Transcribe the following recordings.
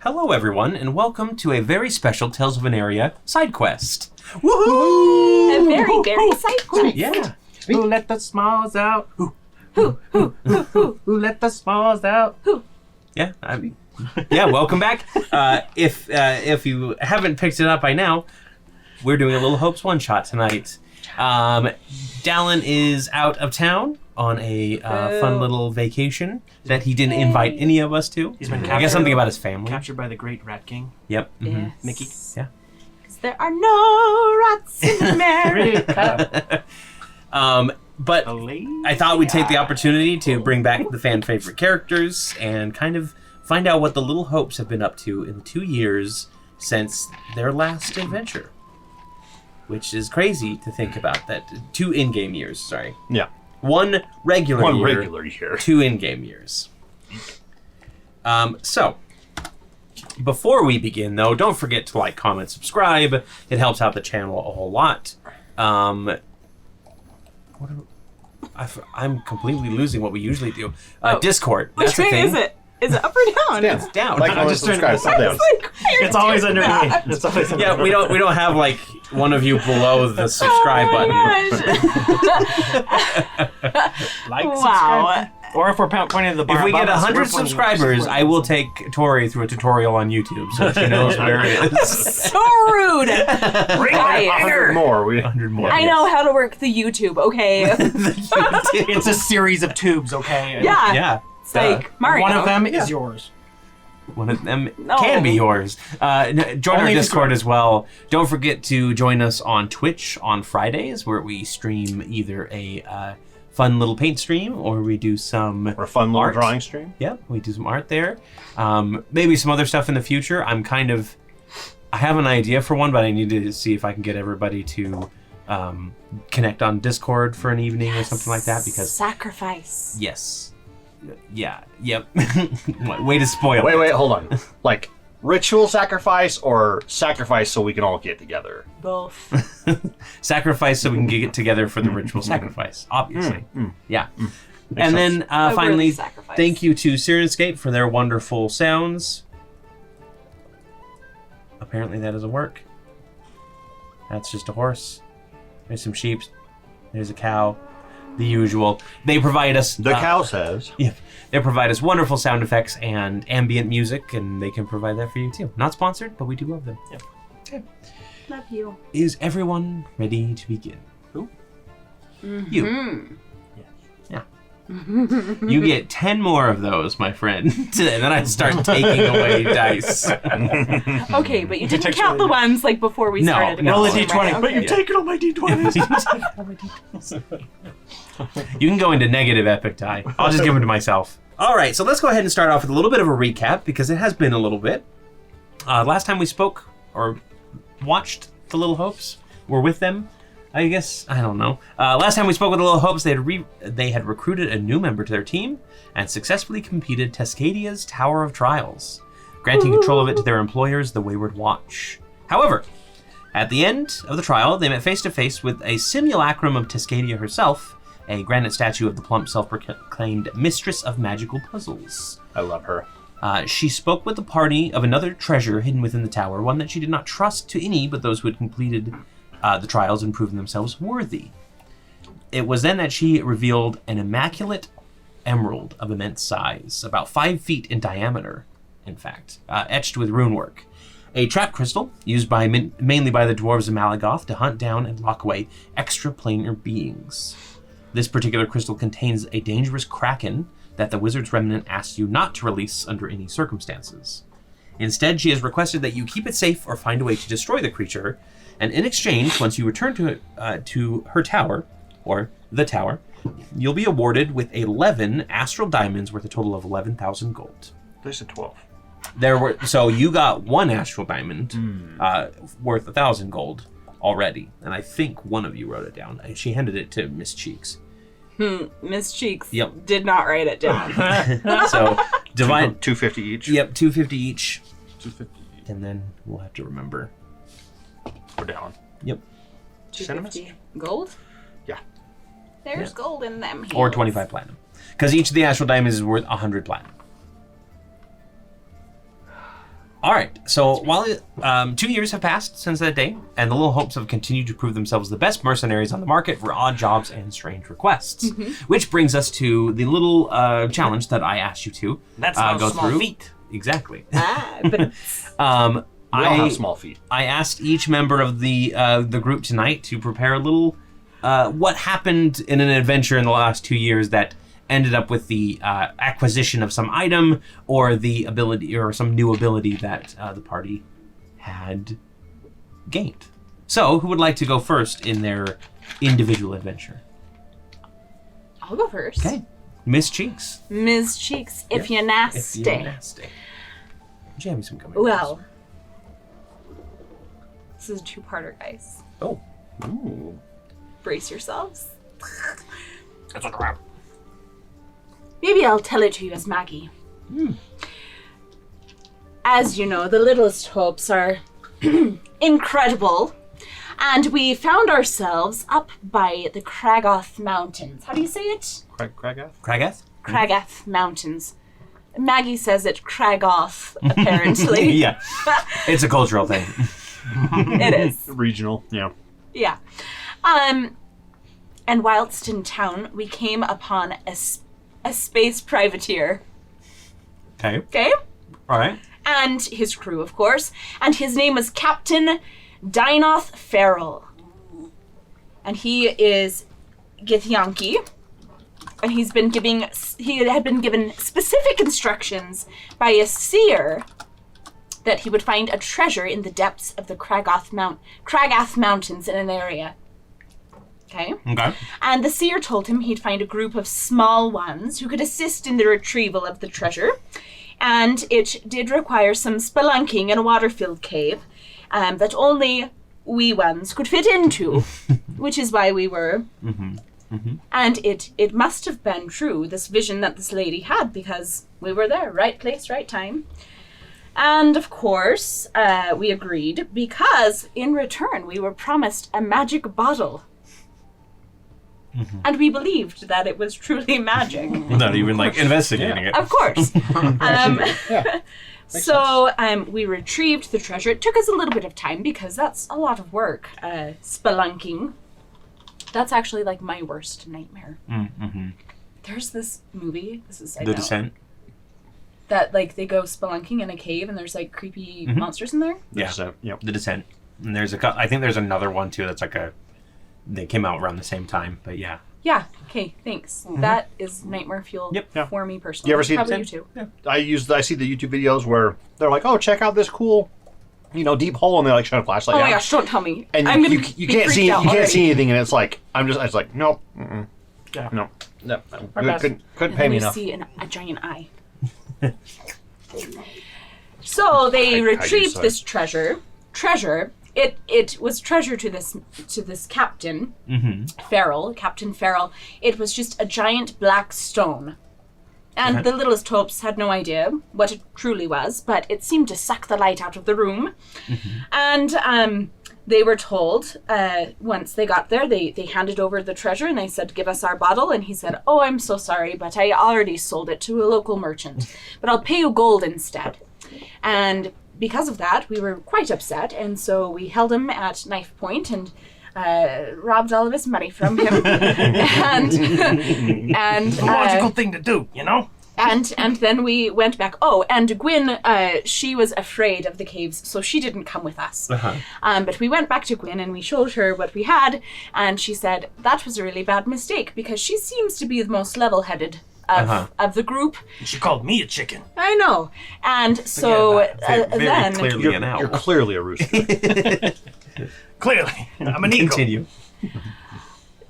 Hello, everyone, and welcome to a very special Tales of Aneria side quest. Woohoo! A very, very side quest. Yeah. Who let the smalls out? Who let the smalls out? Yeah. Welcome back. If you haven't picked it up by now, we're doing a Little Hopes one-shot tonight. Dallin is out of town on a fun little vacation that he didn't invite any of us to. He's been I guess something about his family. captured by the great Rat King. Yep. Mm-hmm. Yes. Mickey. Yeah. Because there are no rats in America. But I thought we'd take the opportunity to bring back the fan favorite characters and kind of find out what the Little Hopes have been up to in the 2 years since their last adventure. Which is crazy to think about. That 2 in-game years, sorry. Yeah. One regular year. 2 in-game years. So, before we begin, though, don't forget to like, comment, subscribe. It helps out the channel a whole lot. I'm completely losing what we usually do. Discord. Which That's a way thing. is it? Is it up or down? It's down. Like, comment, subscribe, down. It's always underneath. It's always underneath. Yeah, we don't have like one of you below the subscribe button. Like, Wow. subscribe. Or if we're pointing to the bar If we get above us, 100 we're pointing subscribers, I will take Tori through a tutorial on YouTube so she knows where it is. So rude. Bring Guys. 100 more. 100 more. I know how to work the YouTube, okay? It's a series of tubes, okay? Yeah. Yeah. It's like Mario. One of them is yours. One of them No. can be yours. Join our Only if Discord it's as well. Don't forget to join us on Twitch on Fridays, where we stream either a fun little paint stream or we do some Or a fun little art. drawing stream. Yeah, we do some art there. Maybe some other stuff in the future. I have an idea for one, but I need to see if I can get everybody to connect on Discord for an evening or something like that. Because Sacrifice. yes, yeah, yep. Way to spoil. Wait, hold on. Like, ritual sacrifice or sacrifice so we can all get together? Both. Sacrifice so we can get together for the ritual sacrifice, obviously. Yeah. Makes And sense. then A finally, worthy sacrifice. thank you to Syrinscape for their wonderful sounds. Apparently that doesn't work. That's just a horse. There's some sheep. There's a cow. The usual. They provide us... The cow says. Yeah, they provide us wonderful sound effects and ambient music, and they can provide that for you too. Not sponsored, but we do love them. Yeah. Okay. Love you. Is everyone ready to begin? Who? You. Yeah. You get 10 more of those, my friend. And then I start taking away dice. Okay, but you didn't count the ones like before we No, started. no. Roll a Right, d20. okay. But you're taking all my d20s. You can go into negative epic die. I'll just give them to myself. All right, so let's go ahead and start off with a little bit of a recap because it has been a little bit. Last time we spoke or watched the Little Hopes, were with them, I guess. I don't know. Last time we spoke with the Little Hopes, they had recruited a new member to their team and successfully competed Cascadia's Tower of Trials, granting control of it to their employers, the Wayward Watch. However, at the end of the trial, they met face to face with a simulacrum of Cascadia herself, a granite statue of the plump, self-proclaimed mistress of magical puzzles. I love her. She spoke with the party of another treasure hidden within the tower, one that she did not trust to any but those who had completed the trials and proven themselves worthy. It was then that she revealed an immaculate emerald of immense size, about 5 feet in diameter, in fact, etched with runework. A trap crystal used mainly by the dwarves of Malagoth to hunt down and lock away extraplanar beings. This particular crystal contains a dangerous kraken that the wizard's remnant asks you not to release under any circumstances. Instead, she has requested that you keep it safe or find a way to destroy the creature, and in exchange, once you return to her tower, or the tower, you'll be awarded with 11 astral diamonds worth a total of 11,000 gold. There's a 12. So you got 1 astral diamond worth 1,000 gold already, and I think one of you wrote it down. She handed it to Miss Cheeks. Miss Cheeks Yep. did not write it down. So divide 250 each. Yep, 250 each, 250 each. and then we'll have to remember. We're down. Yep, 250 gold? Yeah. There's gold in them. or heels. 25 platinum, because each of the astral diamonds is worth 100 platinum. All right. So while 2 years have passed since that day, and the Little Hopes have continued to prove themselves the best mercenaries on the market for odd jobs and strange requests, which brings us to the little challenge that I asked you to That's no go small through. feat. Exactly. But We all have small feet. I asked each member of the group tonight to prepare a little what happened in an adventure in the last 2 years that ended up with the acquisition of some item or the ability or some new ability that the party had gained. So, who would like to go first in their individual adventure? I'll go first. Okay, Miss Cheeks. Ms. Cheeks, if you're nasty. If you're nasty. Jam me some gummy. Well, this is a two-parter, guys. Oh. Ooh. Brace yourselves. That's a trap. Maybe I'll tell it to you as Maggie. As you know, the Littlest Hopes are incredible, and we found ourselves up by the Cragoth Mountains. How do you say it? Cragath? Cragath? Cragoth Mountains. Maggie says it Cragoth, apparently. Yeah. It's a cultural thing. It is. Regional, yeah. Yeah. And whilst in town, we came upon a space privateer. Okay. Okay? All right. And his crew, of course. And his name was Captain Dynoth Farrell. And he is Githyanki. And he had been given specific instructions by a seer that he would find a treasure in the depths of the Cragath Mountains in Aneria. Okay? Okay. And the seer told him he'd find a group of small ones who could assist in the retrieval of the treasure. And it did require some spelunking in a water-filled cave that only wee ones could fit into, which is why we were. And it must have been true, this vision that this lady had, because we were there, right place, right time. And of course, we agreed, because in return we were promised a magic bottle. And we believed that it was truly magic. Not even investigating it. Of course. So we retrieved the treasure. It took us a little bit of time because that's a lot of work. Spelunking. That's actually like my worst nightmare. There's this movie. This is The Descent. That they go spelunking in a cave and there's creepy monsters in there. Yeah. So, yep. The Descent. And there's I think there's another one too that's they came out around the same time, but yeah. Yeah. Okay. Thanks. That is nightmare fuel for me personally. You ever see Probably the you too. Yeah. I see the YouTube videos where they're like, oh, check out this cool, deep hole, and they shine a flashlight. Oh down. my gosh! Don't tell me. And I'm gonna you can't see anything, and it's like it's like nope, Yeah. no, best. couldn't pay me you enough. see a giant eye. So they retrieved so. this treasure. It was treasure to this captain, Farrell, Captain Farrell. It was just a giant black stone. And the Littlest Hopes had no idea what it truly was, but it seemed to suck the light out of the room. And they were told, once they got there, they handed over the treasure and they said, give us our bottle. And he said, oh, I'm so sorry, but I already sold it to a local merchant. But I'll pay you gold instead. And because of that, we were quite upset, and so we held him at knife point and robbed all of his money from him. and The logical thing to do, And then we went back. Oh, and Gwyn, she was afraid of the caves, so she didn't come with us. But we went back to Gwyn and we showed her what we had, and she said that was a really bad mistake because she seems to be the most level-headed of the group. She called me a chicken. I know. And so Very then clearly an owl. You're clearly a rooster. Clearly, I'm an eagle. Continue.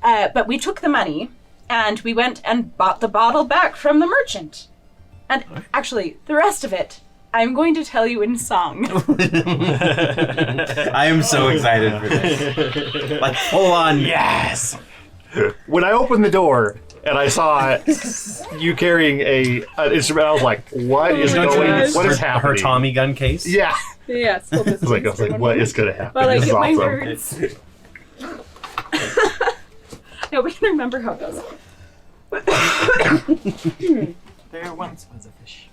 but we took the money and we went and bought the bottle back from the merchant. And actually, the rest of it, I'm going to tell you in song. I am so excited for this. Full on. Yes. When I opened the door and I saw you carrying an instrument, I was like, what is going? What is happening? Her Tommy gun case? Yeah. Yes. I was like, what is going to happen? Well, I This is get my awesome. words. No, we can remember how it goes. There once was a fish.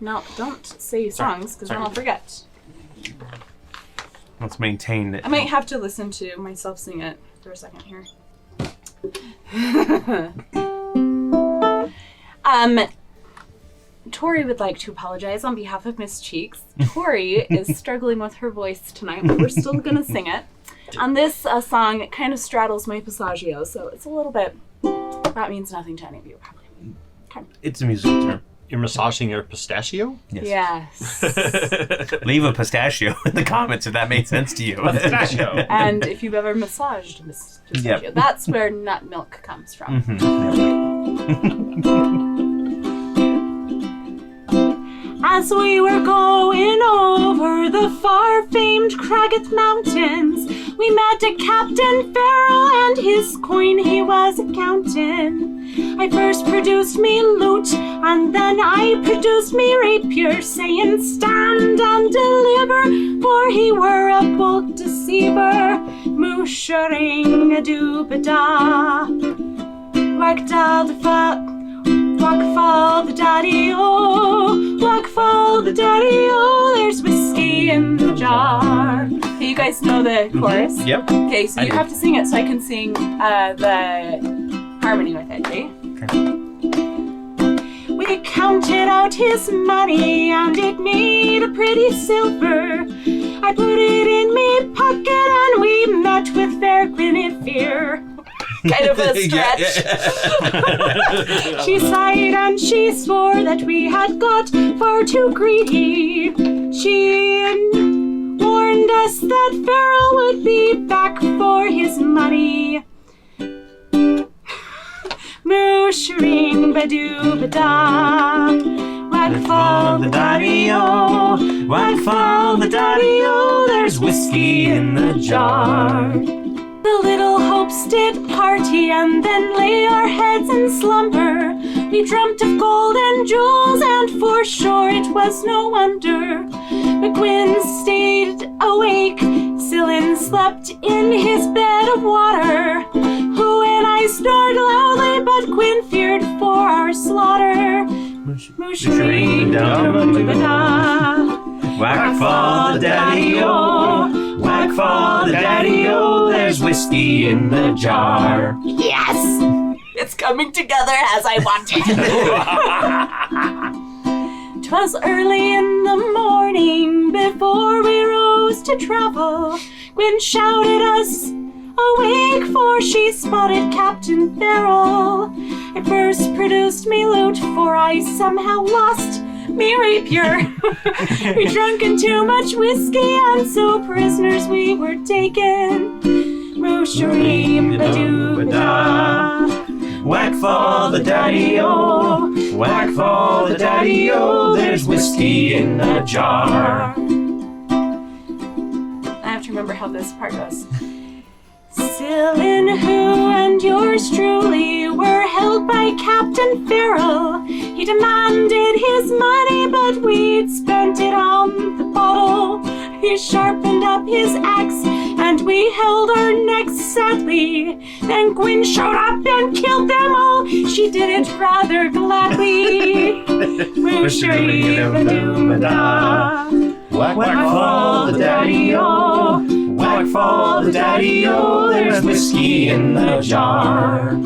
No, don't say songs, because then I'll forget. Let's maintain it. I might have to listen to myself sing it for a second here. Tori would like to apologize on behalf of Miss Cheeks. Tori is struggling with her voice tonight, but we're still going to sing it. And this song kind of straddles my passaggio, so it's a little bit... That means nothing to any of you, probably. Okay. It's a musical term. You're massaging your pistachio? Yes. Leave a pistachio in the comments if that made sense to you. Pistachio. And if you've ever massaged pistachio, that's where nut milk comes from. As we were going over the far-famed Cragget Mountains, we met a Captain Farrell and his coin he was a-counting. I first produced me loot, and then I produced me rapier, saying, "Stand and deliver," for he were a bold deceiver. Moo-shering-a-doo-ba-da, whack-da-da-fa. Wack-fall the daddy-o, wack-fall the daddy-o, there's whiskey in the jar. Hey, you guys know the chorus? Yep. Okay, so you have to sing it so I can sing the harmony with it, okay? We counted out his money and it made a pretty silver. I put it in me pocket and we met with fair Guinevere. Kind of a stretch. She sighed and she swore that we had got far too greedy. She warned us that Farrell would be back for his money. Moo-shering-ba-doo-ba-da, whack-fall the daddy-o, whack-fall the daddy-o, there's whiskey in the jar. The little hopes did party and then lay our heads in slumber. We dreamt of gold and jewels and for sure it was no wonder. But Gwyn stayed awake, Cylin slept in his bed of water. Who and I snored loudly, but Gwyn feared for our slaughter. Moo-shering-da-da-da-da, whack-fall the daddy-o, whack-fall the daddy-o, there's whiskey in the jar. Yes! It's coming together as I wanted. 'Twas early in the morning before we rose to travel. Gwyn shouted us awake, for she spotted Captain Farrell. I first produced me loot, for I somehow lost me rapier. We drunken too much whiskey, and so prisoners we were taken. Moo-shering-ba-doo-ba-da, whack-fall the daddy-o, whack-fall the daddy-o, there's whiskey in the jar. I have to remember how this part goes. Cylin, who and yours truly were held by Captain Farrell. He demanded his money, but we'd spent it on the bottle. He sharpened up his axe, and we held our necks sadly. Then Gwyn showed up and killed them all. She did it rather gladly. Moo-shering-ba-doo-ba-da, whack-fall the daddy-o, whack-fall the daddy-o, there's whiskey in the jar.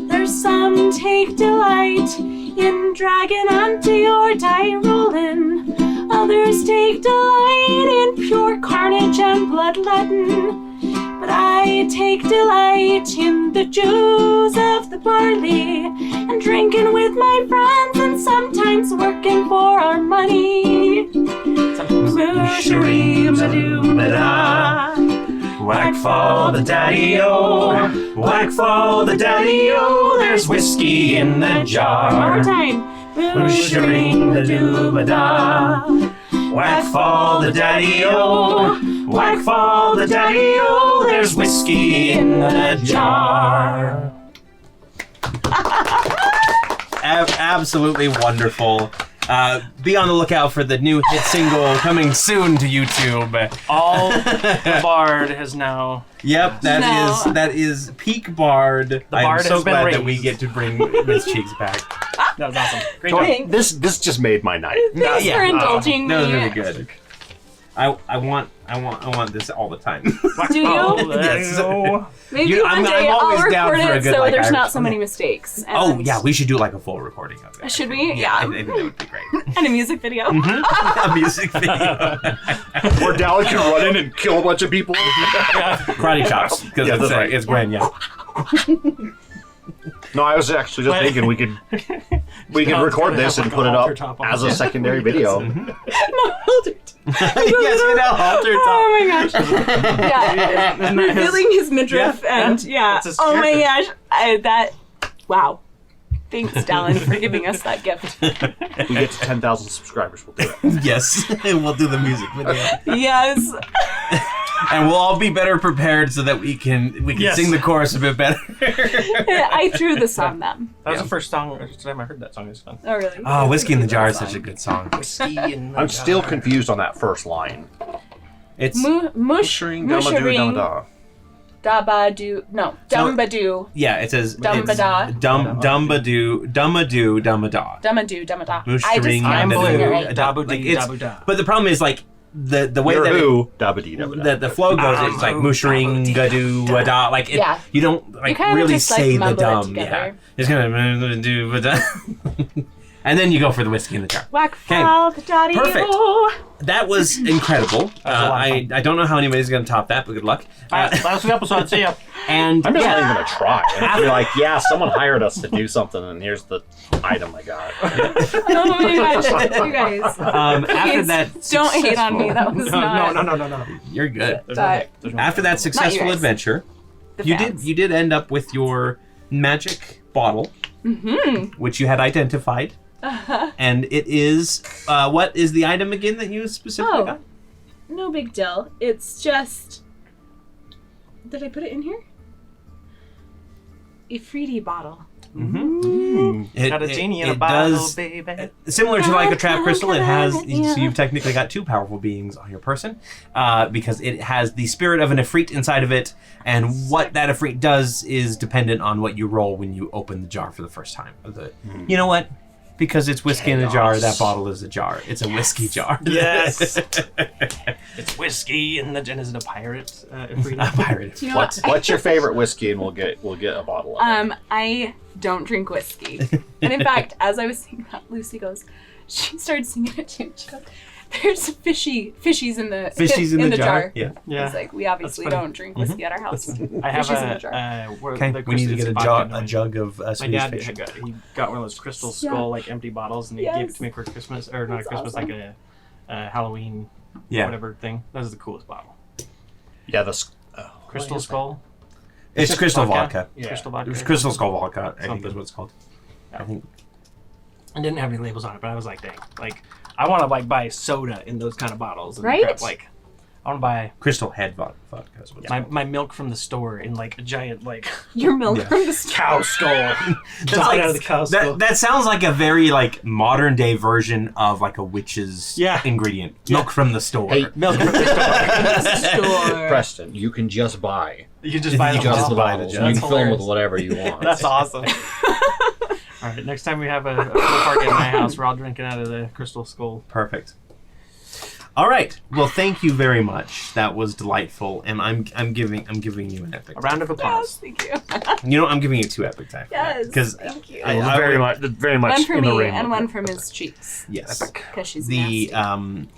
There's some take delight in dragging onto your die rolling. Others take delight in pure carnage and bloodletting. But I take delight in the juice of the barley and drinking with my friends and sometimes working for our money. Moo-shering-ba-doo-ba-da, whack-fall the daddy-o, whack-fall the daddy-o, there's whiskey in the jar. One more time. Moo-shering-ba-doo-ba-da, whack-fall the daddy-o, whack-fall the daddy-o, there's whiskey in the jar. Absolutely wonderful. Be on the lookout for the new hit single coming soon to YouTube. All the Bard has now. Yep, that is peak Bard. The Bard I'm so has been glad that we raised. get to bring Miss Cheeks back. That was awesome. Great So job. this just made my night. Thanks for indulging That was me. really good. I want this all the time. Do you? Yes. Maybe You- one I'm day always I'll down record for a it good, so like, there's Irish not so song. many mistakes. Oh and- yeah, we should do like a full recording of it. Should we? Yeah, I Yeah. think that would be great. And a music video. A music video, Where Dallin can run in and kill a bunch of people. karate chops, because Yeah, that's right. it's grand. Yeah. No, I was actually just thinking we could record this and put it up as a secondary video. Yes, you know, alter top. Oh my gosh. Yeah. Revealing his midriff and yeah. That's his Oh my character. gosh. Wow. Thanks, Dallin, for giving us that gift. If we get to 10,000 subscribers, we'll do it. Yes, we'll do the music video, Yes. and we'll all be better prepared so that we can Yes. sing the chorus a bit better. I threw this on them. That was the first time I heard that song. It was fun. Oh, really? Oh, Whiskey in the Jar is such a good song. Whiskey in I'm still confused on that first line. It's Mushering, Dabadoo. No, Dumbadoo. yeah. It says Dumbada. Dumbadoo, Dummadoo, Dumbada. Dumbadoo, Dumbada. Mushering, I'm Dumbadoo, blue. right. Dabu-dee, it's- dabu-da. But the problem is like the way You're that who? Dabba-dee, dabba-da. the flow goes, it's like mushering, gadoo, wada. Like Yeah. you don't like kinda really just, like, say the mumble it dumb. together. Yeah, it's gonna do wada. And then you go for the whiskey in the jar. Whack Okay. foul the daddy. Perfect. That was incredible. I don't know how anybody's going to top that, but good luck. Last episode, see ya. And I'm just yeah, not even gonna try. I'm like, yeah, someone hired us to do something, and here's the item I got. Oh my gosh, you guys. after Please that, don't hate on me. That was not. No. you're good. There's That- no- there's no- After that successful guys. adventure, The you fans. did end up with your magic bottle, which you had identified. And it is what is the item again that you specifically Oh. got? No big deal. It's just. Did I put it in here? A Ifriti bottle. Got a genie in a bottle, baby. Similar to like a trap crystal, it has. Yeah. So you've technically got two powerful beings on your person, because it has the spirit of an Ifrit inside of it, and what that Ifrit does is dependent on what you roll when you open the jar for the first time. You know what? Because it's whiskey in a jar, that bottle is a jar. It's a whiskey jar. Yes. It's whiskey and is it a pirate? A pirate. Do you know What's your favorite whiskey, and we'll get a bottle of it. I don't drink whiskey. And in fact, as I was singing that, Lucy goes, she started singing it too. She goes, there's fishies in the Fishies in the jar. Yeah. Yeah. It's like, we obviously funny. don't drink whiskey at our house. I have Fishies in the jar. where Okay. the We need to crystal- get it's vodka a noise. jug of My Swedish dad fish. he got one of those crystal Yeah. skull like empty bottles, and he gave it Yes. to me for Christmas, or not That's Christmas, awesome. like a Halloween Yeah. whatever thing. That was the coolest bottle. Yeah, Crystal skull. It's crystal vodka. Yeah. Crystal vodka. It's crystal skull vodka, I think Something. is what it's called. Yeah. I think. It didn't have any labels on it, but I was like, dang, like I want to like buy soda in those kind of bottles. And Right? grab, like I want to buy Crystal head vodka is what it's called. my milk from the store in like a giant like Your milk Yeah. from the store. cow skull. That's Drawn like- out of the cow skull. that sounds like a very like modern day version of like a witch's Yeah. ingredient. Milk from the store. Hey, milk from the store. Store. Preston, you can just buy. You can just buy You the just bottle. buy the bottles. jug. You That's can fill them with hilarious. whatever you want. That's awesome. All right, next time we have a pool party at my house, we're all drinking out of the crystal skull. Perfect. All right. Well, thank you very much. That was delightful, and I'm giving you an epic. A round of Yes, applause. thank you. You know, I'm giving you two epic time. Yes, Because thank you. It was very much One for in the me ring. and one for Ms. Cheeks. yes, Because she's the nasty. I'm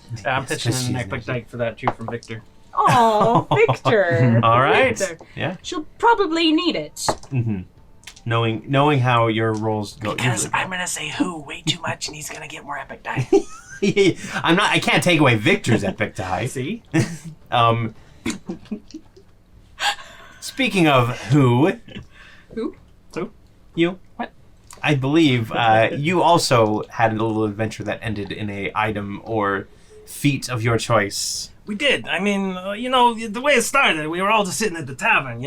pitching she's an epic nasty. dike for that too from Victor. Oh, Victor. All right. Victor. Yeah. She'll probably need it. Mm-hmm. Knowing how your roles go. Because usually I'm gonna say who way too much, and he's gonna get more epic dike. go. I can't take away Victor's epic die. See? Speaking of who. Who? You. What? I believe you also had a little adventure that ended in a item or feat of your choice. We did. I mean, the way it started, we were all just sitting at the tavern,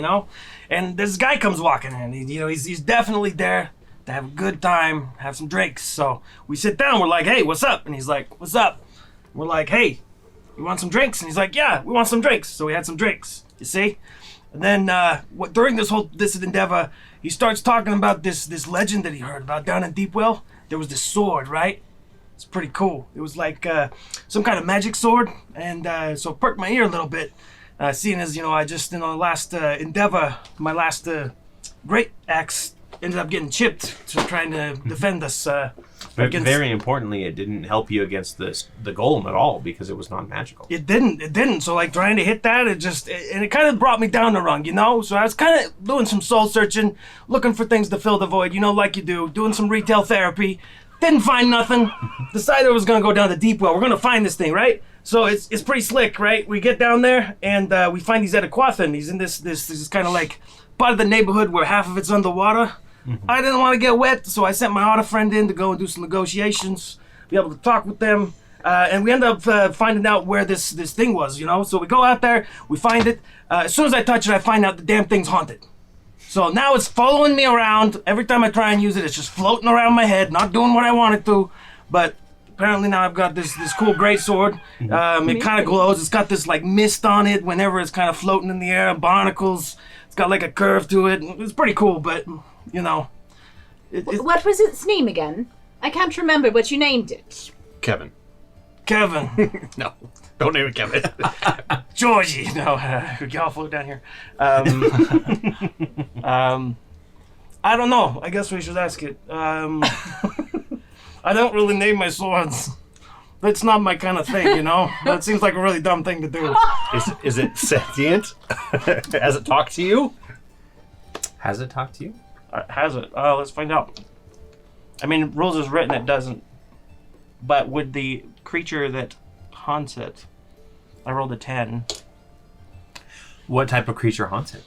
and this guy comes walking in. He's definitely there to have a good time, have some drinks. So we sit down. We're like, hey, what's up? And he's like, what's up? We're like, hey, you want some drinks? And he's like, yeah, we want some drinks. So we had some drinks. You see? And then during this endeavor, he starts talking about this legend that he heard about down in Deepwell. there was this sword, right? It's pretty cool. It was like some kind of magic sword, and so it perked my ear a little bit, seeing as, I just, last endeavor, my last great axe ended up getting chipped, so trying to defend us But against... very importantly, it didn't help you against the golem at all because it was non-magical. It didn't. So like trying to hit that, it kind of brought me down the rung, So I was kind of doing some soul searching, looking for things to fill the void, like you do, doing some retail therapy. Didn't find nothing. Decided I was gonna go down the deep well. We're gonna find this thing, right? So it's pretty slick, right? We get down there and we find he's at Aquathan. He's in this kind of like part of the neighborhood where half of it's underwater. I didn't want to get wet, so I sent my otter friend in to go and do some negotiations, be able to talk with them, and we end up finding out where this thing was, So we go out there, we find it. As soon as I touch it, I find out the damn thing's haunted. So now it's following me around. Every time I try and use it, it's just floating around my head, not doing what I want it to. But apparently now I've got this cool great sword. It kind of glows. It's got this like mist on it whenever it's kind of floating in the air, barnacles. It's got like a curve to it. It's pretty cool, but... What was its name again? I can't remember what you named it. Kevin. Kevin. No, don't name it Kevin. Georgie. No, y'all float down here. I don't know. I guess we should ask it. I don't really name my swords. That's not my kind of thing, That seems like a really dumb thing to do. Is it sentient? Has it talked to you? Has it talked to you? Has it? Let's find out. I mean, rules is written it doesn't. But with the creature that haunts it, I rolled a 10. What type of creature haunts it?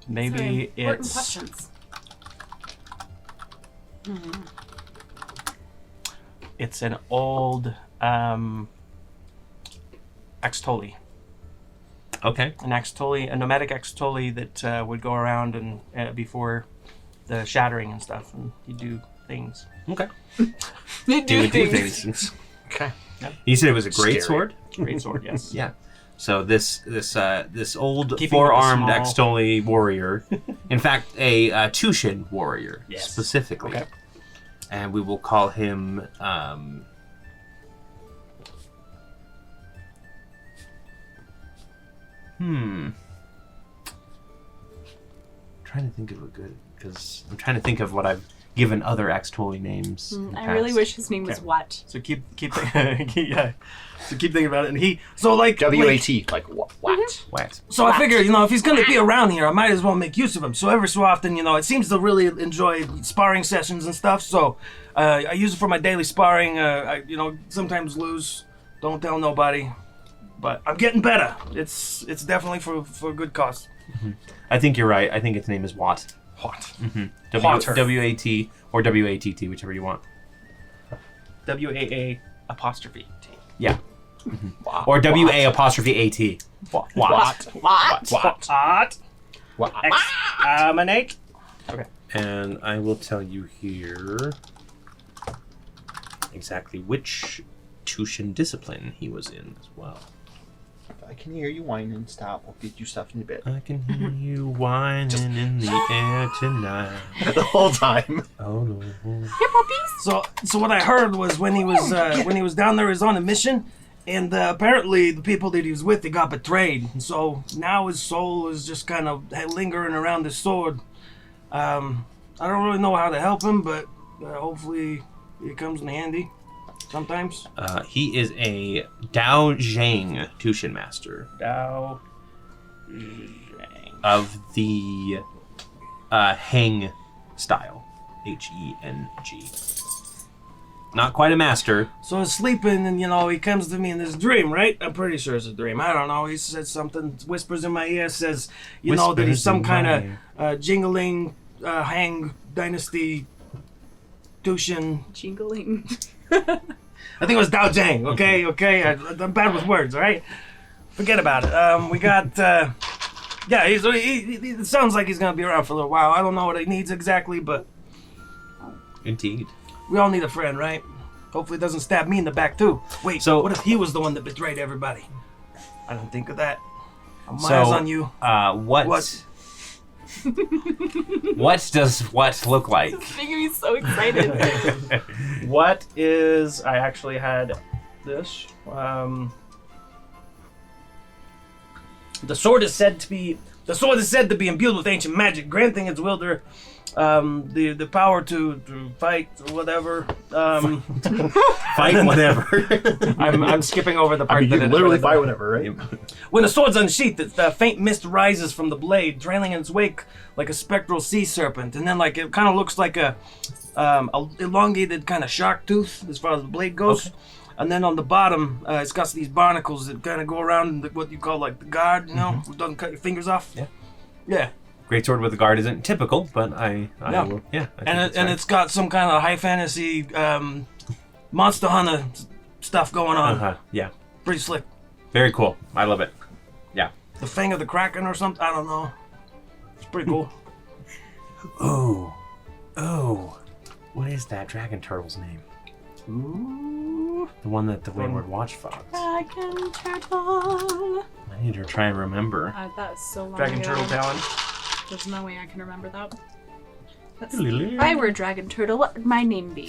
Maybe Important it's... questions. It's an old Axtoli. Okay. A nomadic Axtoli that would go around and before the shattering and stuff, and you do things. Okay. You Do things. Okay. You said it was a great Scary. sword? Great sword, yes. Yeah. So this old Keeping four-armed with the small- Axtoli warrior, in fact, a Tushin warrior Yes. specifically, Okay. and we will call him. Trying to think of a good, because I'm trying to think of what I've given other Axtoli names. in the I really past. wish his name was Okay. what? So keep yeah. So keep thinking about it. And W-A-T, like what? Wax. So I figure, if he's going to be around here, I might as well make use of him. So every so often, it seems to really enjoy sparring sessions and stuff. So I use it for my daily sparring. I sometimes lose. Don't tell nobody. But I'm getting better. It's definitely for a good cause. I think you're right. I think its name is Watt. What? W-A-T or W-A-T-T, whichever you want. WAA''T. Yeah. Or W-A''A''T. What? What? Exterminate. Okay. And I will tell you here exactly which Tushin discipline he was in as well. I can hear you whining. Stop. We'll get you stuff in a bit. I can hear you whining in the air tonight. The whole time. Oh no. Here, puppies. So what I heard was when he was down there, he was on a mission, and apparently the people that he was with, they got betrayed. And so now his soul is just kind of lingering around his sword. I don't really know how to help him, but hopefully it comes in handy sometimes. He is a Dao Zhang Tushin master Dao. of the Heng style. H-E-N-G. Not quite a master. So he's sleeping, and he comes to me in this dream, right? I'm pretty sure it's a dream. I don't know. He says something, whispers in my ear, says, that he's some kind of jingling Hang Dynasty Tushin. Jingling. I think it was Dao Zhang. Okay. I'm bad with words. All right, forget about it. We got. Yeah, he it sounds like he's gonna be around for a little while. I don't know what he needs exactly, but Indeed. we all need a friend, right? Hopefully, it doesn't stab me in the back too. Wait, So- what if he was the one that betrayed everybody? I don't think of that. I'm miles on you. What What does what look like? It's making me so excited. What is... I actually had this. The sword is said to be imbued with ancient magic, granting its wielder the power to fight or whatever. Fight whatever. I'm skipping over the part You that can literally fight whatever, right? When the sword's unsheathed, the faint mist rises from the blade, trailing in its wake like a spectral sea serpent, and then like it kind of looks like a elongated kind of shark tooth as far as the blade goes. Okay. And then on the bottom, it's got these barnacles that kind of go around what you call like the guard, you know, it doesn't cut your fingers off. Yeah. Yeah. Great sword with the guard isn't typical, but I Yeah. will. Yeah. I think And that's and right. it's got some kind of high fantasy Monster Hunter stuff going on. Yeah. Pretty slick. Very cool. I love it. Yeah. The Fang of the Kraken or something. I don't know. It's pretty cool. Oh. What is that dragon turtle's name? Ooh. The one that the Wayward Watch fought. Dragon turtle. I need to try and remember. That was so long Dragon ago. Turtle Talon. There's no way I can remember that. If I were a dragon turtle, what would my name be?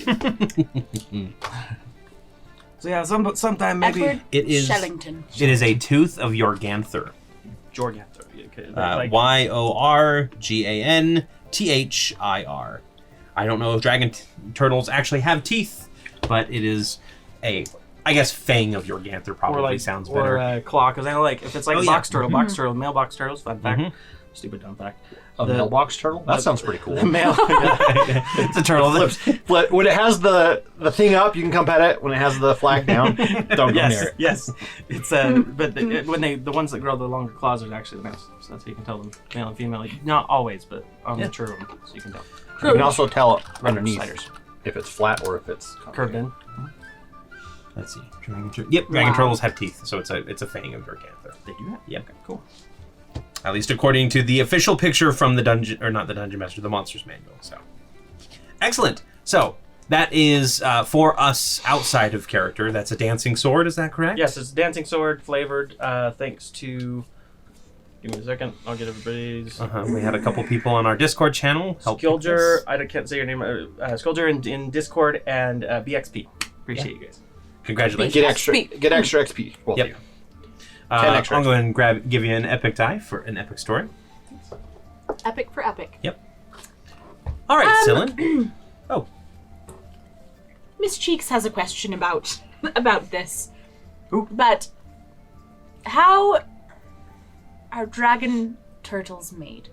So yeah, sometime maybe Edward It is. Shellington. It is a tooth of Yorganther. Jorganther. Okay, Yorganthir. I don't know if dragon turtles actually have teeth, but it is I guess Fang of Yorganther probably sounds better. Or claw, because I know like if it's like Oh, box yeah. turtle, male box turtles. Fun fact. Mhm. Stupid dumb fact. A mailbox turtle? That sounds pretty cool. The male. It's a turtle that But when it has the thing up, you can come pet it. When it has the flag down, don't go near it. Yes. It's but when the ones that grow the longer claws are actually the males, so that's how you can tell them male and female. Not always, but on the mature one, so you can tell. You can also tell underneath Sliders. if it's flat or if it's Curved in. let's see. Dragon turtles have teeth, so it's a Fang of Yorganther. They do that. Yeah. Okay, cool. At least according to the official picture from the dungeon, or not the Dungeon Master, the Monsters Manual. So, excellent. So that is for us outside of character. That's a dancing sword. Is that correct? Yes, it's dancing sword flavored. Thanks to. Give me a second. I'll get everybody's. We had a couple people on our Discord channel help. pick Skilger, this. I can't say your name. Skilger in Discord and BXP. Appreciate you guys. Congratulations. get extra XP. Both Yep. of you. 10 extra I'll go ahead and give you an epic die for an epic story. Epic for epic. All right, Cylin. Oh, Miss Cheeks has a question about this. Who? But how are dragon turtles made?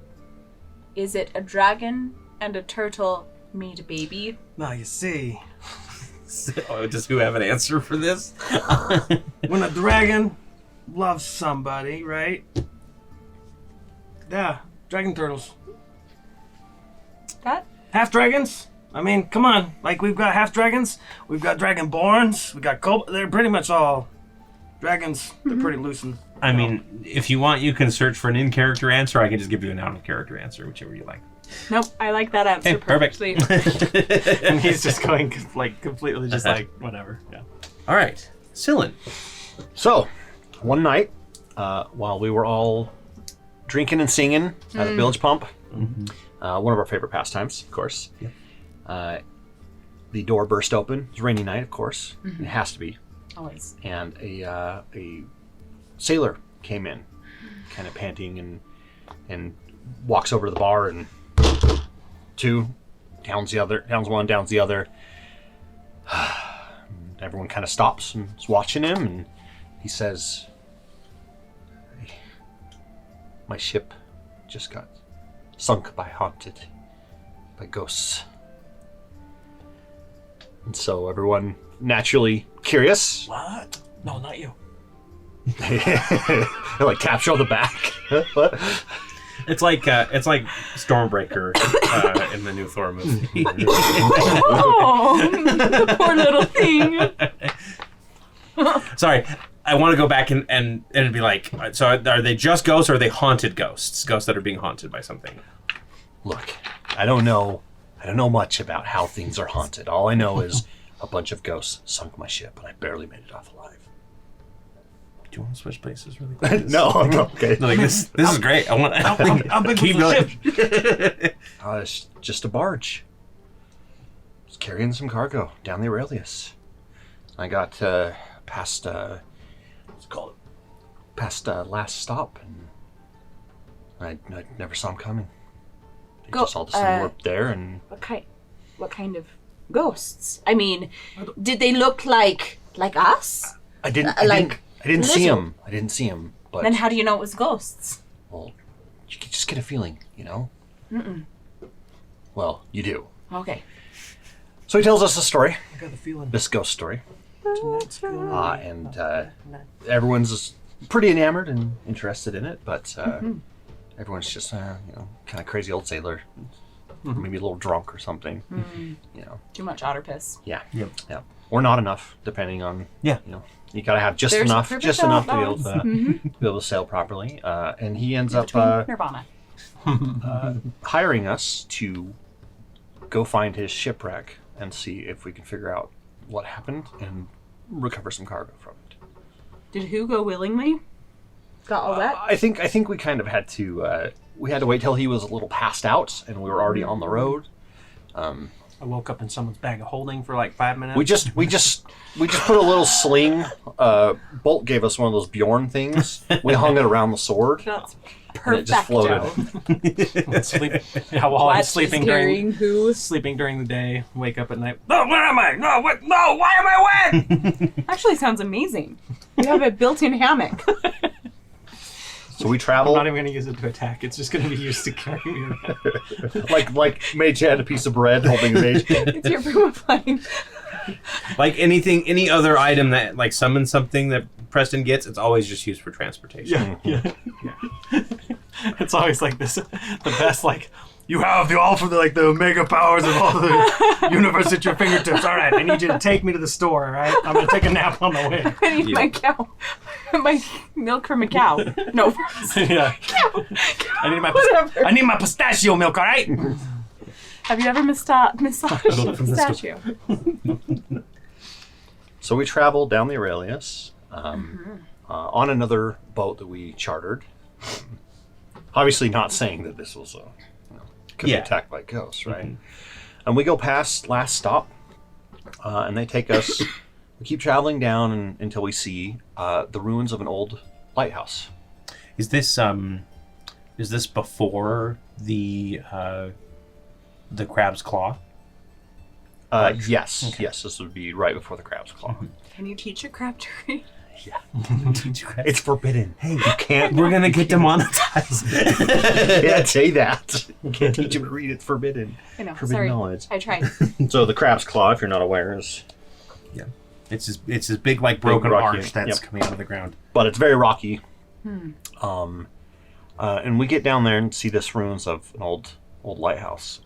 Is it a dragon and a turtle made a baby? Now you see, does who have an answer for this? when a dragon loves somebody, right? Yeah, dragon turtles. That? Half dragons? I mean, come on. Like, we've got half dragons, we've got dragonborns, we got they're pretty much all dragons. They're pretty loose and... I mean, if you want, you can search for an in-character answer. I can just give you an out-of-character answer, whichever you like. Nope, I like that answer Hey, perfect. perfectly. And he's just going, like, completely just like, whatever. Yeah. All right, Cylin. So, one night, while we were all drinking and singing at the Village Pump, one of our favorite pastimes, of course, the door burst open. It was a rainy night, of course. It has to be. Always. And a sailor came in, kind of panting, and walks over to the bar and downs one, downs the other. Everyone kind of stops and is watching him, and he says, "My ship just got sunk by ghosts." And so everyone, naturally curious, What? No, not you. they like capture on the back. What? It's like Stormbreaker in the new Thor movie. Oh, the poor little thing. Sorry, I want to go back and it'd be like, so are they just ghosts or are they haunted ghosts? Ghosts that are being haunted by something. Look, I don't know much about how things are haunted. All I know is a bunch of ghosts sunk my ship, and I barely made it off alive. you want to switch places really quick? No, I'm okay. Like this is great. I want How big keep was the going. ship? It's just a barge. It's carrying some cargo down the Aurelius. I got past what's it called? Past last stop, and I never saw him coming. They just all of a sudden were there, and What kind of ghosts? I mean, did they look like us? I didn't see him. I didn't see him. But Then how do you know it was ghosts? well, you can just get a feeling, you know. Well, you do. Okay. So he tells us a story, I got the feeling. this ghost story, Tonight's feeling. and everyone's pretty enamored and interested in it, but everyone's just kind of crazy old sailor, maybe a little drunk or something, you know. Too much otter piss. Yeah, Yep. yeah, or not enough, depending on Yeah. you gotta have just There's a enough, perfect just enough to be balance. able to be able to sail properly, and he ends up Between Nirvana. hiring us to go find his shipwreck and see if we can figure out what happened and recover some cargo from it. Did who go willingly? Got all wet? I think we kind of had to wait till he was a little passed out and we were already on the road. I woke up in someone's bag of holding for like 5 minutes. We just put a little sling. Bolt gave us one of those Bjorn things. We hung it around the sword. That's And it just floated. While I'm sleeping carrying who? sleeping during the day, wake up at night. No, where am I? No, what? No, why am I wet? Actually sounds amazing. You have a built-in hammock. So we I'm travel not even going to use it to attack. It's just going to be used to carry me around. like Mage had a piece of bread holding a mage. It's your room of flame. Like any other item that like summons something that Preston gets, it's always just used for transportation. Yeah. It's always like this. The best, like, you have all for the omega powers of all the universe at your fingertips. All right, I need you to take me to the store. All right, I'm gonna take a nap on the way. I need my cow. My milk from a cow. No. Yeah. Cow. I need my pistachio milk. All right. Have you ever massaged a pistachio? So we traveled down the Aurelius on another boat that we chartered. Obviously, not saying that this was could be attacked by ghosts, right? And we go past last stop, and they take us. We keep traveling down until we see the ruins of an old lighthouse. Is this before the crab's claw? Yes, yes, this would be right before the crab's claw. Can you teach a crab to read? It's forbidden. Hey, you can't. We're gonna get demonetized. Can't say that. You can't teach him to read. It's forbidden. I know. Forbidden Sorry. knowledge. I tried. So the crab's claw, if you're not aware, is It's this big like broken rocky- arch that's yep. coming out of the ground. but it's very rocky. And we get down there and see this ruins of an old lighthouse.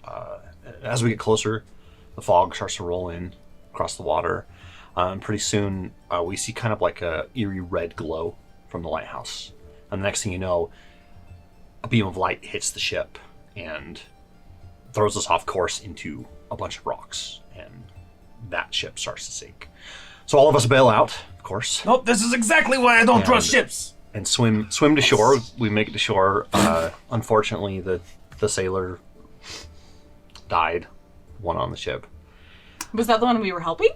As we get closer, the fog starts to roll in across the water. And pretty soon, we see kind of like a eerie red glow from the lighthouse. And the next thing you know, a beam of light hits the ship and throws us off course into a bunch of rocks. And that ship starts to sink. So all of us bail out, of course. Nope. This is exactly why I don't trust ships. And swim to shore. We make it to shore. Unfortunately, the sailor died. One on the ship. Was that the one we were helping?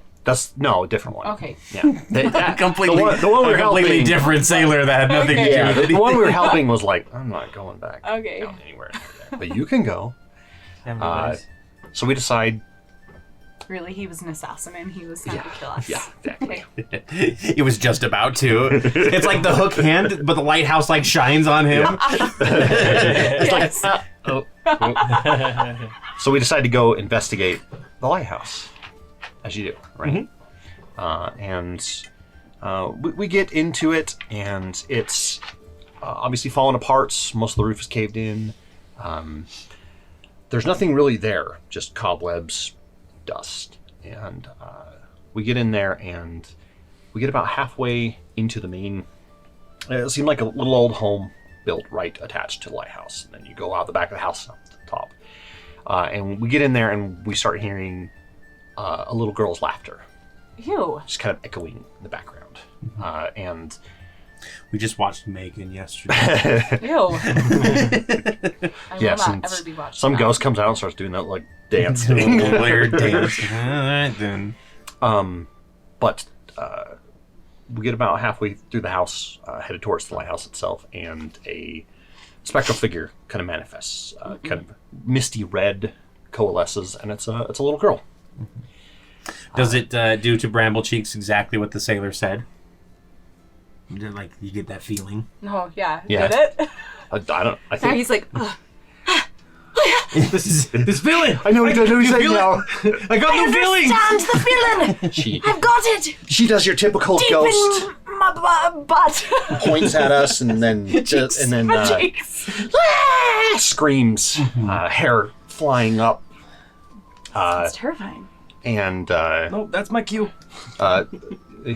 No, a different one. Okay. Yeah. The Completely, one we were completely helping, different sailor that had nothing to do Yeah, with the it. one we were helping was like, I'm not going back Okay. down anywhere. But you can go. So we decide. Really, he was an assassin and he was trying to kill us. Yeah, exactly. Okay. It was just about to. It's like the hook hand, but the lighthouse like shines on him. Yes. So we decide to go investigate the lighthouse, as you do, right? And we get into it, and it's obviously fallen apart. Most of the roof is caved in. There's nothing really there, just cobwebs, dust. And we get in there, and we get about halfway into the main. It seemed like a little old home built right attached to the lighthouse. And then you go out the back of the house up to the top. And we get in there, and we start hearing a little girl's laughter. Ew. Just kind of echoing in the background. And We just watched Megan yesterday. Ew. I Yeah, will not ever be watching some that. ghost comes out and starts doing that like dance. Weird dance. All right, then. But we get about halfway through the house, headed towards the lighthouse itself, and a spectral figure kind of manifests. Kind of misty red coalesces, and it's a little girl. Does it do to Bramble Cheeks exactly what the sailor said? Like, you get that feeling? No, yeah. Yeah. Did it? I Now think he's like, This feeling. I know what he's saying feel now. I got no feelings. understand the feeling. She I've got it. she does your typical Deep ghost, in my butt. points at us, and then My cheeks. screams, hair flying up, It's terrifying. and Nope, that's my cue.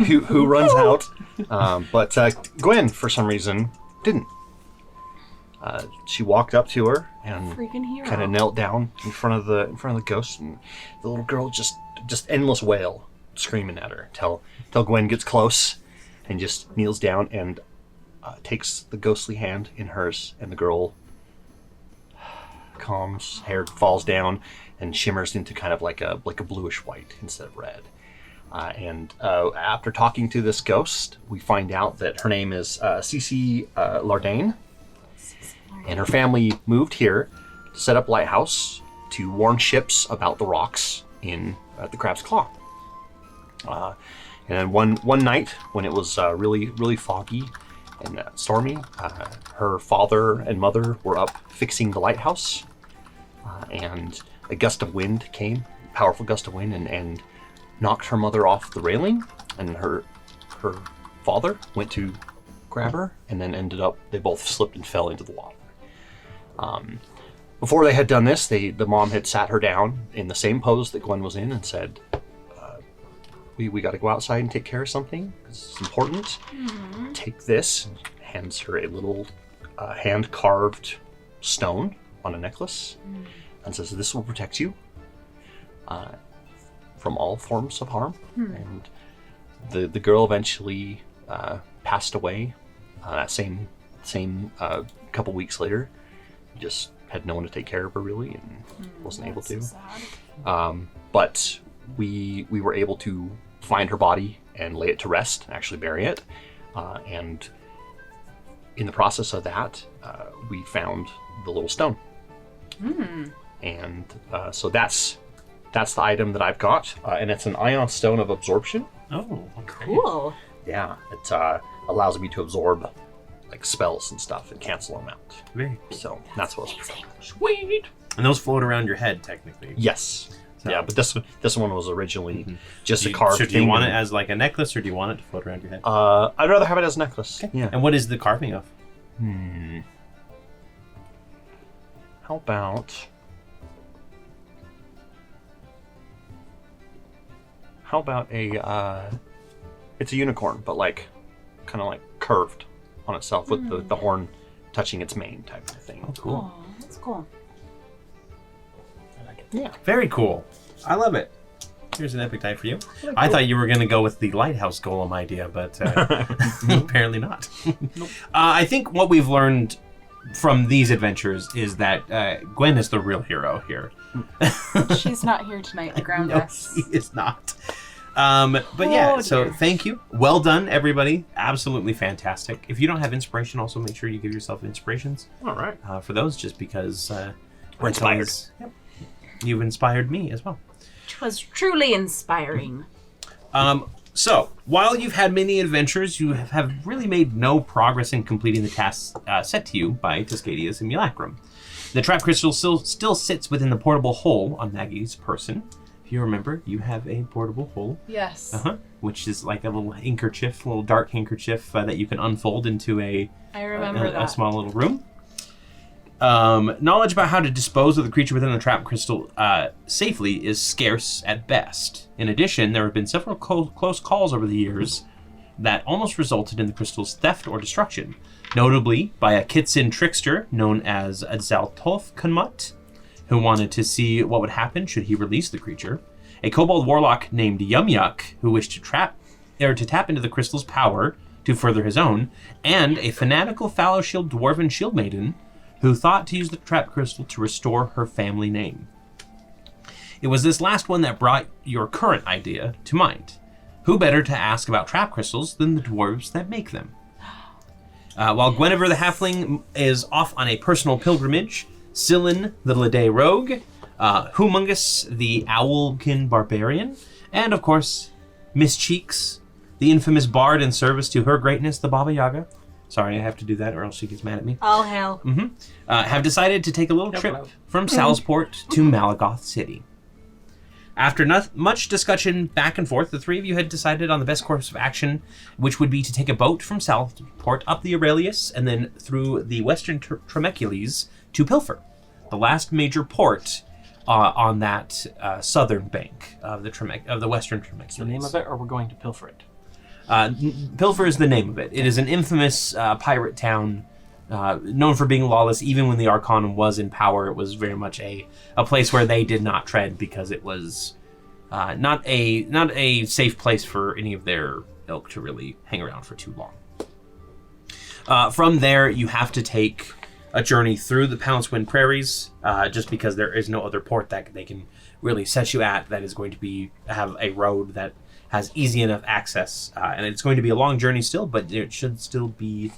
who runs out, but Gwen for some reason didn't. She walked up to her and Freaking hero. kind of knelt down in front of the ghost, and the little girl just endless wail, screaming at her till Gwen gets close and just kneels down and takes the ghostly hand in hers, and the girl calms, hair falls down and shimmers into kind of like a bluish white instead of red. And after talking to this ghost, we find out that her name is Cece Lardane, and her family moved here to set up lighthouse to warn ships about the rocks in the Crab's Claw. And one night when it was really foggy and stormy, her father and mother were up fixing the lighthouse, and a gust of wind came, powerful gust of wind, and knocked her mother off the railing, and her father went to grab her, and then they both slipped and fell into the water. Before they had done this, the mom had sat her down in the same pose that Gwen was in and said, we got to go outside and take care of something. It's important. Mm-hmm. Take this. Hands her a little hand-carved stone on a necklace, and says, this will protect you from all forms of harm. And the girl eventually passed away that same couple weeks later. Just had no one to take care of her really, and wasn't able to. So sad. But we were able to find her body and lay it to rest, and actually bury it. And in the process of that, we found the little stone. And so that's the item that I've got, and it's an ion stone of absorption. Oh, okay. Cool. Yeah, it allows me to absorb like spells and stuff and cancel them out. Very So that's what it's for. Sweet. And those float around your head, technically. Yes. So- Yeah, but this one was originally just a carved So thing. do you want it as like a necklace, or do you want it to float around your head? I'd rather have it as a necklace. Yeah. And what is the carving of? How about it's a unicorn, but like kind of like curved on itself with the horn touching its mane type of thing. Oh, cool. Oh, that's cool. Yeah. Very cool. I love it. Here's an epic die for you. I thought you were going to go with the lighthouse golem idea, but apparently not. I think what we've learned from these adventures is that Gwen is the real hero here. She's not here tonight to ground No, us. she is not. But yeah, Oh, so dear. thank you. Well done, everybody. Absolutely fantastic. If you don't have inspiration, also make sure you give yourself inspirations All right. for those, just because We're inspired. Yep, you've inspired me as well. It was truly inspiring. So, while you've had many adventures, you have really made no progress in completing the tasks set to you by Cascadia Simulacrum. The trap crystal still sits within the portable hole on Maggie's person. If you remember, you have a portable hole, Yes. which is like a little handkerchief, a little dark handkerchief that you can unfold into I remember a that. small little room. Knowledge about how to dispose of the creature within the trap crystal safely is scarce at best. In addition, there have been several close calls over the years that almost resulted in the crystal's theft or destruction, notably by a Kitsin trickster known as Zaltolf Kunmut, who wanted to see what would happen should he release the creature, a kobold warlock named Yumyuk, who wished to tap into the crystal's power to further his own, and a fanatical fallow-shield dwarven shield maiden who thought to use the trap crystal to restore her family name. It was this last one that brought your current idea to mind. Who better to ask about trap crystals than the dwarves that make them? While Guinevere the Halfling is off on a personal pilgrimage, Sillin the Lede Rogue, Humungus the Owlkin Barbarian, and of course, Miss Cheeks, the infamous bard in service to her greatness, the Baba Yaga. Sorry, I have to do that or else she gets mad at me. All hell. Have decided to take a little trip from Salsport to Malagoth City. After much discussion back and forth, the three of you had decided on the best course of action, which would be to take a boat from Southport up the Aurelius and then through the western Tremecules to Pilfer, the last major port on that southern bank of the western Tremecules. The name of it, or we're going to pilfer it? Pilfer is the name of it. It is an infamous pirate town, known for being lawless. Even when the Arcanum was in power, it was very much a place where they did not tread because it was not a safe place for any of their ilk to really hang around for too long. From there, you have to take a journey through the Pouncewind Prairies, just because there is no other port that they can really set you at that is going to have a road that has easy enough access. And it's going to be a long journey still, but it should still be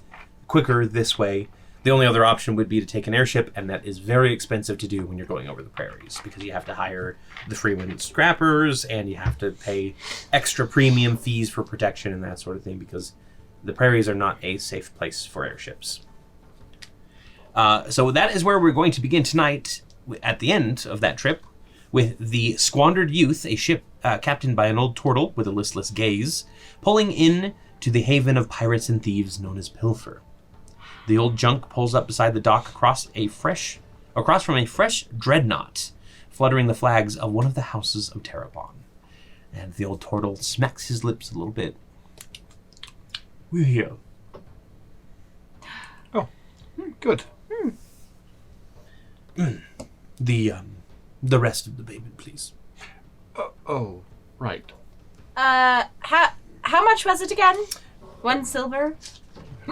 quicker this way. The only other option would be to take an airship, and that is very expensive to do when you're going over the prairies, because you have to hire the Freewind scrappers, and you have to pay extra premium fees for protection and that sort of thing, because the prairies are not a safe place for airships. So that is where we're going to begin tonight, at the end of that trip, with the Squandered Youth, a ship captained by an old turtle with a listless gaze, pulling in to the haven of pirates and thieves known as Pilfer. The old junk pulls up beside the dock across from a fresh dreadnought, fluttering the flags of one of the houses of Terabon. And the old turtle smacks his lips a little bit. We're here. Oh, good. The rest of the payment, please. Oh, right. How much was it again? 1 silver?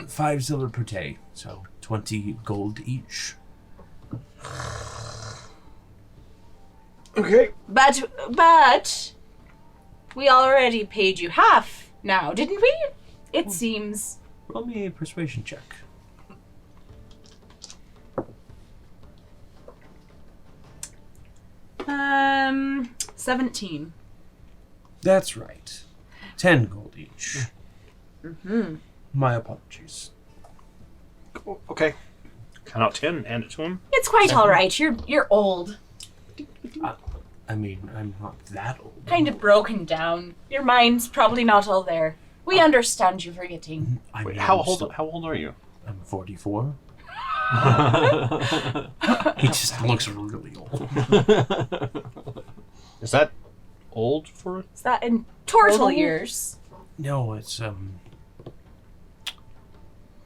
5 silver per day, so 20 gold each. Okay. But we already paid you half now, didn't we? It seems. Roll me a persuasion check. Um, 17. That's right. 10 gold each. My apologies. Okay. Count out 10, hand it to him. It's quite all right. You're old. I mean, I'm not that old. Kind of broken down. Your mind's probably not all there. We understand you forgetting. I Wait, mean, how old are you? I'm 44. He just looks really old. Is that old for? Is that in turtle years? No, it's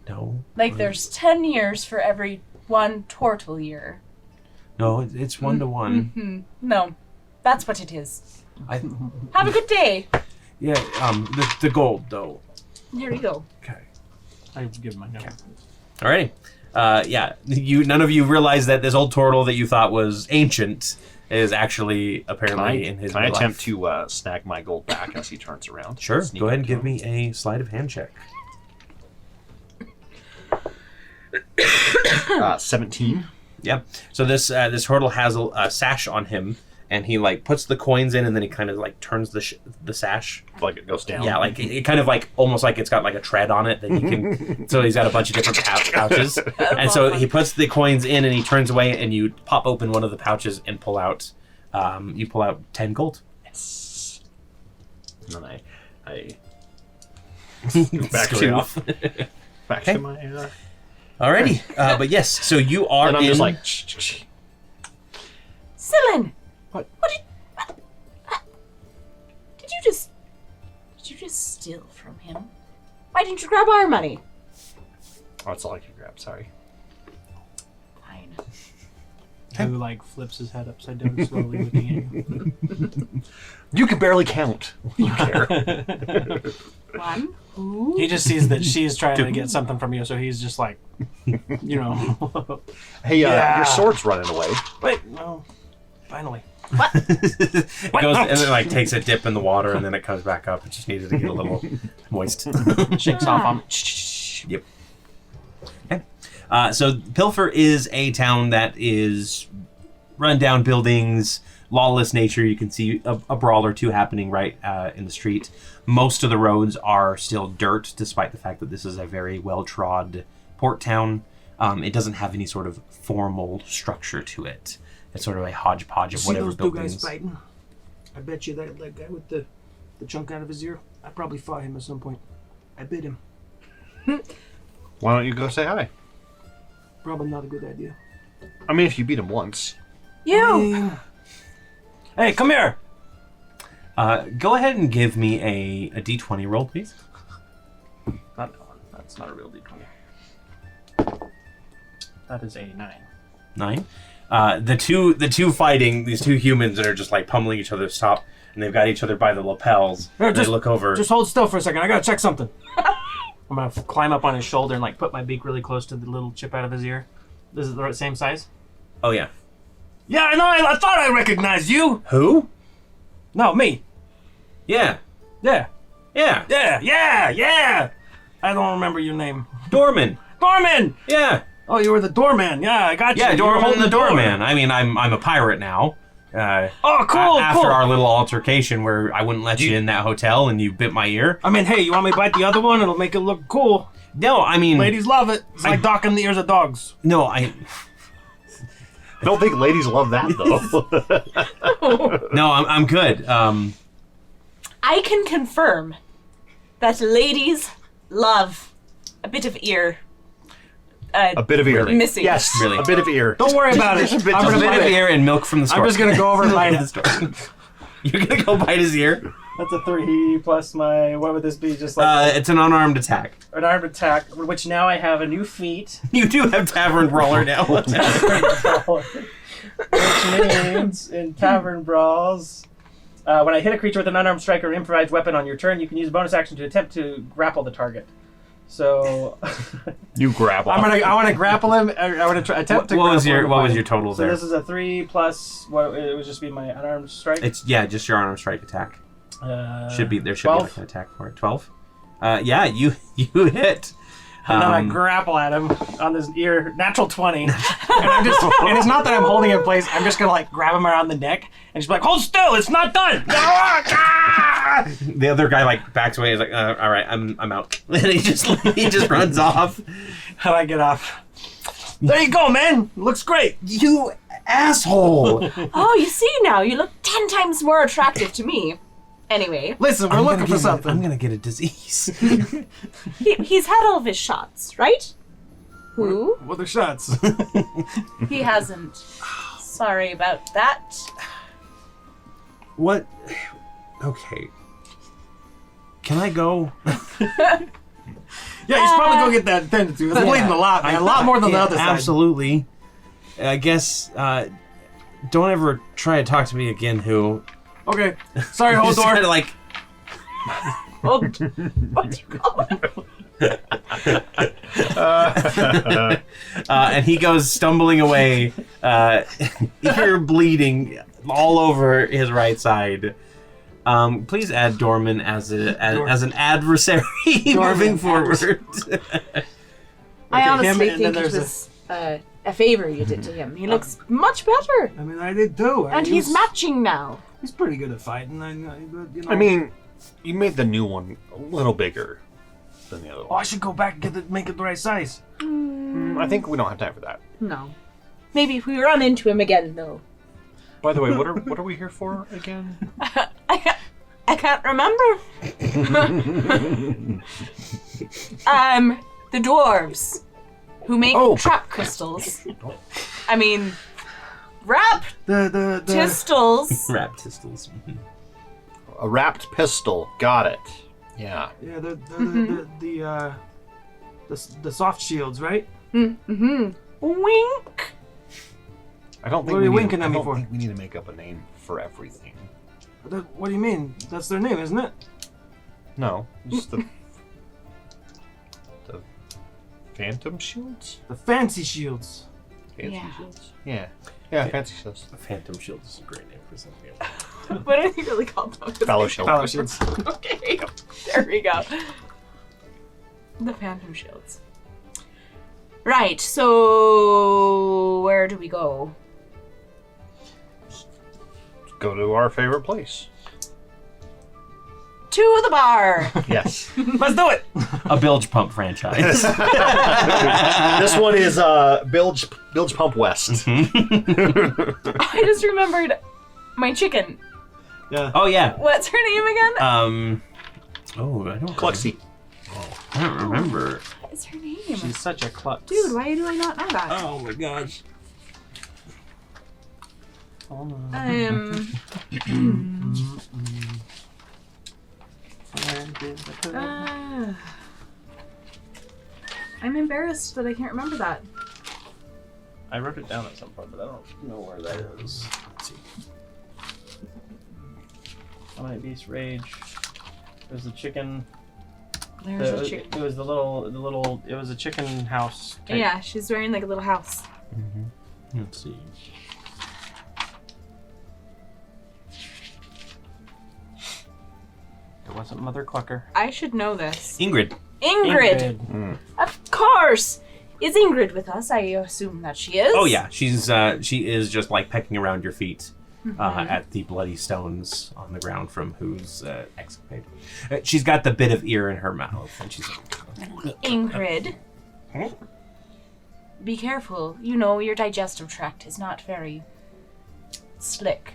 no. Like there's 10 years for every 1 turtle year. No, it's 1 to 1. No, that's what it is. Have a good day. Yeah, the gold though. Here you go. Okay. I give my number. Alrighty. Yeah, none of you realize that this old turtle that you thought was ancient is actually apparently in his Can I life. attempt to snag my gold back as he turns around? Sure. Sneak Go ahead up and to give him. me a sleight of hand check. 17. Yep. So this turtle has a sash on him, and he like puts the coins in, and then he kind of like turns the sash. Like it goes down. Yeah, like it kind of like almost like it's got like a tread on it that you can. So he's got a bunch of different pouches, and so he puts the coins in, and he turns away, and you pop open one of the pouches and pull out. You pull out 10 gold. Yes. And then I Back to my. Alrighty, but yes, so you are And I'm in. just like. Shh. Sillin! What? Did you just steal from him? Why didn't you grab our money? Oh, that's all I can grab. Sorry. Fine. Who like flips his head upside down slowly looking at you. You can barely count. What do you care? One. Who? He just sees that she's trying to get something from you, so he's just like, you know. Hey, Yeah. your sword's running away. Wait, no. Finally. It goes and then like takes a dip in the water and then it comes back up. It just needed to get a little moist. Shakes off on. Yep. Okay. So Pilfer is a town that is run-down buildings, lawless nature. You can see a brawl or two happening right in the street. Most of the roads are still dirt, despite the fact that this is a very well-trod port town. It doesn't have any sort of formal structure to it. It's sort of a hodgepodge of whatever See those buildings. 2 guys fighting? I bet you that guy with the chunk out of his ear, I probably fought him at some point. I bit him. Why don't you go say hi? Probably not a good idea. I mean, if you beat him once. You. Hey, come here! Go ahead and give me a d20 roll, please. Not that one. That's not a real d20. That is a 9. 9. The two fighting, these two humans that are just like pummeling each other stop, and they've got each other by the lapels. Here, and they look over. Just hold still for a second. I gotta check something. I'm gonna climb up on his shoulder and like put my beak really close to the little chip out of his ear. This is the same size? Oh yeah. Yeah, I know. I thought I recognized you. Who? No, me. Yeah. Yeah. Yeah. Yeah. I don't remember your name. Doorman. Doorman. Yeah. Oh, you were the doorman. Yeah, I got you. Yeah, You were holding the door. doorman. I mean, I'm a pirate now. Oh, cool, After cool. our little altercation where I wouldn't let you in that hotel and you bit my ear. I mean, hey, you want me to bite the other one? It'll make it look cool. No, I mean, Ladies love it. It's like docking the ears of dogs. no, I I don't think ladies love that, though. no, I'm good. I can confirm that ladies love a bit of ear. A bit of ear. Missing. Yes, Really. a bit of ear. Don't worry about it. Just a bit- I'm just A gonna bit bite of it. ear and milk from the store. I'm just gonna go over and bite The it. store. You're gonna go bite his ear. That's a 3 plus my, what would this be? Just like It's an unarmed attack. an armed attack, which now I have a new feat. You do have Tavern Brawler now. Which means in Tavern Brawls, when I hit a creature with an unarmed strike or improvised weapon on your turn, you can use a bonus action to attempt to grapple the target. So You grab I want to grapple him. I want to attempt to. What was grapple your him. What was your total So there? this is a 3 plus what it would just be my unarmed strike. It's just your unarmed strike attack. There should be 12. like an attack for it. 12. Yeah, you hit. And then I grapple at him on his ear, natural 20. And and it's not that I'm holding him in place. I'm just gonna like grab him around the neck and just be like, hold still, it's not done. The other guy like backs away. He's like, all right, I'm out. And he just runs off. And I get off. There you go, man. Looks great. You asshole! Oh, you see now, you look 10 times more attractive to me. Anyway, Listen, we're looking for something. I'm gonna get a disease. he's had all of his shots, right? Who? What are shots? He hasn't. Sorry about that. What? Okay. Can I go? Yeah, you should probably go get that attended to. It's bleeding a lot, man. A lot more than the other side. Absolutely. I guess. Don't ever try to talk to me again, who? Okay. Sorry, hold Just door. kinda like. Oh, what do you call it? And he goes stumbling away, ear bleeding all over his right side. Please add Dorman as an adversary moving forward. I honestly him, and then think it there's was a favor you did to him. He looks much better. I mean, I did too. And he's matching now. He's pretty good at fighting. You know. I mean, you made the new one a little bigger than the other Oh, I one. should go back and make it the right size. I think we don't have time for that. No. Maybe if we run into him again, though. By the way, what are we here for again? I can't remember. The dwarves who make trap crystals. I mean, rap The pistils. Rap pistils. A wrapped pistol. Got it. Yeah. yeah the soft shields, right? Wink. I don't think What are we you need, winking I at me don't for? think we need to make up a name for everything. What do you mean? That's their name, isn't it? No, just the phantom shields. The fancy shields. Fancy Yeah. shields. Yeah, fancy shields. Phantom Shield is a great name for something. What are they really called though? Fallow shield. Fallow shields. Okay, there we go. The Phantom Shields. Right, so where do we go? Go to our favorite place. To the bar. Yes. Let's do it. A bilge pump franchise. This one is Bilge Pump West. I just remembered my chicken. Yeah. Oh yeah. What's her name again? Oh, I don't. Cluxy. I don't remember. What is her name? She's such a klutz. Dude, why do I not know that? Oh my gosh. I'm embarrassed that I can't remember that. I wrote it down at some point, but I don't know where that is. Let's see. Summonate Beast Rage. There's the chicken. There's a chicken. It was the little. It was a chicken house. type. Yeah, she's wearing like a little house. Let's see. It wasn't Mother Clucker. I should know this. Ingrid. Ingrid! Of course! Is Ingrid with us? I assume that she is. Oh yeah, she is just like pecking around your feet at the bloody stones on the ground from whose escapade. She's got the bit of ear in her mouth, and she's like, Ingrid. Be careful. You know, your digestive tract is not very slick.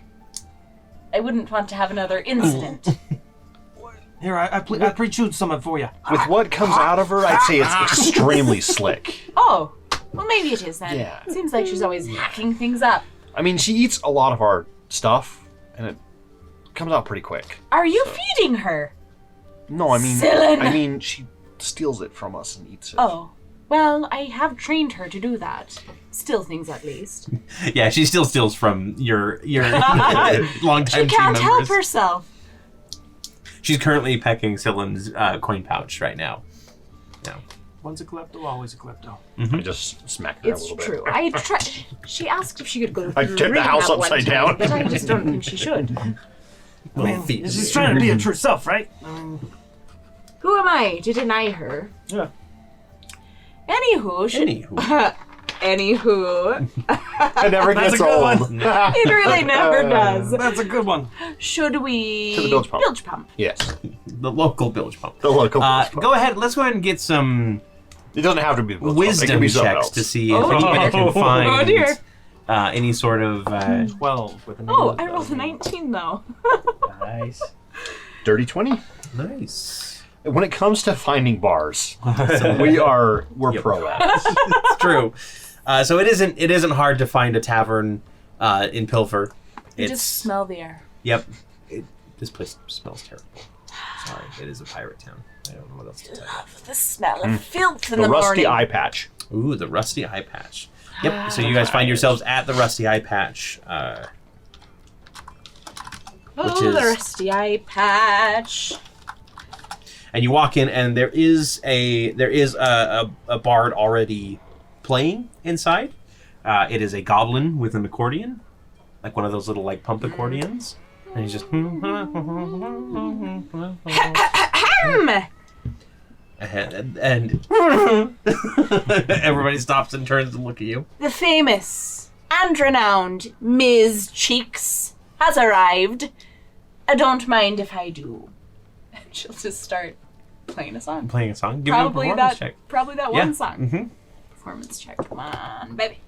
I wouldn't want to have another incident. Here, I pre-chewed some for you. With what comes out of her, I'd say it's extremely slick. Oh, well maybe it is then. Yeah. Seems like she's always hacking things up. I mean, she eats a lot of our stuff, and it comes out pretty quick. Are you feeding her? No, I mean, Cylin! she steals it from us and eats it. Oh, well, I have trained her to do that. Still things at least. yeah, she still steals from your longtime She team can't members. help herself. She's currently pecking Cylin's coin pouch right now. Yeah. Once a klepto, always a klepto. I just smacked her a It's little bit. true. I tried. She asked if she could go. I turned the house rehab one upside time, down. but I just don't think she should. I mean, she's trying to be her true self, right? I mean, Who am I to deny her? Yeah. Anywho. Anywho, It never That's gets a good old. one. it really never does. That's a good one. Should we To the bilge pump. bilge pump? Yes, The local bilge pump. the local. Go ahead. Let's go ahead and get some It doesn't have to be the bilge pump. It can wisdom be something checks else. to see if Oh, anybody dear. can find Oh, dear. any sort of. 12 with an Oh, I rolled a 19 though. Nice. Dirty 20. Nice. When it comes to finding bars, we're Yep. pro at it. It's true. So it isn't hard to find a tavern in Pilfer. You It's just smell the air. yep. This place smells terrible. Sorry, it is a pirate town. I don't know what else to tell The smell of filth in The the rusty morning. eye patch. you. Ooh, the rusty eye patch. Yep. So you guys find yourselves at the rusty eye patch. which Oh, the is- rusty eye patch. And you walk in, and there is a bard already playing inside. It is a goblin with an accordion, like one of those little like pump accordions, and he's just and everybody stops and turns to look at you. The famous and renowned Ms. Cheeks has arrived. Don't mind if I do. And she'll just start playing a song. Playing a song. Give me a performance check. Probably that Yeah. one song. Mm-hmm. Performance check. Come on, baby.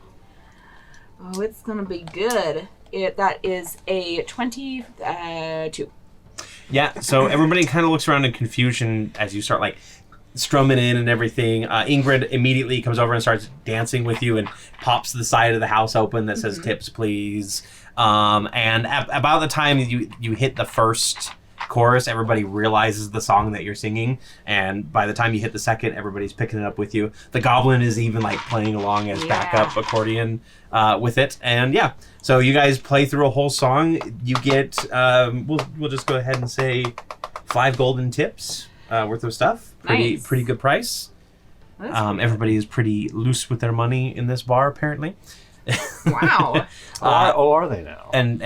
Oh, it's gonna be good. That is a 22. Yeah, so everybody kind of looks around in confusion as you start like strumming in and everything. Ingrid immediately comes over and starts dancing with you and pops the side of the house open that says "Tips, please." And about the time you hit the first chorus, everybody realizes the song that you're singing, and by the time you hit the second, everybody's picking it up with you. The goblin is even like playing along as backup accordion with it, and yeah. So you guys play through a whole song. You get we'll just go ahead and say 5 golden tips worth of stuff. Nice. Pretty good price. That's pretty Everybody is pretty loose with their money in this bar, apparently. good. Wow. Are they now? And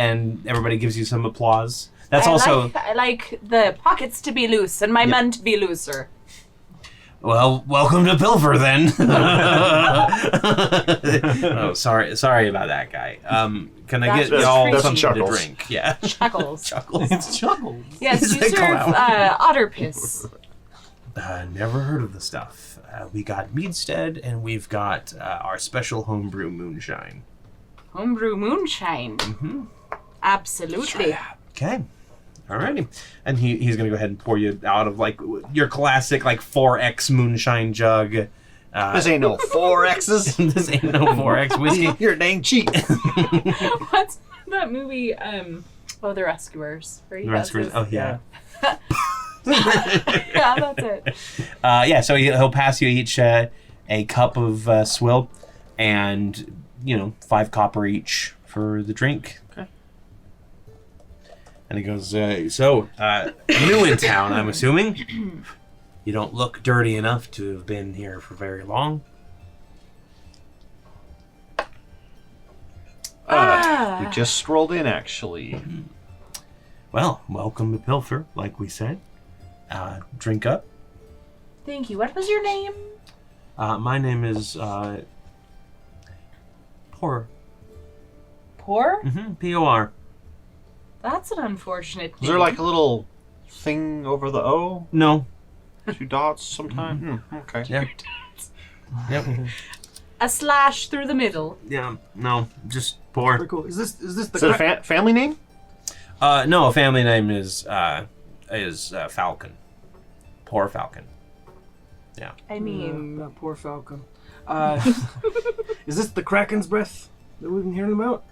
everybody gives you some applause. That's I also like the pockets to be loose and my men to be looser. well. Welcome to Pilfer, then. Oh, sorry about that, guy. Can I get That's y'all that's something Chuckles. to drink? Yeah, Chuckles. Chuckles. It's Chuckles. Yes, He's you like, serve "Come out." otter piss. Never heard of the stuff. We got Meadstead, and we've got our special homebrew moonshine. Homebrew moonshine. Mm-hmm. Absolutely. Okay. Alrighty. And he's gonna go ahead and pour you out of like your classic like 4X moonshine jug. This ain't no 4X's. This ain't no 4X whiskey. You're dang cheap. What's that movie? The Rescuers. Where he The does Rescuers. his- Oh yeah. Yeah, that's it. Yeah. So he'll pass you each a cup of swill, and 5 copper each for the drink. Okay. And he goes, so new in town, I'm assuming. You don't look dirty enough to have been here for very long. We just rolled in, actually. Well, welcome to Pilfer, like we said. Drink up. Thank you. What was your name? My name is Por. Por? Por. That's an unfortunate name. Is there like a little thing over the O? No. 2 dots sometime? Okay. Yeah. Yep. a slash through the middle? Yeah. No. Just Por. Very cool. Is this the Is it a family name? No. A family name is Falcon. Por Falcon. Yeah. I mean, that poor falcon. Is this the Kraken's breath that we've been hearing about?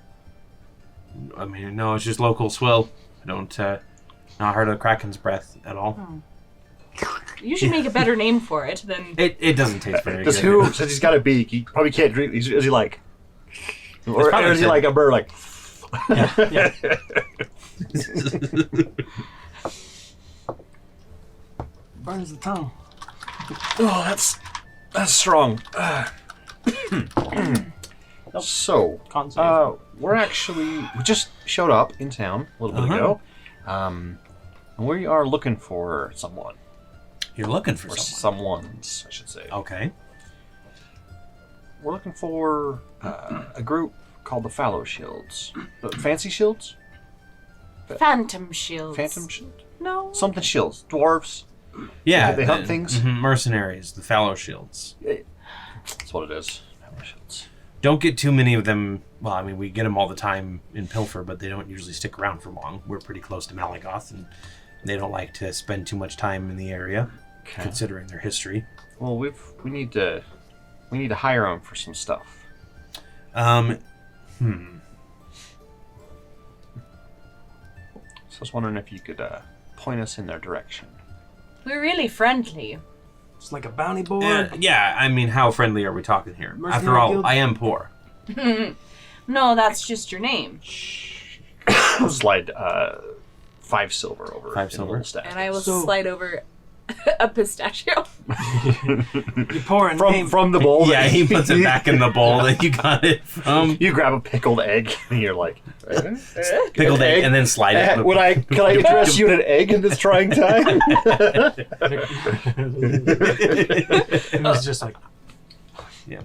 I mean, no. It's just local swill. I don't. Not heard of Kraken's breath at all. you should make a better name for it than. It doesn't taste very Does good. since he's got a beak, he probably can't drink. Is he like. Or probably is he good. like a bird, like. Burns the tongue. Oh, that's strong. So, Con save. we just showed up in town a little bit ago. And we are looking for someone. You're looking for Or someone. someones, I should say. Okay. We're looking for a group called the Fallow Shields. Fancy Shields? Phantom shields. Phantom Shield? No. Something Shields. Dwarves. Yeah. They hunt things? Mercenaries, the Fallow Shields. That's what it is. Fallow Shields. Don't get too many of them. Well, I mean, we get them all the time in Pilfer, but they don't usually stick around for long. We're pretty close to Malagoth, and they don't like to spend too much time in the area, considering their history. Well, we need to hire them for some stuff. So I was wondering if you could point us in their direction. We're really friendly. It's like a bounty board. Yeah, I mean, how friendly are we talking here? Mercenary After all, guild? I am poor. No, that's just your name. Slide 5 silver over. 5 in a silver. little stack. And I will So- slide over a pistachio. You pour a name. from the bowl. Yeah, he puts it back in the bowl that you got it from. You grab a pickled egg and you're like, Pickled egg, and then slide it. can I address you in an egg in this trying time? It was just like, Yeah.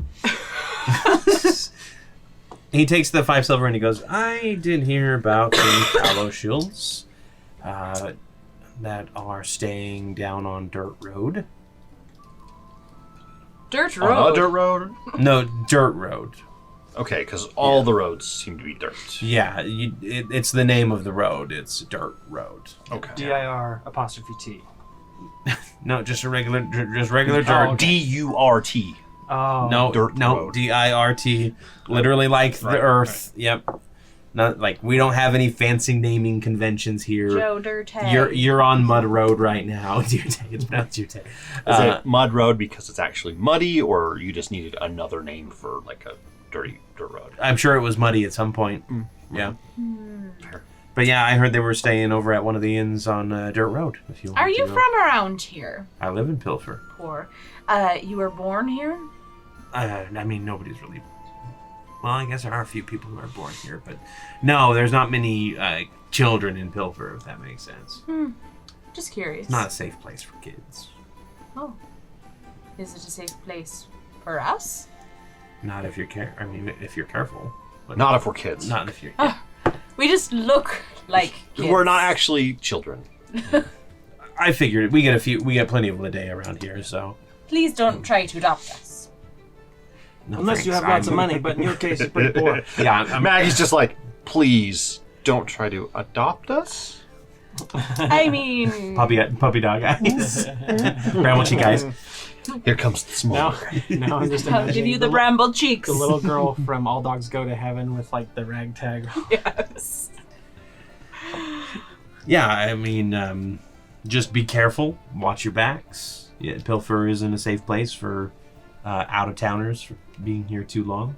He takes the 5 silver and he goes, I did hear about the Fallow Shields that are staying down on Dirt Road. Dirt On road. a dirt road? No, Dirt Road. Okay, because all the roads seem to be dirt. Yeah, it's the name of the road. It's Dirt Road. Okay. DIR''T. No, just regular dirt. okay. D-U-R-T. Oh. No, Dirt no, road. DIRT, literally like the Right, Earth. Yep. Not like we don't have any fancy naming conventions here. Joe Dirtay. You're on Mud Road right now. Dirtay, it's pronounced Dirtay. Is it mud road because it's actually muddy, or you just needed another name for like a dirty dirt road? I'm sure it was muddy at some point. Yeah. But yeah, I heard they were staying over at one of the inns on Dirt Road. If you want Are to you go. from around here? I live in Pilfer. Poor. You were born here? I mean, nobody's really. Well, I guess there are a few people who are born here, but no, there's not many children in Pilfer, if that makes sense. Just curious. It's not a safe place for kids. Oh. Is it a safe place for us? Not if you're if you're careful. But Not if we're kids. Not if you're. We just look like kids. We're not actually children. I figured we get plenty of a day around here, so. Please don't try to adopt us. No, Unless you thanks. have lots of money, but in your case, it's pretty poor. Yeah, Maggie's just like, please don't try to adopt us. I mean... puppy dog eyes, bramble cheek eyes. Here comes the smoke. Now I'm just I'll imagining give you the bramble cheeks. the little girl from All Dogs Go to Heaven with like the ragtag. Yes. Yeah, I mean, just be careful. Watch your backs. Yeah, Pilfer isn't a safe place for out-of-towners for being here too long.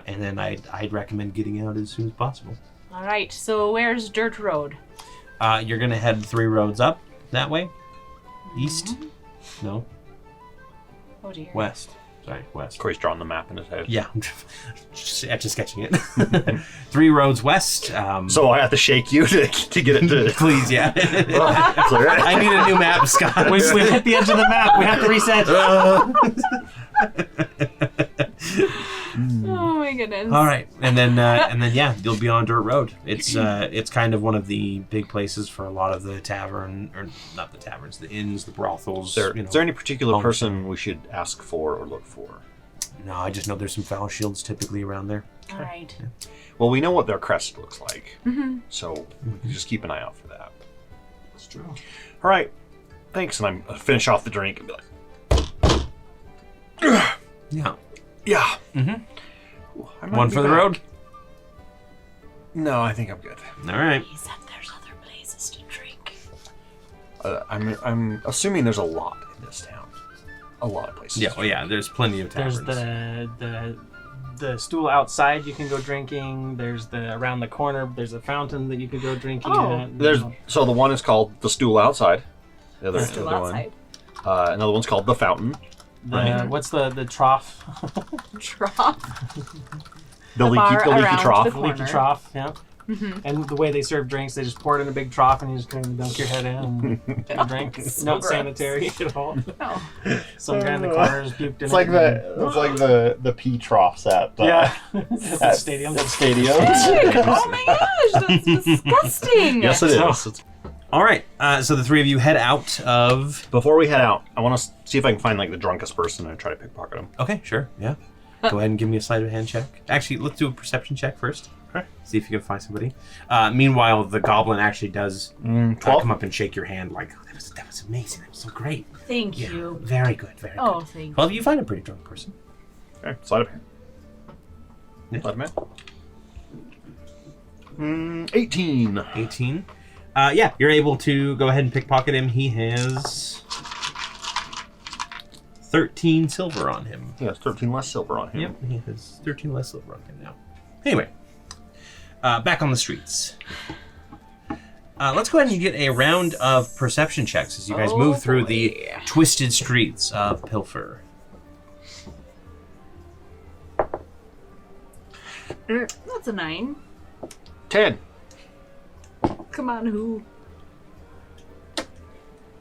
And then I'd recommend getting out as soon as possible. All right, so where's Dirt Road? You're going to head 3 roads up that way. East? No, Oh dear. west. Sorry, west. Corey's drawing the map in his head. Yeah, I'm just sketching it. 3 roads west. So I have to shake you to get it to Please, yeah. clear it. I need a new map, Scott. We've hit the edge of the map. We have to reset. Oh my goodness. All right, and then yeah, you'll be on Dirt Road. It's kind of one of the big places for a lot of the tavern, or not the taverns, the inns, the brothels. Is there any particular homes. person we should ask for or look for? No, I just know there's some foul shields typically around there. All right. Well, we know what their crest looks like, so we can just keep an eye out for that. That's true. All right, thanks, and I'm gonna finish off the drink and be like, Yeah. yeah. Mhm. I might One be for the back. road. No, I think I'm good. All right. He said there's other places to drink. I'm assuming there's a lot in this town. A lot of places. Yeah. Well, yeah. There's plenty of There's taverns. the stool outside you can go drinking. There's the around the corner. There's a fountain that you could go drinking at. So the one is called the stool outside. The other, Still the other outside. one. Another one's called the fountain. What's the trough? Trough. The bar leaky around trough. the The leaky corner. trough, yeah. And the way they serve drinks, they just pour it in a big trough and you just kind of dunk your head in and take a drink. So Not gross. sanitary at all. No. Some guy in the corner just puked in It's like the pea troughs at yeah. At stadium. At stadiums. Oh my gosh, that's disgusting. Yes, it is. So- All right. So the 3 of you head out of. Before we head out, I want to see if I can find like the drunkest person and try to pickpocket him. Okay. Sure. Yeah. Go ahead and give me a sleight of hand check. Actually, let's do a perception check first. Okay. See if you can find somebody. Meanwhile, the goblin actually does 12. come up and shake your hand like, oh, that was amazing. That was so great. Thank Yeah. you. Very good. Very Oh, good. thank you. Well, you find a pretty drunk person. Okay, slide of hand. Yeah. Slide of hand. 18. 18. Yeah, you're able to go ahead and pickpocket him. He has 13 silver on him. He has 13 less silver on him. Yep, he has 13 less silver on him now. Anyway, back on the streets. Let's go ahead and get a round of perception checks as you guys move through the twisted streets of Pilfer. That's a 9. 10. Come on, who?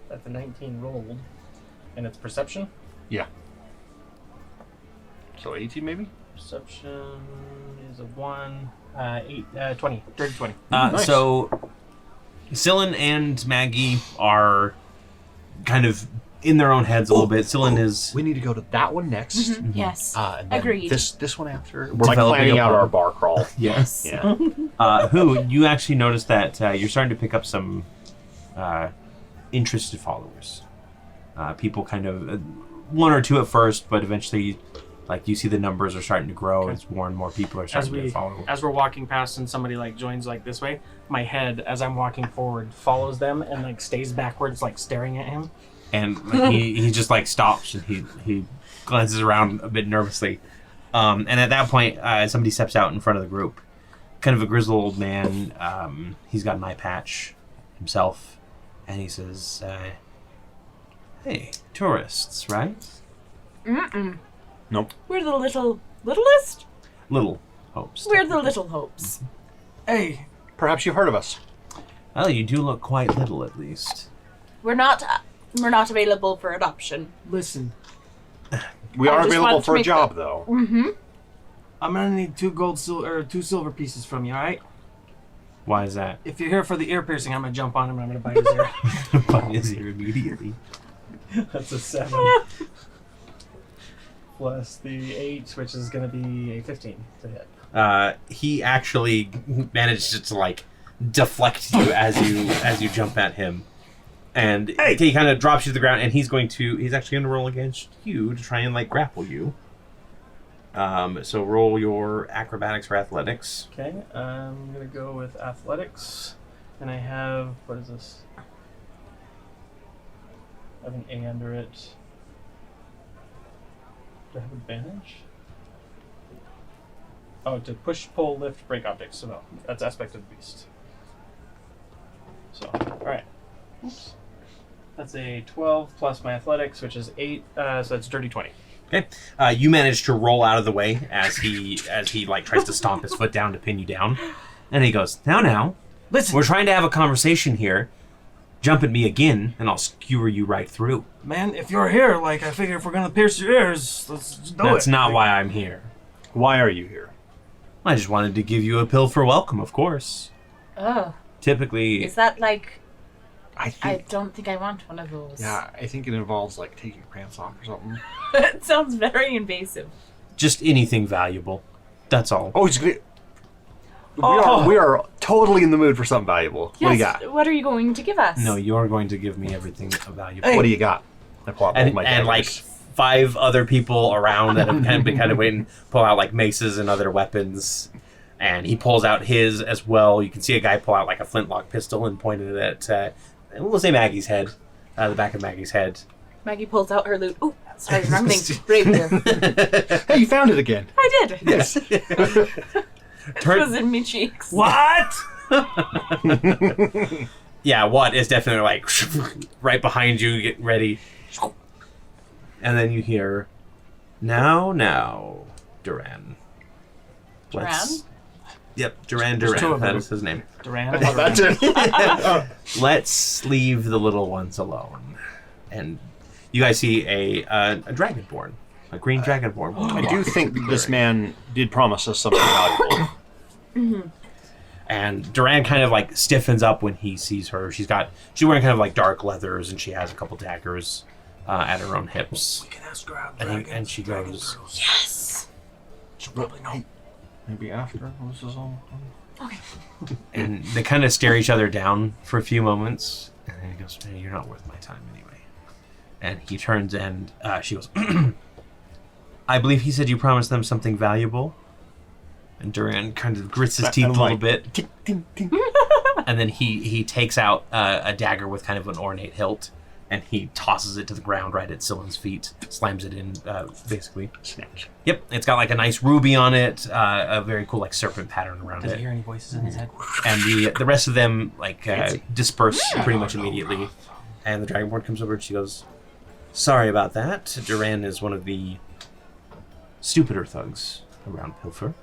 That's a 19 rolled. And it's perception? Yeah. So 18 maybe? Perception is a 1. 20. Dirty 20. Nice. So, Cylin and Maggie are kind of in their own heads a little bit. Cylin is... We need to go to that one next. Yes. And then Agreed. This one after. We're like Developing planning a out plan. our bar crawl. Yes. Yeah. Who, you actually notice that you're starting to pick up some interested followers. People kind of, 1 or 2 at first, but eventually, like, you see the numbers are starting to grow as more and more people are starting to follow. As we're walking past and somebody like joins like this way, my head as I'm walking forward follows them and like stays backwards, like staring at him. And like, he just like stops and he glances around a bit nervously. And at that point, somebody steps out in front of the group. kind of a grizzled old man. He's got an eye patch himself, and he says, "Hey, tourists, right?" Nope. We're the littlest? Little hopes. We're the little hopes. Hey, Perhaps you've heard of us. Well, you do look quite little, at least. We're not available for adoption. listen. We I are just available wanted to for a make job, though. I'm gonna need 2 silver pieces from you, alright? Why is that? If you're here for the ear piercing, I'm gonna jump on him and I'm gonna bite his ear. Bite his ear immediately. That's a 7. Plus the 8, which is going to be a 15 to hit. He actually manages to like deflect you as you jump at him, and he kind of drops you to the ground. And he's actually going to roll against you to try and like grapple you. So roll your acrobatics or athletics. Okay, I'm going to go with athletics. And I have, what is this? I have an A under it. Do I have advantage? Oh, to push, pull, lift, break objects. So no, that's aspect of the beast. So, alright. Oops. That's a 12 plus my athletics, which is 8, so that's dirty 20. Okay, you manage to roll out of the way as he like tries to stomp his foot down to pin you down, and he goes, "Now, Listen, we're trying to have a conversation here. Jump at me again, and I'll skewer you right through." man, if you're here, like, I figure if we're gonna pierce your ears, let's do it. That's not why I'm here. Why are you here? I just wanted to give you a Pilfer welcome, of course. Oh, Typically, is that like? I I think. don't think I want one of those. Yeah, I think it involves like taking your pants off or something. It sounds very invasive. just anything valuable. That's all. Oh, he's gonna. Oh. We are totally in the mood for something valuable. Yes. What do you got? What are you going to give us? No, you're going to give me everything valuable. What do you got? I pull out both and my and like daggers. 5 other people around that have been waiting, pull out like maces and other weapons. And he pulls out his as well. You can see a guy pull out like a flintlock pistol and point it at, we'll say Maggie's head, the back of Maggie's head. Maggie pulls out her loot. Oh, sorry, wrong thing. Rapier. Hey, you found it again. I did. Yes. It was in me cheeks. What? Yeah, what is definitely like right behind you, getting ready. And then you hear, now, Duran. Let's- Yep, Duran. There's 2 of That them. is his name. Duran. That's it. Let's leave the little ones alone. And you guys see a dragonborn, a green dragonborn. I do think this man did promise us something valuable. And Duran kind of like stiffens up when he sees her. She's wearing kind of like dark leathers, and she has a couple daggers at her own hips. We can ask her out. And she goes, Yes. She'll probably know. Maybe after this is all. and they kind of stare each other down for a few moments. And then he goes, "Hey, you're not worth my time anyway." And he turns and she goes, "I believe he said you promised them something valuable." And Duran kind of grits his teeth a little bit. Ting, ting, ting. And then he takes out a dagger with kind of an ornate hilt, and he tosses it to the ground right at Scylla's feet, slams it in, basically. Snatch. Yep, it's got like a nice ruby on it, a very cool like serpent pattern around Does he it. hear any voices in his head? And the rest of them like disperse pretty much immediately. And the dragonborn comes over and she goes, "Sorry about that. Duran is one of the stupider thugs around Pilfer.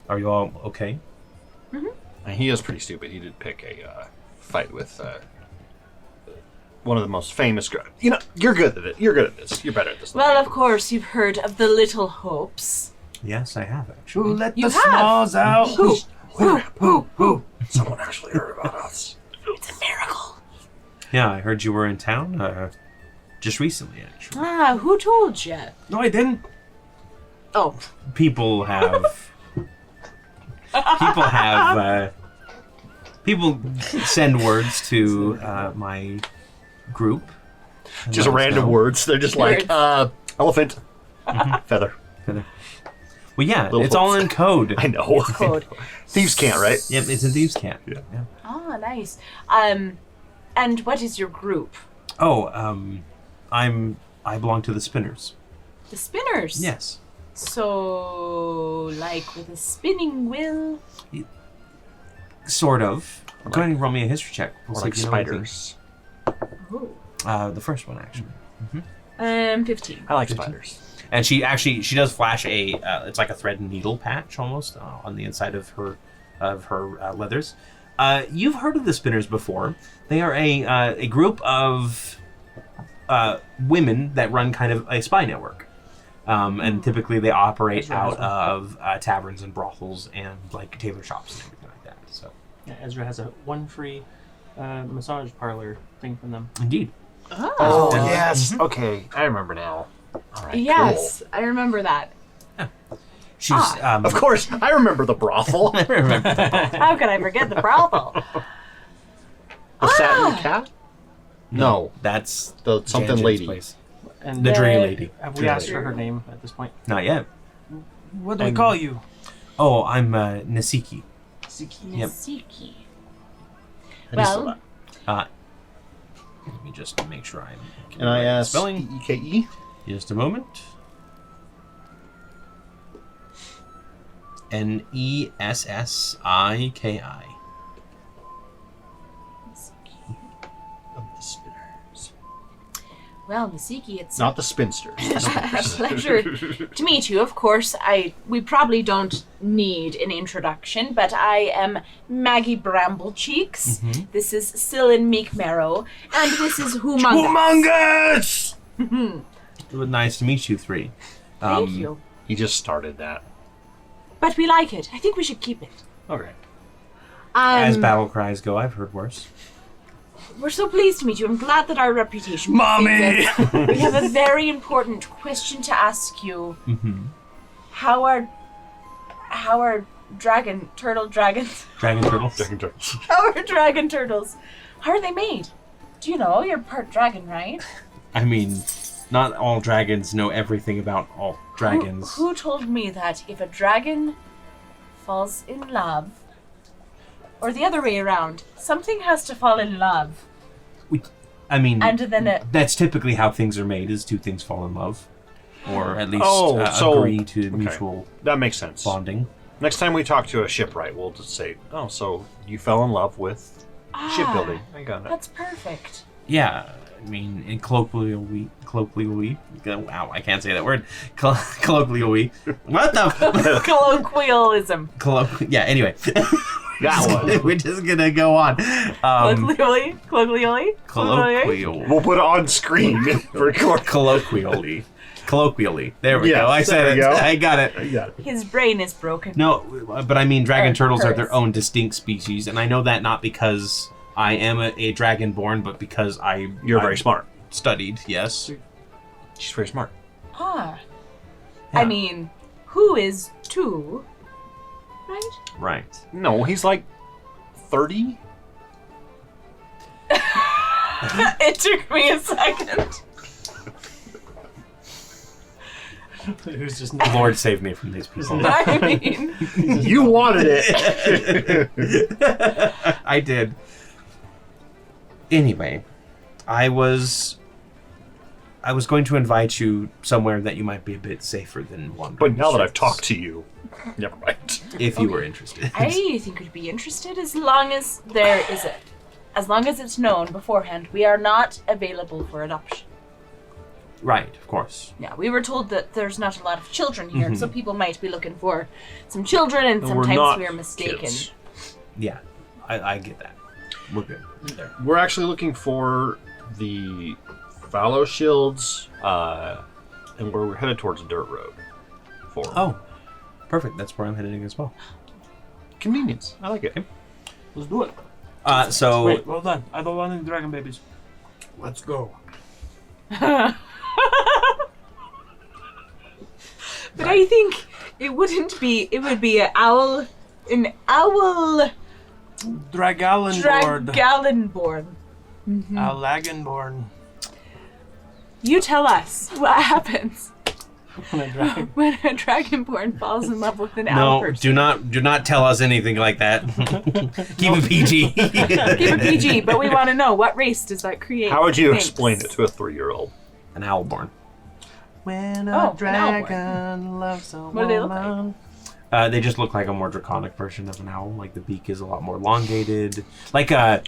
Are you all okay?" And he is pretty stupid. He did pick a fight with one of the most famous. You know, you're good at it. You're good at this. You're better at this. than Well, me. of course, you've heard of the Little Hopes. Yes, I have actually. Who let You the have. smalls out? Who? Someone actually heard about us. It's a miracle. Yeah, I heard you were in town just recently, actually. Ah, who told you? No, I didn't. Oh, People have people send words to my group. and Just let us random know. words. They're just like elephant, feather. Well, yeah, Little it's all hooks. in code. I know. code. Thieves can't, right? Yep, it's in Thieves' Camp. Yeah. Ah, nice. And what is your group? Oh, I belong to the Spinners. The Spinners. Yes. So, like with a spinning wheel. Sort of. Go ahead and roll me a history check. We'll Or see like if you know anything. spiders. Ooh. The first one, actually. 15. I like spiders. And she does flash it's like a thread and needle patch almost on the inside of her leathers. You've heard of the Spinners before. They are a group of women that run kind of a spy network. And typically they operate out of taverns and brothels and like tailor shops and everything like that. So Yeah, Ezra has a one free massage parlor thing from them. indeed. Oh. Yes. Okay, I remember now. All right. Yes, I remember that. She's Cool. Of course, I remember the brothel. I remember that. How could I forget the brothel? The satin cat. No, That's the something Janet's lady. place. And The Dream Lady. have we asked for her name at this point? Not yet. What do we call you? Oh, I'm Nasiki. Siki. Yep. Siki. How do you spell Well, that? Let me just make sure I'm getting the right N-I-S spelling. E-E-K-E. Just a moment. Nessiki. Of the spinners. well, Masiki, it's Not the spinsters. a pleasure to meet you. Of course, we probably don't need an introduction, but I am Maggie Bramblecheeks. This is Cylin Meekmarrow, and this is Humongous. Humongous! It was nice to meet you three. Thank you. He just started that. But we like it. I think we should keep it. Okay. As battle cries go, I've heard worse. We're so pleased to meet you. I'm glad that our reputation Mommy! precedes us. We have a very important question to ask you. How are dragon turtles? Dragon turtles. How are dragon turtles? How are they made? Do you know? You're part dragon, right? I mean, not all dragons know everything about all dragons. Who told me that if a dragon falls in love, or the other way around, something has to fall in love, I mean, and then that's typically how things are made, is two things fall in love. Or at least so- agree to mutual That makes sense. bonding. Next time we talk to a shipwright, we'll just say, "Oh, so you fell in love with shipbuilding." I got it. That's perfect. Yeah, I mean, in colloquially, wow, I can't say that word. Colloquially, what the? Colloquialism. Yeah. Anyway, That one. we're just gonna go on. Colloquially. Colloquial. We'll put it on screen for record. Colloquially. There we Yes, go. I said there it. we go. I got it. I got it. His brain is broken. No, but I mean, dragon turtles are their hers. own distinct species, and I know that not because I am a dragonborn, but because You're I very smart. studied. Yes. She's very smart. Ah. Yeah. I mean, who is two? Right? Right. No, he's like 30. It took me a second. Who's just Lord save me from these people. I mean, You wanted it. I did. Anyway, I was going to invite you somewhere that you might be a bit safer than wandering. But now that I've streets, talked to you, never mind. if you were interested. I think we'd be interested as long as as long as it's known beforehand. We are not available for adoption. Right, of course. Yeah, we were told that there's not a lot of children here, so people might be looking for some children, and we're sometimes not we are mistaken. kids. Yeah, I get that. We're good there. We're actually looking for the fallow shields, and we're headed towards a dirt road. For Oh, perfect. That's where I'm heading as well. convenience. I like it. Let's do it. So Wait, well done. I don't want any dragon babies. Let's go. But I think it would be an owl Dragalenborn. dragonborn. Alagenborn. You tell us what happens When a dragon. when a dragonborn falls in love with an owl no, person. do not tell us anything like that. Keep it PG. Keep it PG, but we want to know, what race does that create? How would you Thanks. explain it to a 3-year-old? An owlborn. When Oh, a an dragon loves a What do they look like? woman. They just look like a more draconic version of an owl. Like the beak is a lot more elongated, like a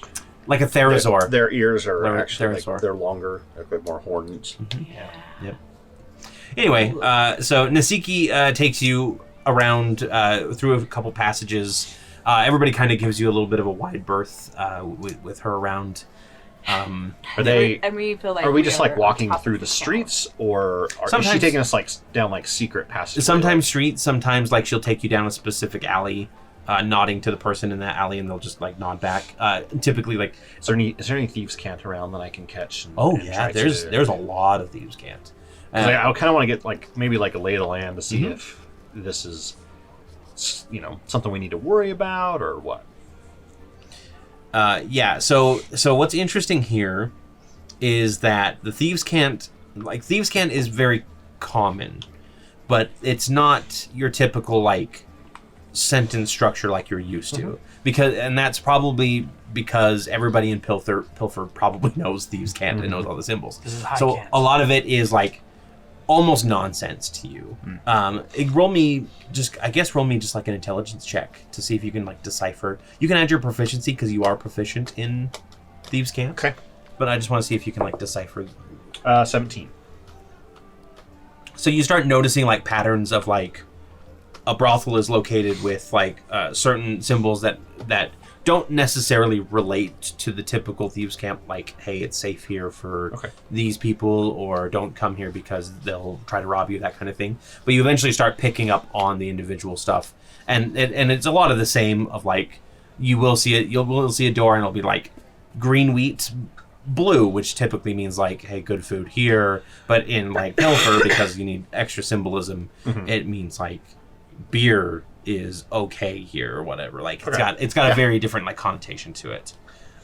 therosaur. Their ears are They're actually therosaur. they're longer, a bit more horns. Yeah. Yep. Anyway, so Nasiki takes you around through a couple passages. Everybody kind of gives you a little bit of a wide berth with her around. And we feel like Are we just like on walking top through of the town. streets, or is she Sometimes- taking us like down like secret passages? Sometimes streets, sometimes like she'll take you down a specific alley, nodding to the person in that alley, and they'll just like nod back. Typically, like Is there any thieves' cant around that I can catch? And, and try there's to- a lot of thieves' cant. 'Cause I kind of want to get like maybe like a lay of the land to see if this is something we need to worry about or what. Yeah. So what's interesting here is that the thieves' cant is very common, but it's not your typical like sentence structure like you're used to. And that's probably because everybody in Pilfer probably knows thieves' cant and knows all the symbols. This is high So cant. a lot of it is like almost nonsense to you. Roll me just like an intelligence check to see if you can like decipher. You can add your proficiency because you are proficient in thieves' cant. Okay. But I just want to see if you can like decipher. 17. So you start noticing like patterns of like a brothel is located with like certain symbols that don't necessarily relate to the typical thieves' camp, like, hey, it's safe here for these people, or don't come here because they'll try to rob you, that kind of thing. But you eventually start picking up on the individual stuff, and it's a lot of the same of like, you'll see a door and it'll be like green wheat blue, which typically means like, hey, good food here, but in like Pilfer, because you need extra symbolism, it means like beer is okay here or whatever. Like it's got a very different like connotation to it.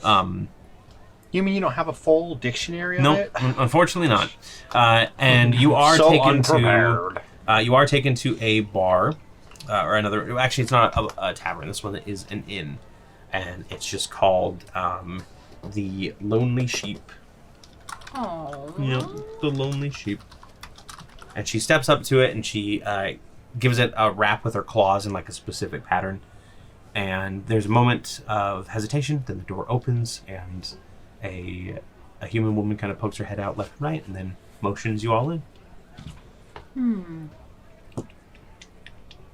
You mean you don't have a full dictionary of No, it? unfortunately not. And you are So taken unprepared. to a bar or another. Actually, it's not a tavern. This one is an inn, and it's just called the Lonely Sheep. Oh. Yep, the Lonely Sheep. And she steps up to it and she gives it a rap with her claws in like a specific pattern. And there's a moment of hesitation, then the door opens and a human woman kind of pokes her head out left and right and then motions you all in.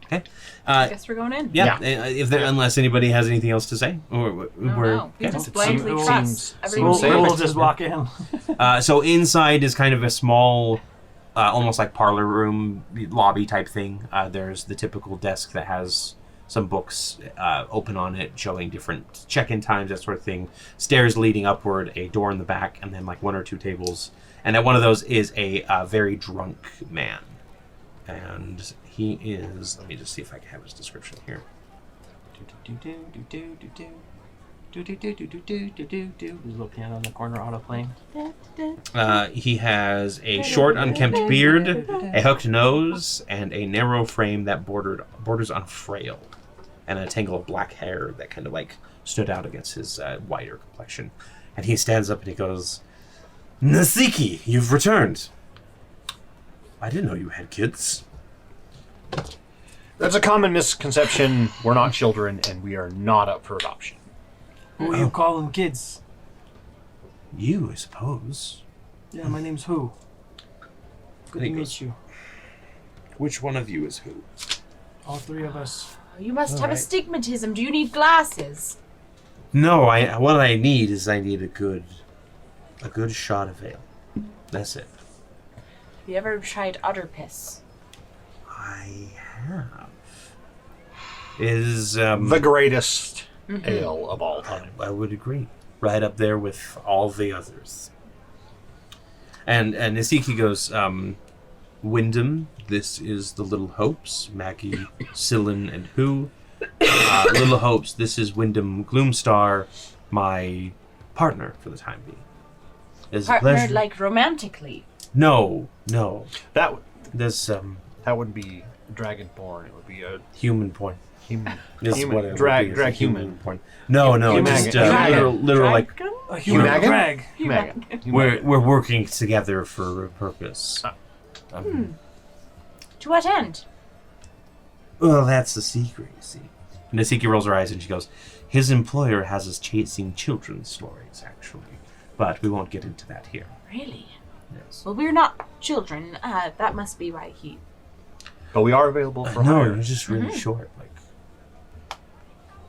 Okay. I guess we're going in. Yeah. Unless anybody has anything else to say, or No. We just blindly seems- trust seems everyone. safe. We'll just walk in. So inside is kind of a small, almost like parlor room lobby type thing. There's the typical desk that has some books open on it showing different check-in times, that sort of thing. Stairs leading upward, a door in the back, and then like one or two tables. And at one of those is a very drunk man. And he is, let me just see if I can have his description here. There's a little piano in the corner auto playing. He has a short, unkempt beard, a hooked nose, and a narrow frame that borders on a frail, and a tangle of black hair that kind of like stood out against his whiter complexion. And he stands up and he goes, "Nasiki, you've returned. I didn't know you had kids." That's a common misconception. We're not children, and we are not up for adoption. Who are you calling kids? You, I suppose. Yeah, my name's Who. Good to He meet goes- you. Which one of you is who? All three of us. You must have Alright. astigmatism. Do you need glasses? No, what I need a good shot of ale. That's it. Have you ever tried udder piss? I have. Is The greatest ale of all time. I would agree. Right up there with all the others. And Nasiki goes, Wyndham, this is the Little Hopes, Maggie, Sillin, and Who. Little Hopes, this is Wyndham Gloomstar, my partner for the time being. It's a Partnered pleasure. like romantically. No. That There's wouldn't be dragonborn. It would be a human point. human. This is human what it would drag be, drag it's a human human. point. No, Human- just Dragon. literal like A human Humagan? drag. Human. we're working together for a purpose. To what end? Well, that's the secret, you see. And Nasiki rolls her eyes and she goes, his employer has us chasing children's stories, actually. But we won't get into that here. Really? Yes. Well, we're not children. That must be why he... But we are available for No, hire. you're just really short. Like,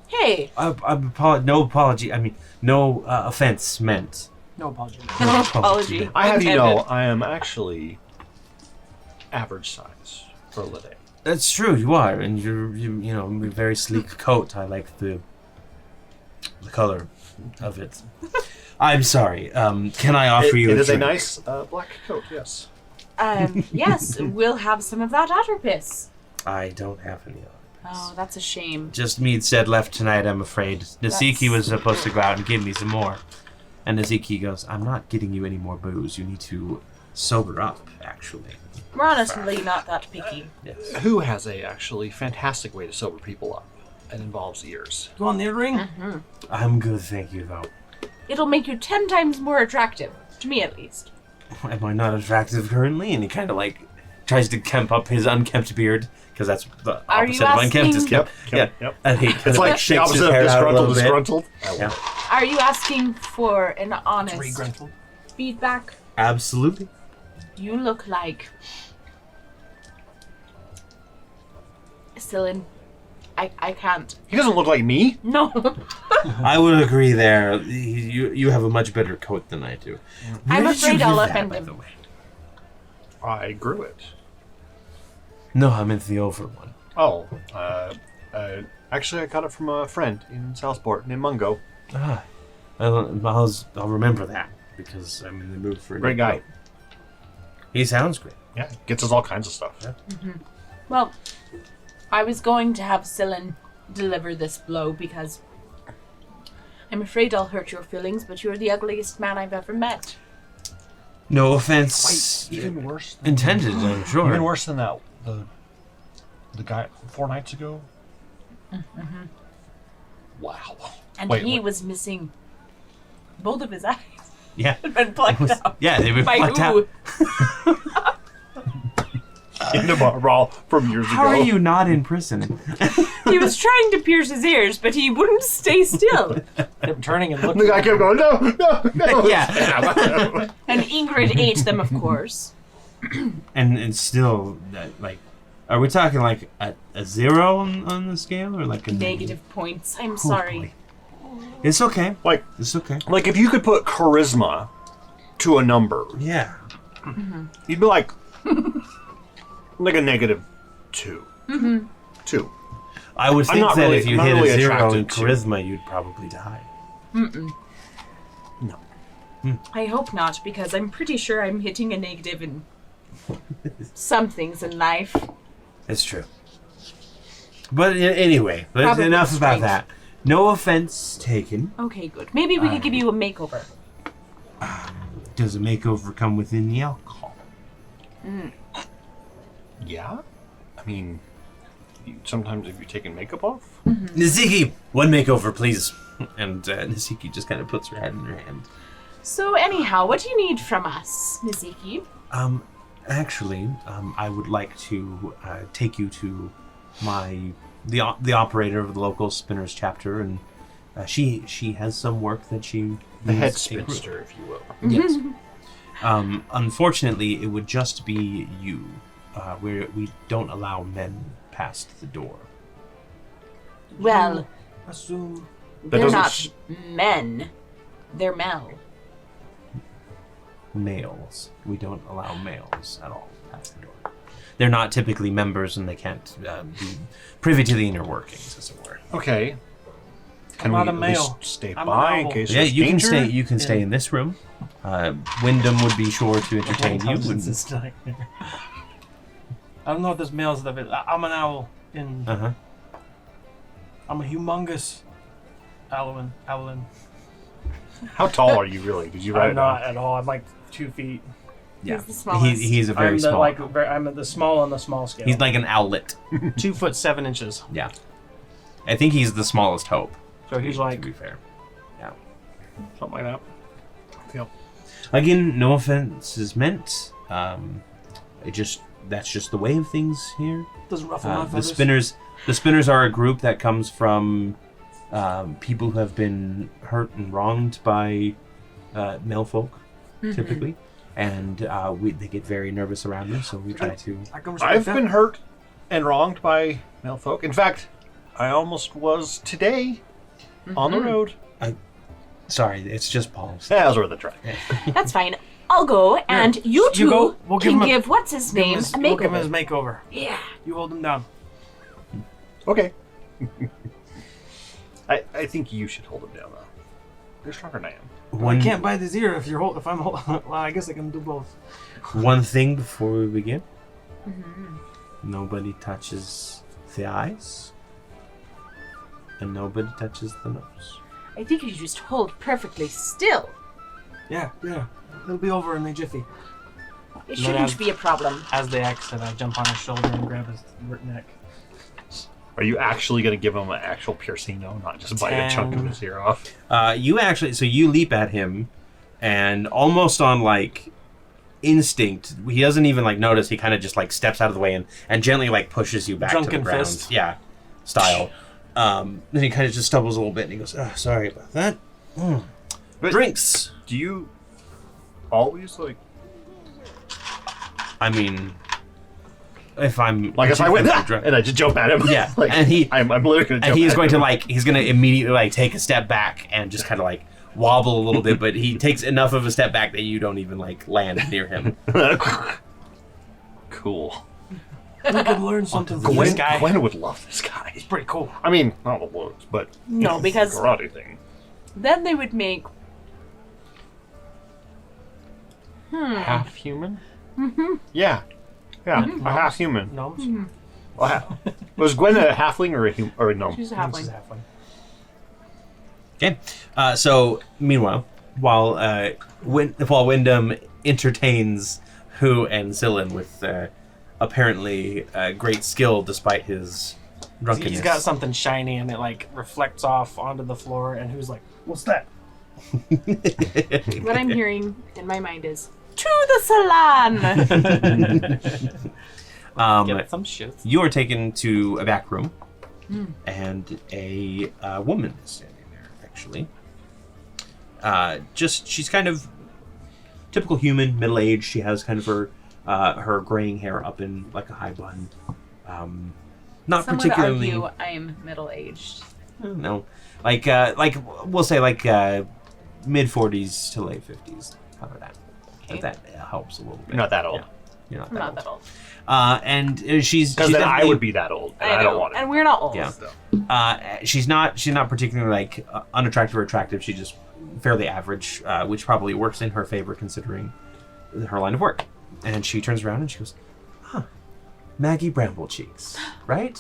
Hey! no apology. I mean, no offense meant. No apology. No apology. I have you intended. know, I am actually average size for Lide. That's true, you are, and you know, a very sleek coat. I like the color of it. I'm sorry. Can I offer you? It is a drink? nice black coat. Yes. Yes, we'll have some of that Attributions. I don't have any. Oh, that's a shame. Just mead said left tonight. I'm afraid. Nasiki was supposed to go out and give me some more, and Nasiki goes, "I'm not getting you any more booze. You need to sober up, actually." We're honestly not that picky. Yes. Who has a actually fantastic way to sober people up? It involves ears. Go on the ring. I'm good, thank you, though. It'll make you 10 times more attractive. To me, at least. Am I not attractive currently? And he kind of like tries to kemp up his unkempt beard, because that's the Are you opposite of unkempt is asking- kempt. Yep, Yeah. yep. And he It's kinda like the shakes his opposite of hair out a little disgruntled. bit. Disgruntled. Yeah. Are you asking for an honest Regruntled. feedback? Absolutely. You look like... Cylin. I can't. He doesn't look like me. No. I would agree there. You have a much better coat than I do. I'm Where did you afraid I'll get that, offend by him. the way? I grew it. No, I meant the over one. Oh, actually, I got it from a friend in Southport named Mungo. Ah, I'll remember that, because I'm in the mood for a Great new guy. coat. He sounds great. Yeah, gets us all kinds of stuff. Yeah. Well, I was going to have Cylin deliver this blow because I'm afraid I'll hurt your feelings, but you're the ugliest man I've ever met. No offense Even worse. intended, I'm sure. Even worse than that. The guy 4 nights ago. Wow. And Wait, he what? was missing both of his eyes. Yeah. Had been plucked out. Yeah, they've been By plucked who? out. In the brawl from years How ago. are you not in prison? He was trying to pierce his ears, but he wouldn't stay still. Kept turning and The looking. guy kept going, no. Yeah. And Ingrid ate them, of course. and still, like, are we talking like a 0 on the scale, or like a Negative points. I'm Oh, sorry. boy. It's okay. Like, It's okay. like if you could put charisma to a number, Yeah. you'd be like a negative 2. 2. I would I'm think not that really- if you I'm not hit really a 0 in attracted to- charisma, you'd probably die. No. I hope not, because I'm pretty sure I'm hitting a negative in some things in life. It's true. But anyway, Probably enough about strength. that. No offense taken. Okay, good. Maybe we could give you a makeover. Does a makeover come within the alcohol? Yeah? I mean, sometimes if you're taking makeup off. Niziki, one makeover, please. And Niziki just kind of puts her head in her hand. So anyhow, what do you need from us, Niziki? Actually, I would like to take you to the operator of the local spinners chapter, and she has some work that she The head needs a group. spinster, if you will. Yes. Unfortunately, it would just be you. Where we don't allow men past the door. Well, Assume. they're doesn't not s- men. They're Mel. Males. We don't allow males at all past the door. They're not typically members, and they can't be privy to the inner workings, as it were. Okay. Can not we a at male. least stay I'm by an in owl. case Yeah, there's you danger? can stay. You can stay in this room. Wyndham would be sure to entertain you. Intelligence And, is like- I don't know if there's males of it. I'm an owl. uh-huh. I'm a humongous owlin. How tall are you really? Did you write I'm it not down? at all. I'm like 2 feet. Yeah, He's the smallest. he's a very I'm the, small. I'm at the small on the small scale. He's like an owlet. 2 foot 7 inches. Yeah, I think he's the smallest hope. So he's like to be fair. Yeah. something like that. Again, no offense is meant. It just that's just the way of things here. Doesn't ruffle my The feathers. Spinners are a group that comes from people who have been hurt and wronged by male folk, typically, and they get very nervous around them. So we try to. I can respect I've that. been hurt and wronged by male folk. In fact, I almost was today on the road. Sorry, it's just Paul's. Yeah, that was worth a try. That's fine. I'll go, and you two go. We'll give can him give what's his name a We'll give him his makeover. makeover. Yeah. You hold him down. Okay. I think you should hold him down, though. You're stronger than I am. I can't bite his ear if I'm well, I guess I can do both. One thing before we begin. Nobody touches the eyes, and nobody touches the nose. I think you just hold perfectly still. Yeah. It'll be over in a jiffy. It shouldn't be a problem. As they exit, I jump on his shoulder and grab his neck. Are you actually going to give him an actual piercing, though, not just bite a chunk of his ear off? You leap at him, and almost on like instinct, he doesn't even like notice. He kind of just like steps out of the way and gently like pushes you back to the Drunken ground. fist. Yeah, style. Then he kind of just stumbles a little bit, and he goes, "Oh, sorry about that." But Drinks. do you always, like... I mean, if I'm Like, if I went, drunk, and I just jump at him. Yeah, like, and I'm literally going to jump and he's at going him. to he's going to immediately like take a step back and just kind of like wobble a little bit, but he takes enough of a step back that you don't even like land near him. Cool. We could learn something from this guy. Gwen would love this guy. He's pretty cool. I mean, not the looks, but... No, because karate thing. then they would make Half human? Yeah. Yeah, a half human. Gnomes. Was Gwen a halfling or a gnome? she's a She's halfling. halfling. Okay. So meanwhile, while Wyndham entertains Hu and Zillin with apparently great skill despite his drunkenness. He's got something shiny and it like reflects off onto the floor, and who's like, "What's that?" What I'm hearing in my mind is, to the salon! Get some shit. You are taken to a back room, and a woman is standing there, actually. She's kind of typical human, middle-aged. She has kind of her graying hair up in like a high bun. Not Some would particularly. argue I am middle-aged. No, like we'll say like mid-40s to late 50s. How about that? Okay. If that helps a little bit. You're not that old. Yeah. You're not I'm that not old. that old. And she's Because then I definitely- would be that old, and I don't want it. And we're not old. Yeah. She's not particularly like unattractive or attractive. She's just fairly average, which probably works in her favor considering her line of work. And she turns around and she goes, "Huh, Maggie Bramblecheeks, right?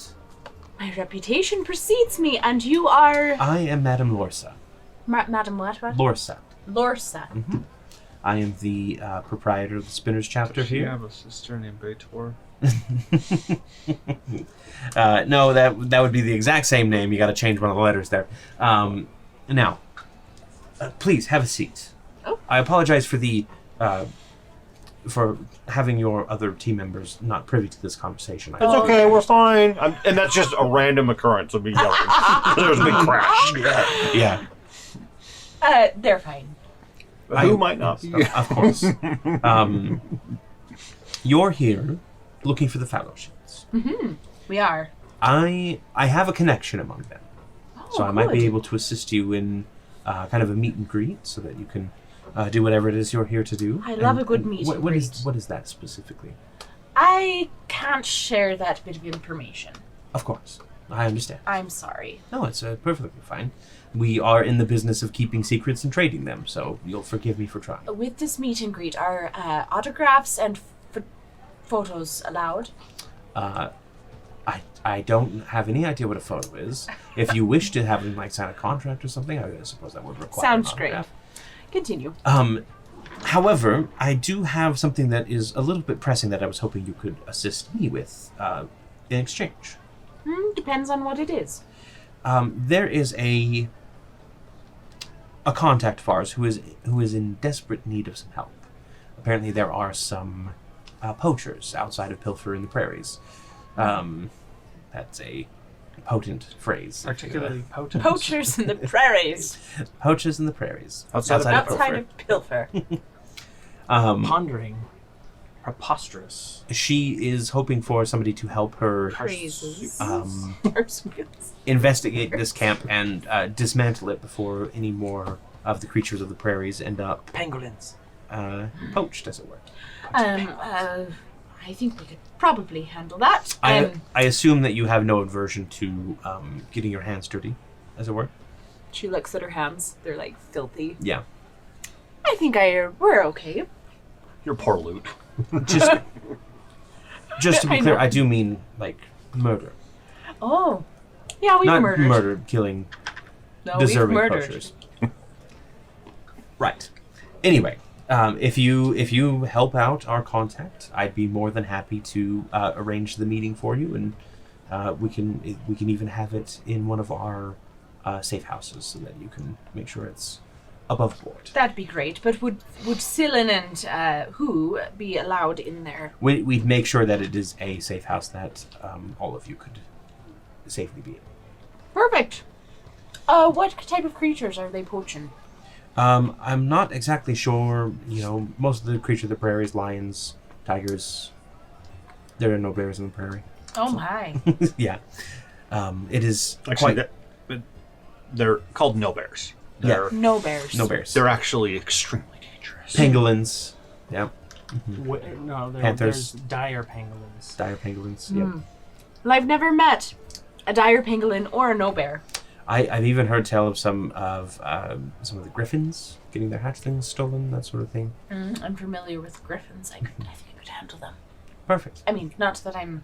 My reputation precedes me, and you are... I am Madame Lorsa. Madam what? Lorsa. Lorsa. I am the proprietor of the Spinners chapter Does she here. have a sister named Beator? No, that would be the exact same name. You got to change one of the letters there. Now, please have a seat. Oh. I apologize for having your other team members not privy to this conversation. It's okay, we're fine. And that's just a random occurrence of me yelling. There's a big crash. Yeah, They're fine. Who might not be? of course. You're here looking for the fellowships. We are. I have a connection among them. So I might be able to assist you in kind of a meet and greet so that you can do whatever it is you're here to do. I love a good meet and what greet. What is that specifically? I can't share that bit of information. Of course. I understand. I'm sorry. No, it's perfectly fine. We are in the business of keeping secrets and trading them, so you'll forgive me for trying. With this meet and greet, are autographs and photos allowed? I don't have any idea what a photo is. If you wish to have them like sign a contract or something, I suppose that would require Sounds an great. autograph. Continue. However, I do have something that is a little bit pressing that I was hoping you could assist me with in exchange. Depends on what it is. There is a contact of ours who is in desperate need of some help. Apparently, there are some poachers outside of Pilfer in the prairies. That's a potent phrase. Particularly potent. Poachers in the prairies. Poachers in the prairies. Outside of Outside of Pilfer. Pondering. Preposterous. She is hoping for somebody to help her Praises. investigate this camp and dismantle it before any more of the creatures of the prairies end up Pangolins. poached, as it were. I think we could probably handle that. I assume that you have no aversion to getting your hands dirty, as it were. She looks at her hands. They're like filthy. Yeah. I think we're okay. Your poor loot. Just to be I clear, know. I do mean like murder, Oh. Yeah, we've not murdered. murder, killing No, we've deserving murdered. poachers. Right. Anyway, if you help out our contact, I'd be more than happy to arrange the meeting for you, and we can even have it in one of our safe houses so that you can make sure it's above board. That'd be great. But would Sillin and who be allowed in there? We'd make sure that it is a safe house that all of you could safely be in. Perfect. What type of creatures are they poaching? I'm not exactly sure. Most of the creatures of the prairies, lions, tigers. There are no bears in the prairie. Oh my. Yeah. It is Actually, quite... they're called no bears. Yeah. No bears. No bears. They're actually extremely dangerous. Pangolins. Yeah. No, Panthers. there's dire pangolins. Dire pangolins. Yeah. Well, I've never met a dire pangolin or a no bear. I've even heard tell of some of the griffins getting their hatchlings stolen, that sort of thing. I'm familiar with griffins. I think I could handle them. Perfect. I mean, not that I'm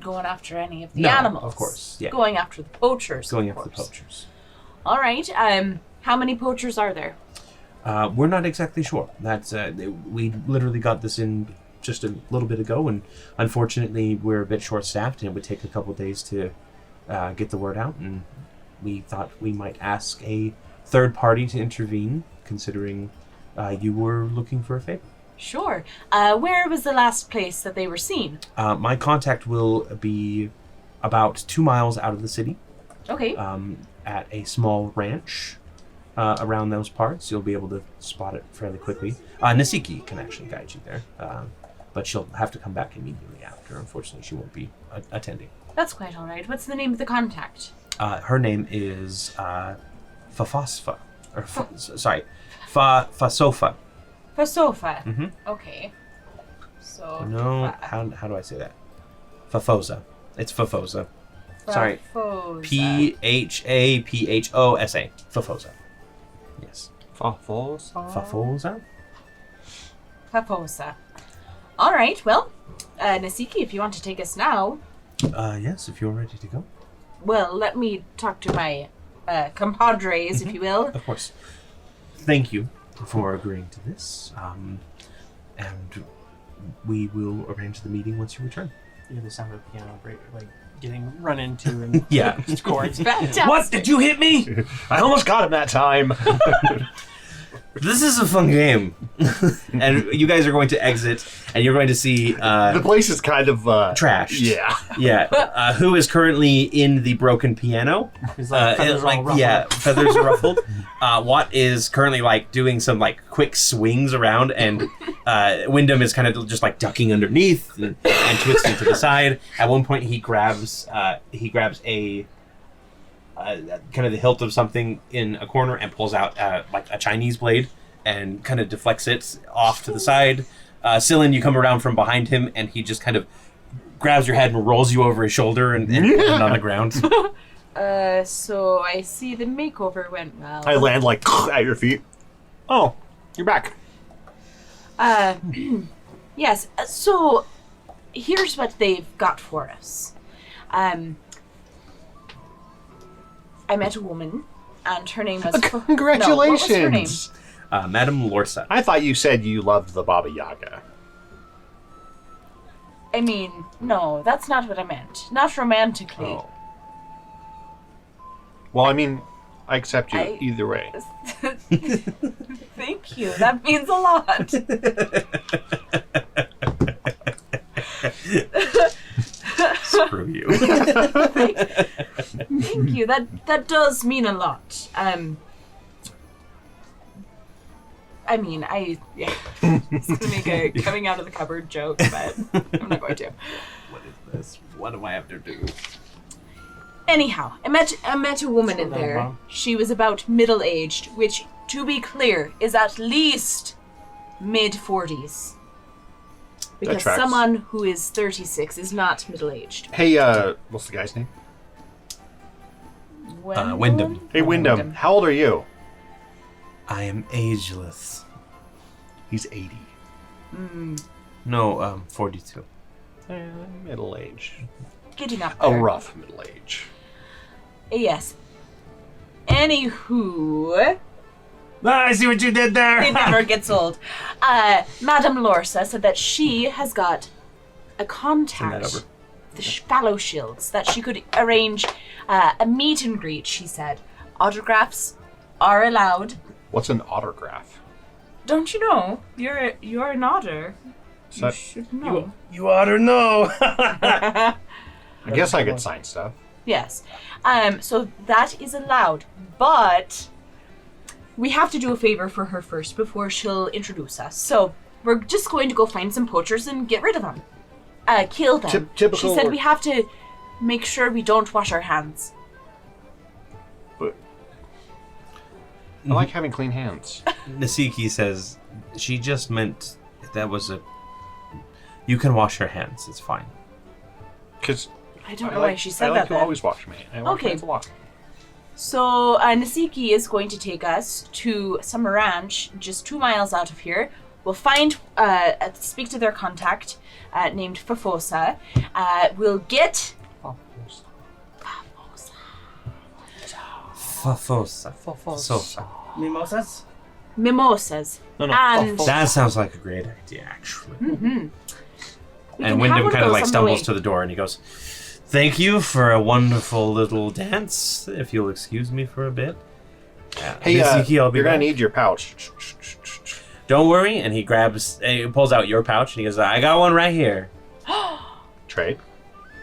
going after any of the No, animals. of course, yeah. Going after the poachers. Going of after the course. poachers. All right. How many poachers are there? We're not exactly sure. That's we literally got this in just a little bit ago, and unfortunately we're a bit short-staffed, and it would take a couple days to get the word out. And we thought we might ask a third party to intervene, considering you were looking for a favor. Sure. Where was the last place that they were seen? My contact will be about 2 miles out of the city. Okay. At a small ranch around those parts. You'll be able to spot it fairly quickly. Nasiki can actually guide you there, but she'll have to come back immediately after. Unfortunately, she won't be attending. That's quite all right. What's the name of the contact? Her name is Fafosfa. Fasofa. Fasofa. Mhm. Okay. So. No, how do I say that? Fafosa. It's Fafosa. Sorry. Fafosa. Phaphosa. Fafosa. Yes. Fafosa? Fafosa? Fafosa. All right. Well, Nasiki, if you want to take us now, Yes, if you're ready to go. well, let me talk to my compadres, if you will. Of course. Thank you for agreeing to this. And we will arrange the meeting once you return. You hear the sound of the piano break, like getting run into and Yeah. just chords. Fantastic. What? Did you hit me? I almost got him that time. This is a fun game. And you guys are going to exit, and you're going to see The place is kind of trashed. Yeah. Yeah. Who is currently in the broken piano? He's like, feathers all ruffled. Yeah, feathers are ruffled. Watt is currently like doing some like quick swings around, and Wyndham is kind of just like ducking underneath and twisting to the side. At one point, he grabs a kind of the hilt of something in a corner and pulls out like a Chinese blade and kind of deflects it off to the side. Sillin, you come around from behind him, and he just kind of grabs your head and rolls you over his shoulder and on the ground. So I see the makeover went well. I land like at your feet. Oh, you're back. Yes. So here's what they've got for us. I met a woman, and her name was. Congratulations. No, what was her name? Madame Lorsa. I thought you said you loved the Baba Yaga. I mean, no, that's not what I meant. Not romantically. Oh. Well, I mean, I accept you I- either way. Thank you. That means a lot. approve you. Thank you. That does mean a lot. I mean, yeah. It's gonna make a coming out of the cupboard joke, but I'm not going to. What is this? What do I have to do? Anyhow, I met a woman in there. She was about middle-aged, which, to be clear, is at least mid-40s. Because tracks. someone who is 36 is not middle-aged. Hey, what's the guy's name? Wyndham. Hey, Wyndham. How old are you? I am ageless. He's 80. No, 42. Middle age. Getting up A there. rough middle age. Yes. Anywho, I see what you did there. it never gets old. Madame Lorsa said that she has got a contact, over. the Fallow Shields, that she could arrange a meet and greet, she said. Autographs are allowed. What's an autograph? Don't you know? You're an otter. Is You that- should know. You ought to know. I guess I could sign stuff. Yes. So that is allowed, but we have to do a favor for her first before she'll introduce us. So we're just going to go find some poachers and get rid of them. Kill them. Typical. She said we have to make sure we don't wash our hands. But I like having clean hands. Nasiki says she just meant that was a. You can wash your hands. It's fine. I Because don't know why she said I like that to then. always wash my hands. I wash Okay. my hands a lot. So Nasiki is going to take us to Summer Ranch, just 2 miles out of here. We'll find, speak to their contact named Fafosa. We'll get... Fafosa. Fafosa. Mimosas? Mimosas. No, And That sounds like a great idea, actually. we can And have Wyndham one kind of of those like on the stumbles way. to the door and he goes, "Thank you for a wonderful little dance. If you'll excuse me for a bit." Hey, Nasiki, I'll be you're gonna back. need your pouch. Don't worry. And he he pulls out your pouch and he goes, "I got one right here." Trade.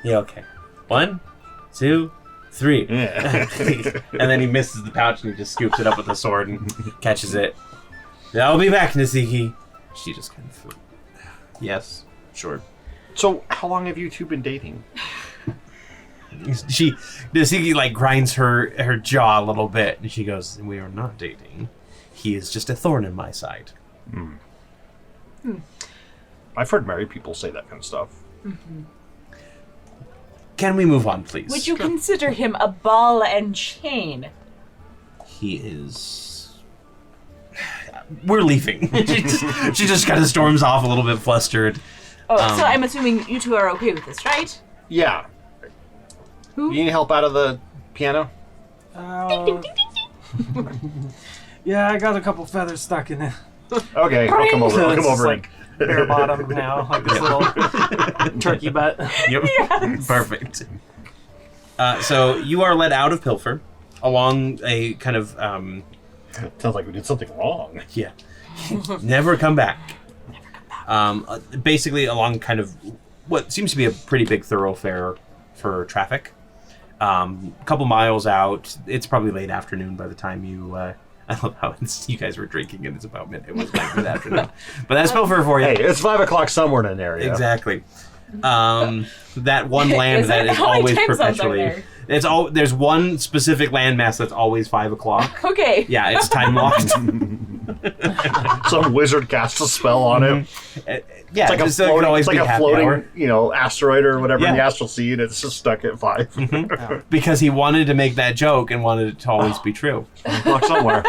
Yeah, okay. 1, 2, 3. Yeah. And then he misses the pouch and he just scoops it up with a sword and catches it. "I'll be back, Nasiki." She just kind of, yes, sure. So, how long have you two been dating? Nasiki like grinds her jaw a little bit and she goes, "We are not dating. He is just a thorn in my side." I've heard married people say that kind of stuff. Can we move on, please? would you consider him a ball and chain? He is. We're leaving. she just kind of storms off a little bit flustered. Oh, so I'm assuming you two are okay with this, right? Yeah. Who? You need help out of the piano? Yeah, I got a couple feathers stuck in it. Okay, I'll come over. I'll It's come over. like bare bottom now, like this little turkey butt. Yep. Perfect. So you are led out of Pilfer along a kind of Sounds like we did something wrong. yeah. Never come back. Basically along kind of what seems to be a pretty big thoroughfare for traffic. A couple miles out. It's probably late afternoon by the time you. I love how you guys were drinking and it's about midnight. It was like mid afternoon, but that's Pilfer for you. Hey, it's 5 o'clock somewhere in an area. Exactly. That one land Is that it? is How many always time zones are perpetually. there? It's all. There's one specific landmass that's always 5 o'clock. Okay. Yeah, it's time locked. Some wizard casts a spell on it. Yeah, It's like a just so it can floating, always it's like be a happy floating, hour. asteroid or whatever in the Yeah. astral sea, and it's just stuck at 5. Because he wanted to make that joke and wanted it to always be true. Locked somewhere.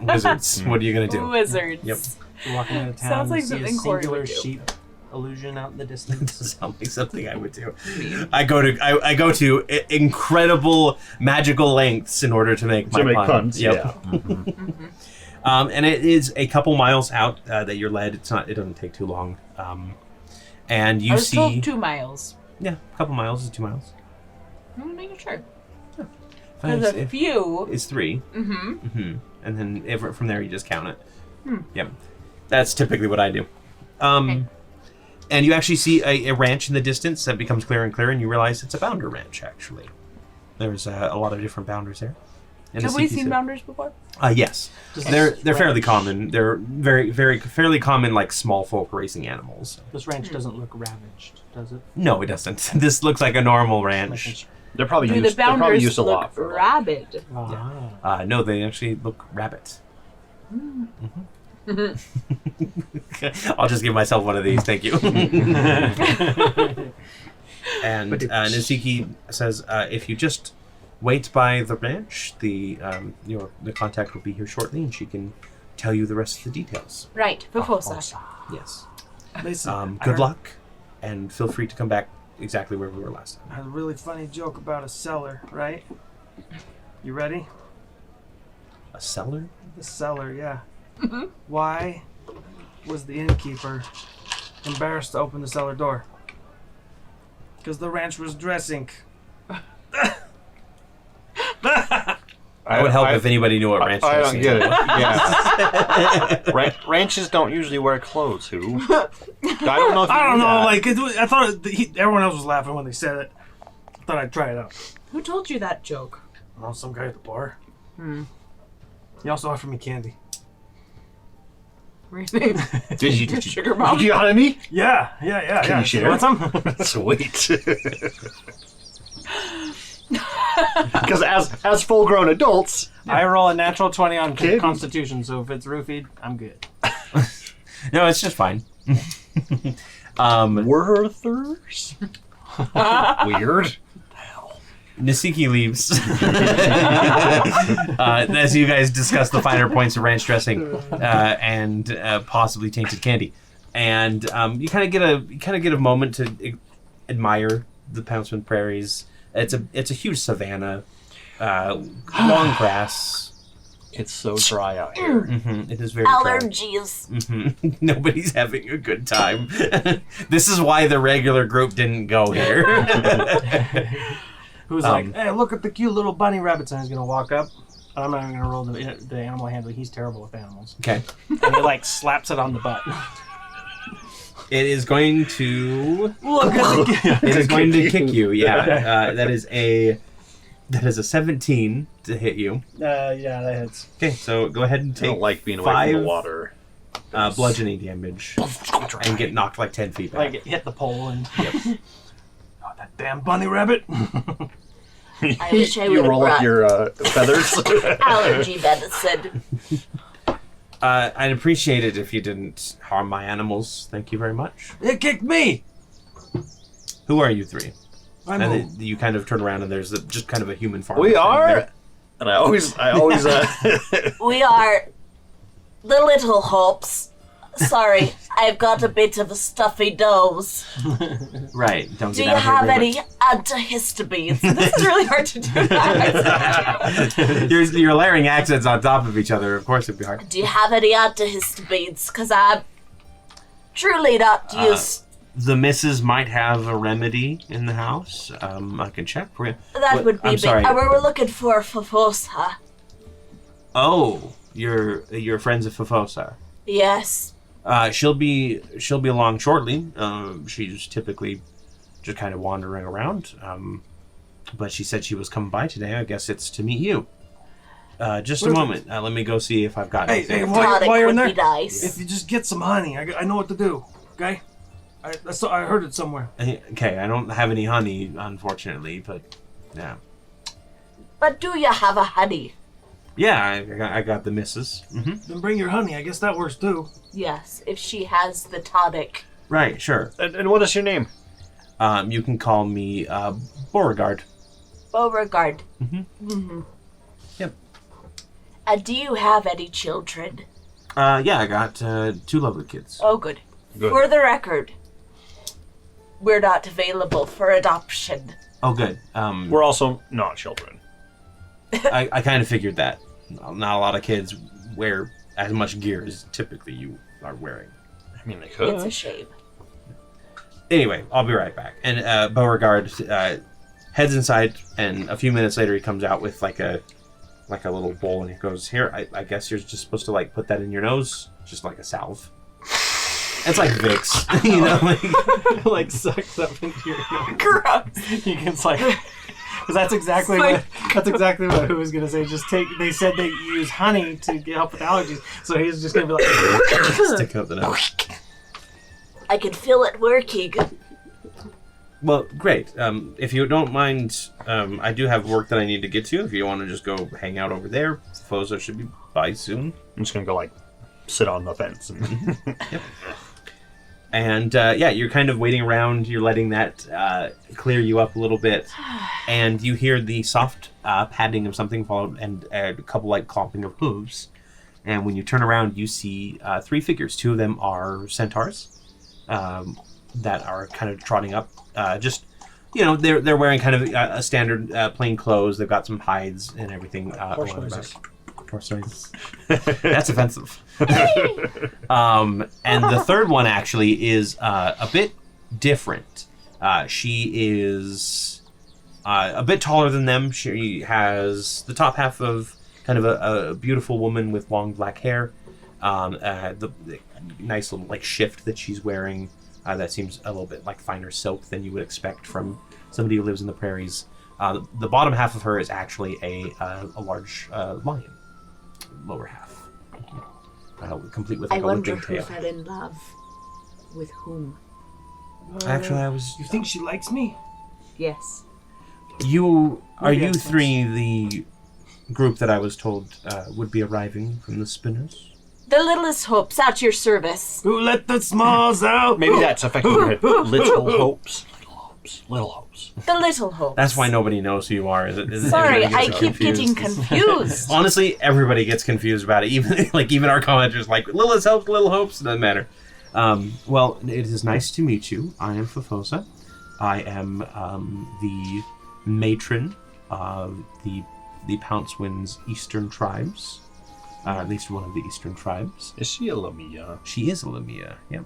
Wizards, what are you gonna do? Wizards. Yep. You're walking into town. Sounds like you see a something Corey singular would do. sheep illusion out in the distance. Sounds like something I would do. I go to incredible magical lengths in order to make my To make pun. puns, Yep. yeah. And it is a couple miles out that you're led. It doesn't take too long. And I you was told see, 2 miles. yeah, a couple miles is 2 miles. I'm making sure. Fine, There's a few. It's 3. Mm-hmm. And then from there you just count it. Yep. That's typically what I do. And you actually see a ranch in the distance that becomes clearer and clearer, and you realize it's a bounder ranch, actually. There's a lot of different bounders there. And Have we seen bounders before? Yes. They're fairly common. They're very fairly common, like small folk racing animals. This ranch doesn't look ravaged, does it? No, it doesn't. This looks like a normal ranch. They're probably Do used. the They're probably bounders used a lot. look For rabid? No, they actually look rabbit. I'll just give myself one of these, thank you. And Niziki says, if you just wait by the ranch, the contact will be here shortly, and she can tell you the rest of the details. Right, Fofosa. Yes. Listen, Good luck, and feel free to come back exactly where we were last time. I had a really funny joke about a cellar, right? You ready? A cellar? The cellar, yeah. Why was the innkeeper embarrassed to open the cellar door? Because the ranch was dressing. I would help if anybody knew what ranch I was. don't get it. Yeah. Ranches don't usually wear clothes. Who? I don't know. If I don't knew know. that. Like I thought everyone else was laughing when they said it. I thought I'd try it out. Who told you that joke? Oh, some guy at the bar. He also offered me candy. Really? Did you Sugar bomb? You got any? Yeah. Can you share? Want some? Sweet. Because as full-grown adults, I roll a natural 20 on Kidding. Constitution, so if it's roofied, I'm good. No, it's just fine. Werthers? Weird. Nisiki leaves as you guys discuss the finer points of ranch dressing and possibly tainted candy, and you kind of get a moment to admire the Pounceman Prairies. It's a huge savanna, long grass. It's so dry out here. Mm-hmm. It is very dry. Allergies. Mm-hmm. Nobody's having a good time. This is why the regular group didn't go here. Who's like, hey, look at the cute little bunny rabbits, and he's gonna walk up. I'm not even gonna roll the animal handler. He's terrible with animals. Okay. And he like slaps it on the butt. It is going to. Look at the It is going to kick you. Yeah. That is a 17 to hit you. Yeah, that hits. Okay, so go ahead and I take don't like being away from 5 the water. bludgeoning damage and get knocked like 10 feet back. Like it hit the pole and. Yep. Oh, that damn bunny rabbit. I wish I You would have roll up brought your feathers. allergy medicine. I'd appreciate it if you didn't harm my animals. Thank you very much. It kicked me. Who are you three? I'm And then you kind of turn around and there's just kind of a human farmer. We standing are. there. And I always. We are the Little Hopes. Sorry, I've got a bit of a stuffy nose. Right. Don't Do get you out have here. any antihistamines? This is really hard to do. You're layering accents on top of each other. Of course it'd be hard. Do you have any antihistamines? Because I'm truly not used. The missus might have a remedy in the house. I can check for you. That would be I'm big. sorry. We were looking for Fofosa. Oh, you're friends of Fofosa. Yes. She'll be along shortly. She's typically just kind of wandering around. But she said she was coming by today. I guess it's to meet you. Just a moment. Let me go see if I've got Hey, anything. while you're in would there, be nice. if you just get some honey, I know what to do. Okay? I heard it somewhere. Okay, I don't have any honey, unfortunately, but yeah. But do you have a honey? Yeah, I got the missus. Mm-hmm. Then bring your honey. I guess that works too. Yes, if she has the tonic. Right, sure. and what is your name? You can call me Beauregard. Beauregard. Mm-hmm. Yep. And do you have any children? Yeah, I got 2 lovely kids. Oh, good. Good. For the record, we're not available for adoption. Oh, good. We're also not children. I kind of figured that. Not a lot of kids wear as much gear as typically you are wearing. I mean, they could. It's a shame. Anyway, I'll be right back. And Beauregard heads inside, and a few minutes later he comes out with like a little bowl, and he goes, "Here, I guess you're just supposed to like put that in your nose, just like a salve." It's like Vicks, you know, like like sucks up into your nose. Gross. You can like, because that's exactly what who was gonna say. Just take. They said they use honey to help with allergies, so he's just gonna be like stick out the nose. I can feel it working. Well, great. If you don't mind, I do have work that I need to get to. If you want to just go hang out over there, Foza should be by soon. I'm just gonna go like sit on the fence. And Yep. And yeah, you're kind of waiting around. You're letting that clear you up a little bit, and you hear the soft padding of something followed, and a couple like clomping of hooves. And when you turn around, you see 3 figures. 2 of them are centaurs that are kind of trotting up. Just they're wearing kind of a standard plain clothes. They've got some hides and everything. Horse noises. Horse noises. That's offensive. And the third one actually is a bit different. She is a bit taller than them. She has the top half of kind of a beautiful woman with long black hair. The nice little like shift that she's wearing that seems a little bit like finer silk than you would expect from somebody who lives in the prairies. The bottom half of her is actually a large lion. Lower half, complete with like I a wonder whipping who tail. fell in love with whom. Actually, I was. You think she likes me? Yes. You are Maybe you that's three the group that I was told would be arriving from the Spinners? The littlest hopes at your service. Who let the smalls out? maybe that's affecting your head. Little hopes. Little hopes. Little hopes. The little hopes. That's why nobody knows who you are. Is it? Sorry, Everybody I gets so keep getting confused. confused. Honestly, everybody gets confused about it. Even our commenters, like Little Hopes, Little Hopes, doesn't matter. Well, it is nice to meet you. I am Fofosa. I am the matron of the Pouncewin's Eastern tribes. At least one of the Eastern tribes. Is she a Lamia? She is a Lamia. Yep.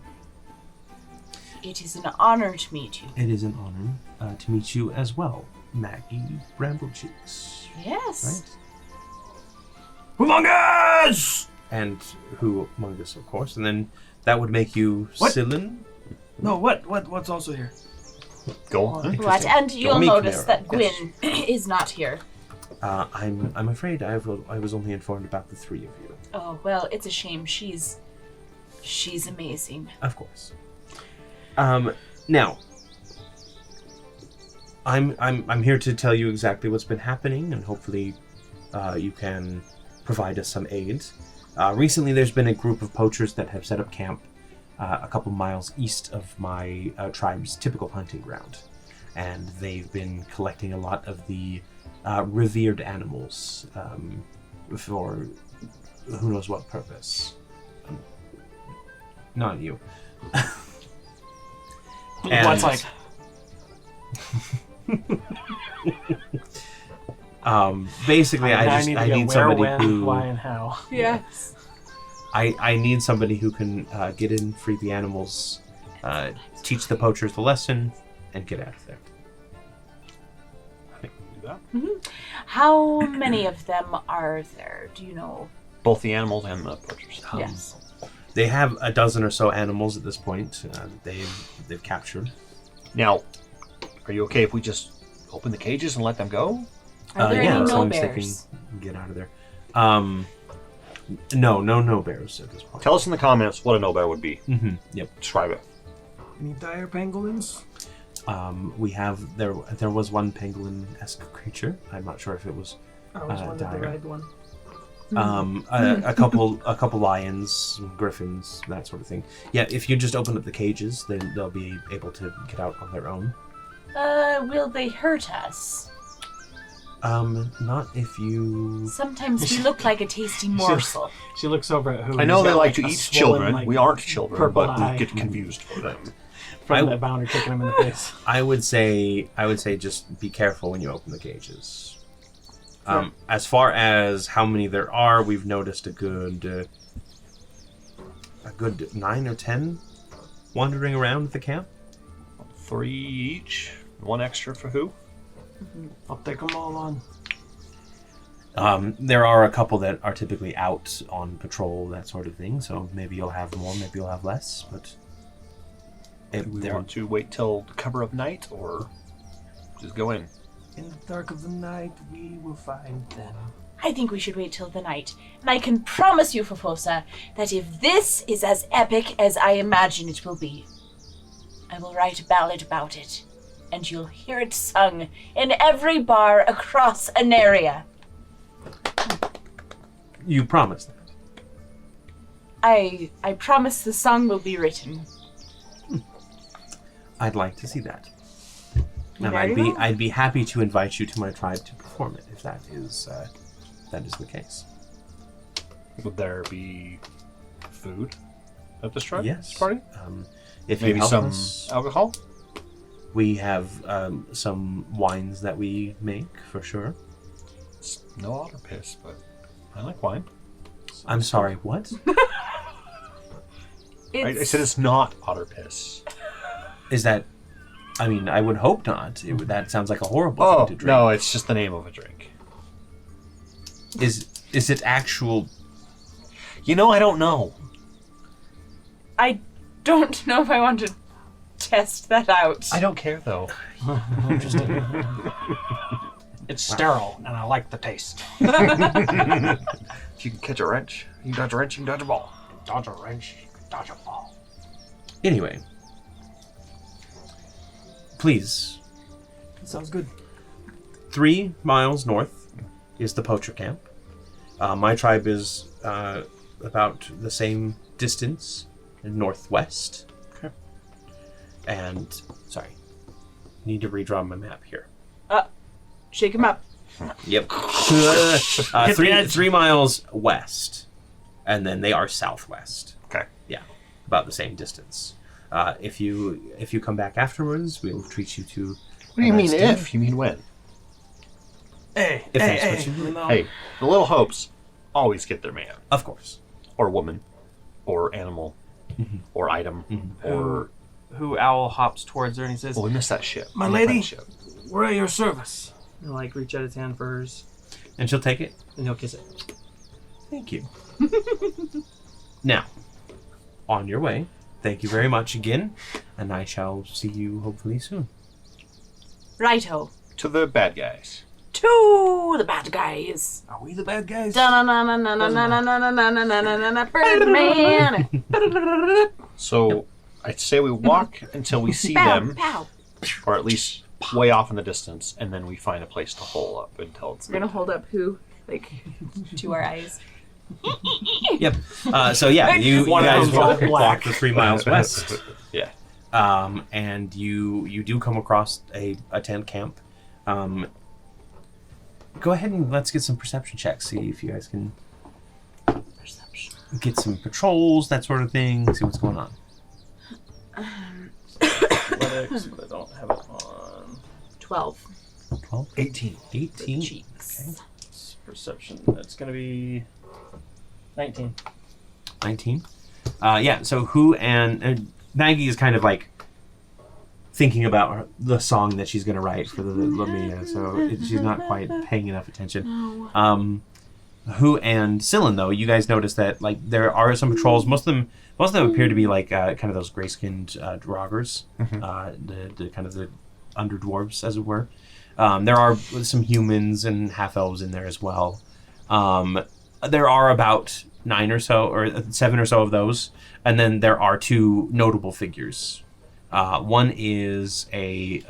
It is an honor to meet you. It is an honor to meet you as well, Maggie Bramblecheeks. Yes. Right? Humongous! And who among us, of course. And then that would make you What? Sillin. No, what's also here? Go on. What? And you'll Meek notice Mara, that yes. Gwyn is not here. I'm afraid I was only informed about the 3 of you. Oh, well, it's a shame. She's amazing. Of course. Now, I'm here to tell you exactly what's been happening, and hopefully, you can provide us some aid. Recently, there's been a group of poachers that have set up camp a couple miles east of my tribe's typical hunting ground, and they've been collecting a lot of the revered animals for who knows what purpose. Not you. And- what's like basically, I need to need get where, somebody when, who why, and how. Yes. I need somebody who can get in, free the animals, teach the poachers the lesson, and get out of there. I think we can do that. How many of them are there? Do you know? Both the animals and the poachers. Yes. They have a dozen or so animals at this point. They've captured. Now, are you okay if we just open the cages and let them go? Are there yeah, any as no long as they bears? can get out of there. No bears at this point. Tell us in the comments what a no bear would be. Yep. Describe it. Any dire pangolins? We have there was one pangolin-esque creature. I'm not sure if it was I always wanted the dire. red one. a couple lions, some griffins, that sort of thing. Yeah, if you just open up the cages, then they'll be able to get out on their own. Will they hurt us? Not if you. Sometimes we look like a tasty morsel. She looks over at who. I know he's they got, like to a eat swollen, children. like, We aren't children, purple but eye we get confused for them. from that bouncer kicking him in the face. I would say just be careful when you open the cages. As far as how many there are, we've noticed a good 9 or 10 wandering around the camp. 3 each. 1 extra for who? I'll take them all on. There are a couple that are typically out on patrol, that sort of thing. So maybe you'll have more, maybe you'll have less. But Do we want to wait till the cover of night, or just go in? In the dark of the night, we will find them. I think we should wait till the night. And I can promise you, Fofosa, that if this is as epic as I imagine it will be, I will write a ballad about it, and you'll hear it sung in every bar across Aneria. You promise that. I promise the song will be written. I'd like to see that. And Very well. I'd be happy to invite you to my tribe to perform it if that is the case. Would there be food at this tribe? Yes. Party? If Maybe you help some us, alcohol? we have some wines that we make for sure. It's no otter piss, but I like wine. I'm sorry, what? I said it's not otter piss. Is that? I mean, I would hope not. That sounds like a horrible Oh, thing to drink. no, it's just the name of a drink. Is it actual? You know, I don't know. I don't know if I want to test that out. I don't care, though. It's sterile, and I like the taste. If you can catch a wrench, you can dodge a wrench, you can dodge a ball. Dodge a wrench, dodge a ball. Anyway, please. Sounds good. 3 miles north is the poacher camp. My tribe is about the same distance northwest. Okay. And, sorry, need to redraw my map here. Shake him up. Yep. Hit the edge. 3 miles west, and then they are southwest. Okay. Yeah, about the same distance. If you come back afterwards, we'll treat you to. What do you a mean nice dinner. if? You mean when? Hey, If hey, that's hey. what you mean. know, Hey, the little hopes always get their man. Of course. Or woman. Or animal. Or item. Or... Who Owl hops towards her and he says, Oh, we missed that ship. My We missed that lady? ship. We're at your service. and like reach out his hand for hers, And she'll take it. and he'll kiss it. Thank you. Now, on your way. Thank you very much again, and I shall see you hopefully soon. Righto. To the bad guys. To the bad guys. Are we the bad guys? Birdman. So, I'd say we walk until we see Pow, them, pow. or at least way off in the distance, and then we find a place to hole up until it's We're gonna hold up who? Like, to our eyes. Yep. So yeah, you One guys of them's all walk black. the 3 miles west. Yeah. And you do come across a tent camp. Go ahead and let's get some perception checks. See if you guys can get some patrols, that sort of thing. See what's going on. Athletics, but I don't have it on 12. 12, 18. 18. Cheeks. perception. That's going to be 19. 19. Yeah. So who and Maggie is kind of like thinking about the song that she's going to write for the Lamia, so she's not quite paying enough attention. Who and Cyllin, though, you guys notice that like there are some patrols. Most of them appear to be like kind of those gray-skinned draugrs, the kind of the underdwarves, as it were. There are some humans and half-elves in there as well. There are about 9 or so, or 7 or so of those, and then there are 2 notable figures. One is a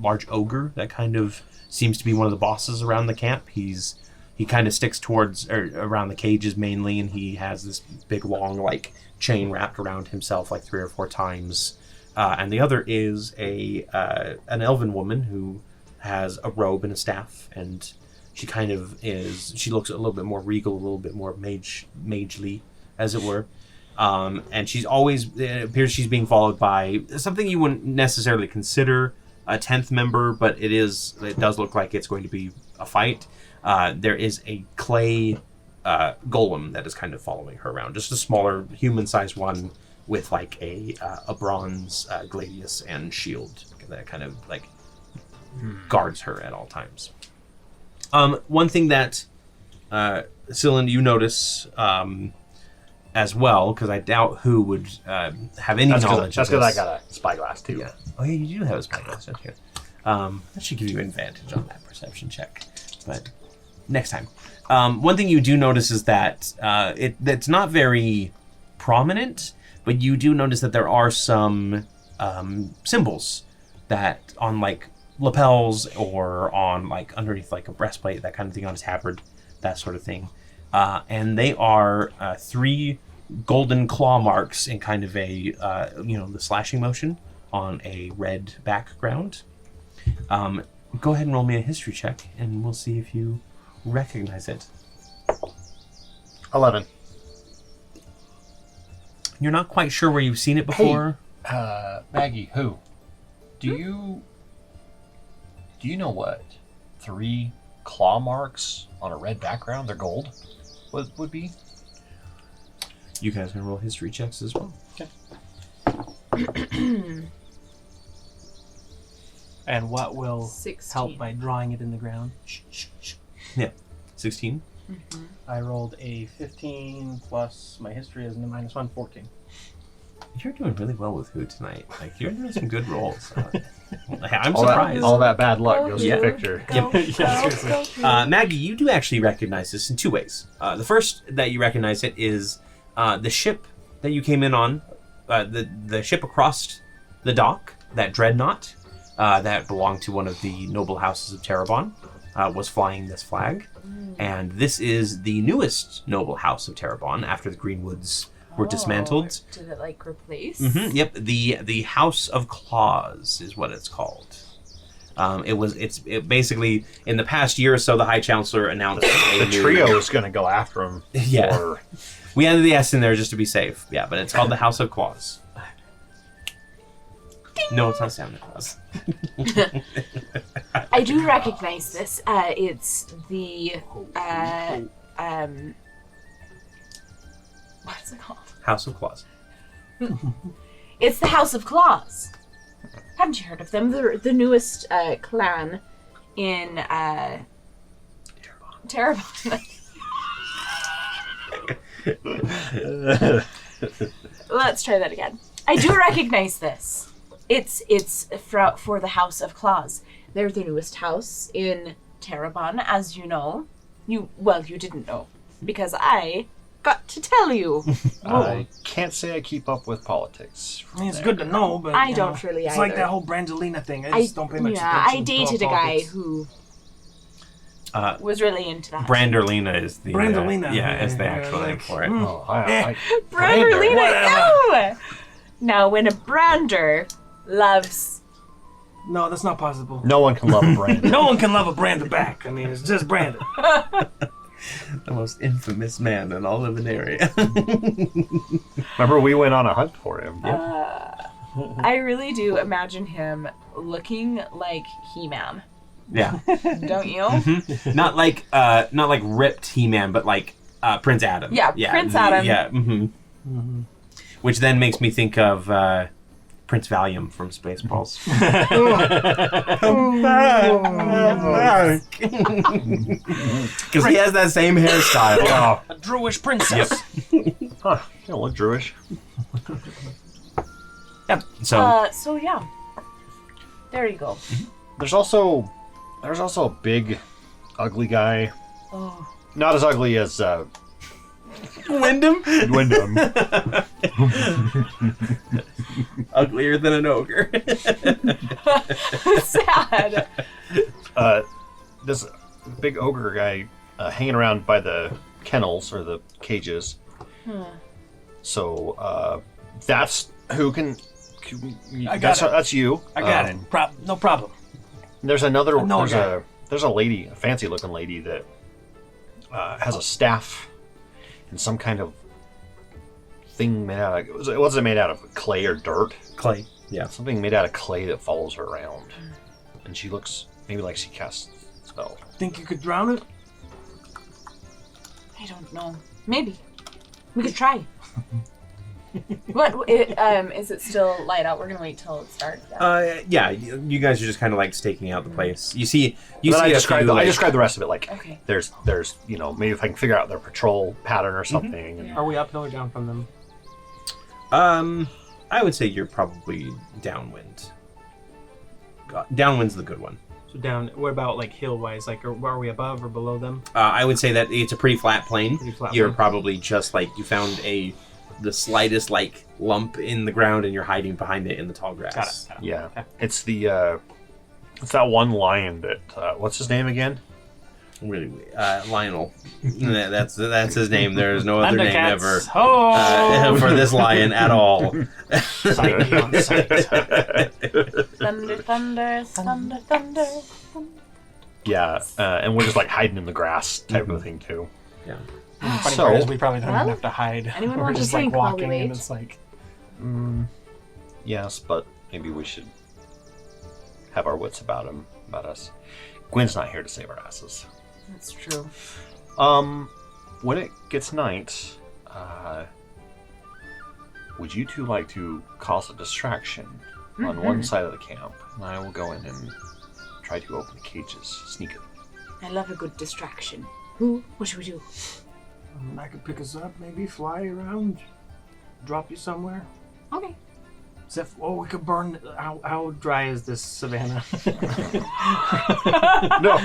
large ogre that kind of seems to be one of the bosses around the camp. He kind of sticks towards around the cages mainly, and he has this big long like chain wrapped around himself like 3 or 4 times. And the other is an elven woman who has a robe and a staff, and she kind of she looks a little bit more regal, a little bit more magely, as it were. And she's always, it appears she's being followed by something you wouldn't necessarily consider a 10th member, but it does look like it's going to be a fight. There is a clay golem that is kind of following her around, just a smaller human-sized one with like a bronze gladius and shield that kind of like guards her at all times. One thing that Cyllin, you notice as well, because I doubt who would have any knowledge That's of because I this. got a spyglass too. Yeah. Oh yeah, you do have a spyglass, don't you? That should give you advantage on that perception check, but next time. One thing you do notice is that it's not very prominent, but you do notice that there are some symbols that on like lapels or on like underneath like a breastplate, that kind of thing, on a tabard, that sort of thing, and they are 3 golden claw marks in kind of a the slashing motion on a red background. Go ahead and roll me a history check, and we'll see if you recognize it. 11. You're not quite sure where you've seen it before. Maggie, who? Do you know what 3 claw marks on a red background, they're gold, would be? You guys can roll history checks as well. And what will 16. help by drawing it in the ground? Yeah. 16. I rolled a 15 plus my history is -1, 14. You're doing really well with Who tonight. Like, you're doing some good rolls. I'm All surprised. all that bad luck goes Yeah. to Victor. Maggie, you do actually recognize this in 2 ways. The first that you recognize it is the ship that you came in on, the ship across the dock, that dreadnought that belonged to one of the noble houses of Terrebonne, was flying this flag. And this is the newest noble house of Terrebonne after the Greenwoods were dismantled. Did it like replace? Yep, the House of Claws is what it's called. It's basically in the past year or so, the High Chancellor announced The trio is going to go after him. Yeah. For... We added the S in there just to be safe. Yeah, but it's called the House of Claws. No, it's not Santa Claus. I do recognize this. It's the what's it called? House of Claws. It's the House of Claws. Haven't you heard of them? They're the newest clan in Terrebonne. Let's try that again. I do recognize this. It's for the House of Claws. They're the newest house in Terrebonne, as you know. You didn't know, because I got to tell you. I can't say I keep up with politics. I mean, it's good to know, but I you don't know, really It's either. like that whole Brangelina thing. I just don't pay much attention. I to dated a guy politics. who was really into that. Branderlina is the Branderlina. is the actual name for it. Oh, Branderlina, Whatever. no! Now, when a brander loves... No, that's not possible. no one can love a brand. No one can love a Brander back. I mean, it's just Brandon. The most infamous man in all of Aneria. Remember, we went on a hunt for him. I really do imagine him looking like He-Man. Yeah. Don't you? Not like ripped He-Man, but like Prince Adam. Yeah, Prince Adam. Yeah. Mm-hmm. Which then makes me think of Prince Valium from Spaceballs. Because he has that same hairstyle. A Druish princess. Huh, you don't look Druish. Yep. So So yeah. There you go. There's also a big, ugly guy. Oh. Not as ugly as Wyndham, Wyndham. uglier than an ogre. Sad. This big ogre guy hanging around by the kennels or the cages. So that's who can. I got it. That's you. I got it. No problem. There's another. I know a guy. There's a lady, a fancy-looking lady that has a staff and some kind of thing made out of. It wasn't made out of clay or dirt. Clay. Yeah. Something made out of clay that follows her around, and she looks maybe like she casts spells. Think you could drown it? I don't know. Maybe. We could try. Is it still light out? We're gonna wait till it's dark. Yeah, you guys are just kind of like staking out the place. You see, I describe the rest of it like Okay. there's maybe if I can figure out their patrol pattern or something. And Are we uphill or down from them? I would say you're probably downwind. Downwind's the good one. So down. What about like hill wise? Like, are we above or below them? I would say that it's a pretty flat plain. Pretty flat You're plain. probably just like you found the slightest like lump in the ground and you're hiding behind it in the tall grass. Got it. Yeah, Okay. it's it's that one lion that what's his name again? Really, Lionel. that's his name. There's no other name Thundercats. ever Oh! for this lion at all. Sight beyond sight. Thunder, thunder, thunder, thunder. Yeah, and we're just like hiding in the grass type of thing too. Yeah. Funny So- part is we probably don't Well, even have to hide. anyone We're want to just like drink while we walking, and wait? it's like Yes, but maybe we should have our wits about us. Gwen's not here to save our asses. That's true. When it gets night, would you two like to cause a distraction on one side of the camp? And I will go in and try to open the cages sneakily. I love a good distraction. What should we do? I could pick us up, maybe fly around, drop you somewhere. Okay. We could burn. How dry is this savannah? No,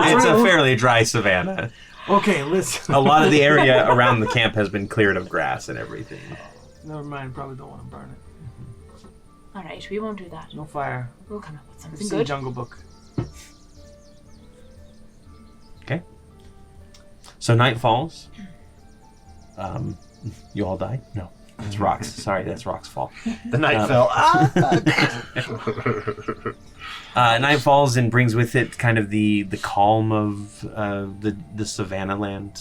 It's a fairly dry savanna. Okay, listen. A lot of the area around the camp has been cleared of grass and everything. Never mind. Probably don't want to burn it. All right, we won't do that. No fire. We'll come up with I've something seen good. Jungle Book. Okay. So night falls. You all die? No. It's Rock's. Sorry, that's Rock's fault. the night fell. Night falls and brings with it kind of the calm of the savannah land.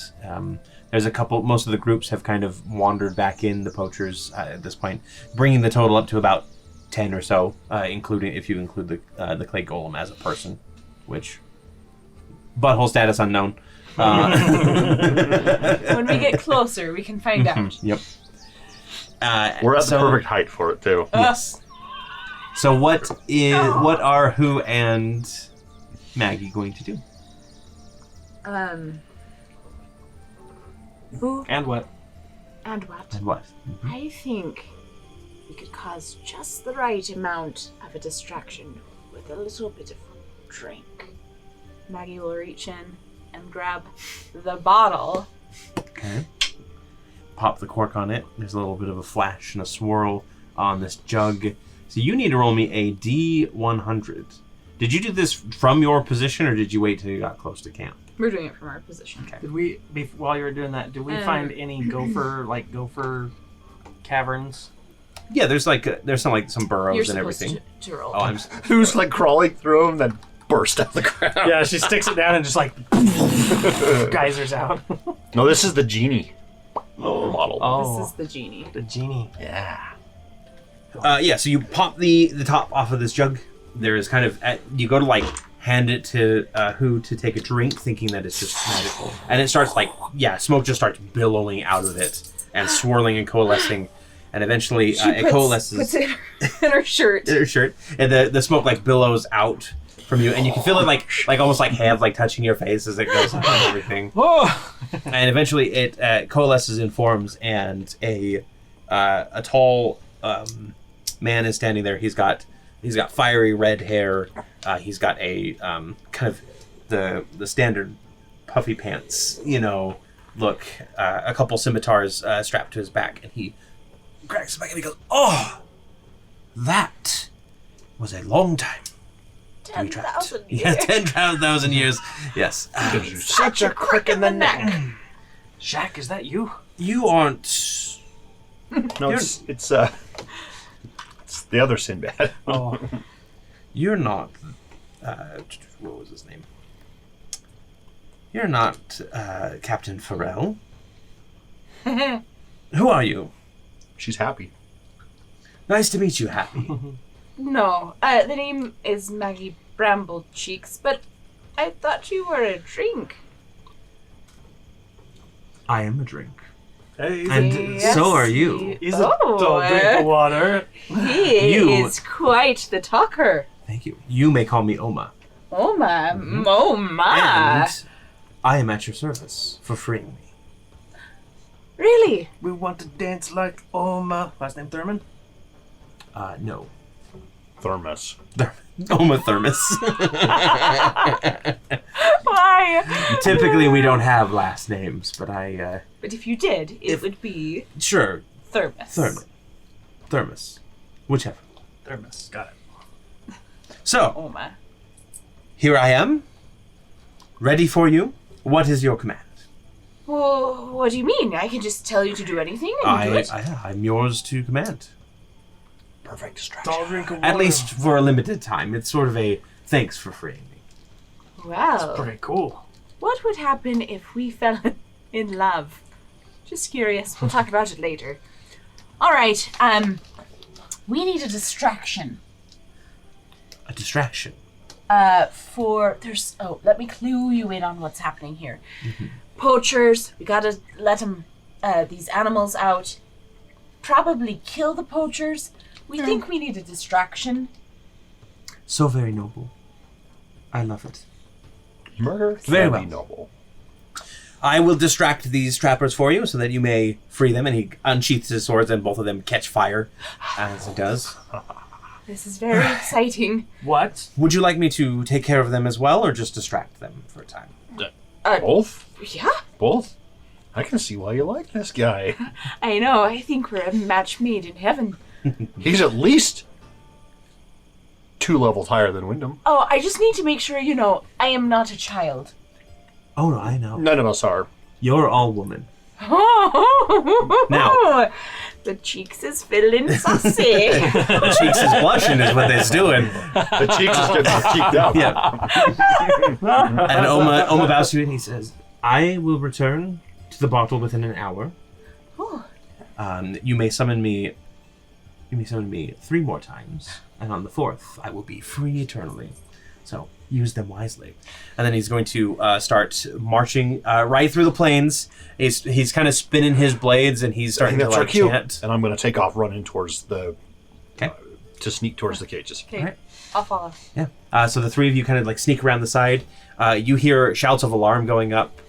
There's a couple. Most of the groups have kind of wandered back in. The poachers at this point, bringing the total up to about 10 or so, including if you include the clay golem as a person, which butthole status unknown. When we get closer, we can find out. Yep. We're at the perfect height for it too. Yes. So what are Who and Maggie going to do? Who And what? and what? And what? I think we could cause just the right amount of a distraction with a little bit of drink. Maggie will reach in and grab the bottle. Okay. Pop the cork on it. There's a little bit of a flash and a swirl on this jug. So you need to roll me a D100. Did you do this from your position, or did you wait till you got close to camp? We're doing it from our position. Did we, while you were doing that, did we find any gopher caverns? Yeah, there's some burrows You're and supposed everything. to roll. Oh, I'm. Who's like crawling through them, then burst out the ground? Yeah, she sticks it down and just like geysers out. No, this is the genie model. Oh, This is the genie. the genie. Yeah. Yeah, so you pop the top off of this jug. There is kind of you go to like hand it to Who to take a drink, thinking that it's just magical, and it starts smoke just starts billowing out of it and swirling and coalescing, and eventually it coalesces Puts it in her shirt. in her shirt, and the smoke like billows out from you, and you can feel it like almost like hands like touching your face as it goes up and everything. Oh, And eventually it coalesces and forms, and a tall man is standing there. He's got fiery red hair. He's got a kind of the standard puffy pants, look. A couple scimitars strapped to his back, and he cracks his back and he goes, "Oh, that was a long time. 10,000 Yeah, years. 10,000 years. Yes. Such a crick in the neck. Shaq, is that you? You aren't. No, it's the other Sinbad. Oh, You're not. What was his name? You're not Captain Farrell. Who are you? She's happy. Nice to meet you, Happy. No, the name is Maggie Bramblecheeks, but I thought you were a drink. I am a drink. Hey, And so are you. he's a tall drink of water. He You- is quite the talker. Thank you. You may call me Oma. Oh my, oh my. And I am at your service for freeing me. Really? We want to dance like Oma. Last name Thurman? No. Thermos. Oma Thermos. Why? Typically, we don't have last names, but But if you did, it would be sure, Thermos. Thermos. Whichever. Thermos. Got it. So, Oh my. here I am. Ready for you. What is your command? Well, what do you mean? I can just tell you to do anything and do it? I'm yours to command. Perfect distraction. Tall drink of water. At least for a limited time. It's sort of a thanks for freeing me. Well, Pretty cool. what would happen if we fell in love? Just curious. We'll talk about it later. All right. We need a distraction. A distraction. Let me clue you in on what's happening here. Poachers, we gotta let them, these animals out. Probably kill the poachers. We think we need a distraction. So very noble. I love it. Murder Very can well. be noble. I will distract these trappers for you so that you may free them. And he unsheaths his swords and both of them catch fire as he does. This is very exciting. What? Would you like me to take care of them as well or just distract them for a time? Both? Yeah, Both? I can see why you like this guy. I know. I think we're a match made in heaven. He's at least 2 levels higher than Wyndham. Oh, I just need to make sure, I am not a child. Oh, no, I know. None of us are. You're all woman. Now. The cheeks is feeling saucy. The cheeks is blushing is what they's doing. The cheeks is getting cheeked out. Yeah. And Oma bows to you and he says, I will return to the bottle within an hour. You may summon me 3 more times, and on the 4th, I will be free eternally. So use them wisely. And then he's going to start marching right through the plains. He's kind of spinning his blades, and he's starting to like chant. And I'm going to take off running towards the... Okay. To sneak towards the cages. Okay, Alright. I'll follow. Yeah. So the 3 of you kind of like sneak around the side. You hear shouts of alarm going up.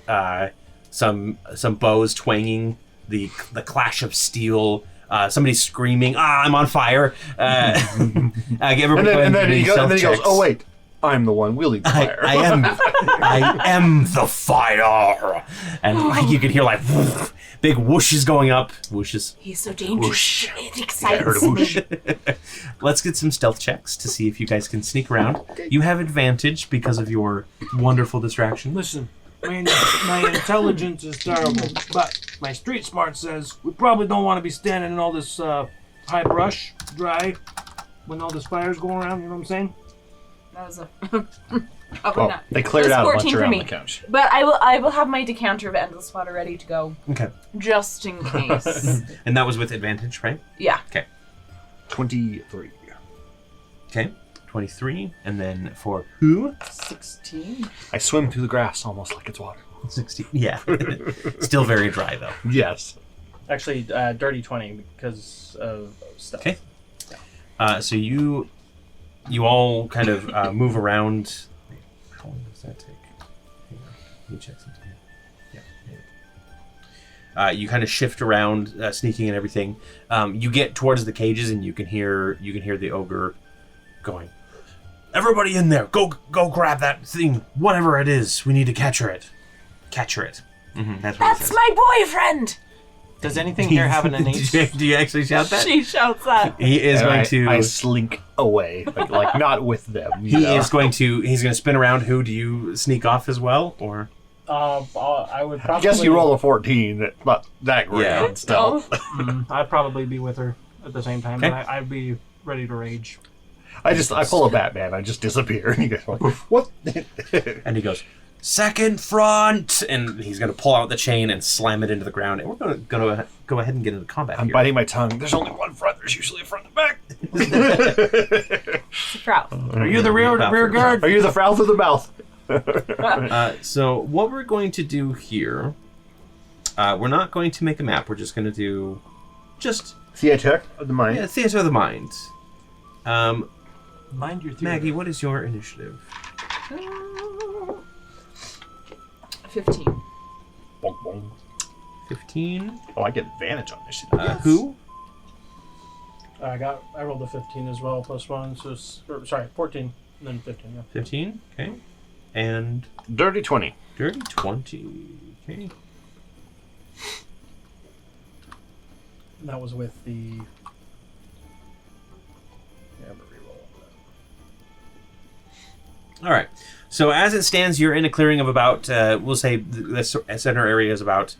Some bows twanging. The clash of steel. Somebody screaming, I'm on fire. And then he goes, oh wait, I'm the one wielding the fire. I am the fire. And like, you can hear like big whooshes going up. Whooshes. He's so dangerous. Whoosh. It I excites heard a whoosh. me. Let's get some stealth checks to see if you guys can sneak around. You have advantage because of your wonderful distraction. Listen, my intelligence is terrible, but my street smart says we probably don't want to be standing in all this high brush, dry, when all this fire's going around, you know what I'm saying? That was a... Probably Well, not. they cleared It was out a 14 bunch for around me. the couch. But I will have my decanter of endless water ready to go, Okay. just in case. And that was with advantage, right? Yeah. 23. Okay. 23. And then for who? 16. I swim through the grass almost like it's water. 16. Yeah. Still very dry, though. Yes. Actually, dirty 20 because of stuff. Okay. So you all kind of move around. Wait, how long does that take? Hang on. Let me check something here. Yeah. You kind of shift around, sneaking and everything. You get towards the cages, and you can hear the ogre going, "Everybody in there! Go grab that thing, whatever it is. We need to capture it. Capture it." Mm-hmm, that's what he That's says. my boyfriend! Does anything here have an innate? Do you actually shout that? She shouts that. He is And going to. I slink away, like not with them. He's going to spin around. Who do you sneak off as well, or? I would probably. I guess you roll a 14. That's not that great Yeah. on stealth. I'd probably be with her at the same time. Okay. And I'd be ready to rage. I pull a Batman. I just disappear. And you guys are like, what? And he goes, "Second front!" And he's going to pull out the chain and slam it into the ground. And we're going to go ahead and get into combat I'm here. biting my tongue. There's only one front. There's usually a front and back. Proud. Are you the rear guard? Are you the frowth of the mouth? So what we're going to do here We're not going to make a map. We're just going to do Theater of the mind. theater of the mind. Mind your theory. Maggie, what is your initiative? 15. Bonk, bonk. 15. Oh, I get advantage on this. Who? I rolled a 15 as well, +1, so sorry, 14, and then 15. Yeah. 15. Okay. And Dirty 20. dirty 20. Okay. And that was with the. Yeah, I'm gonna reroll. All right. So as it stands, you're in a clearing of about, we'll say the center area is about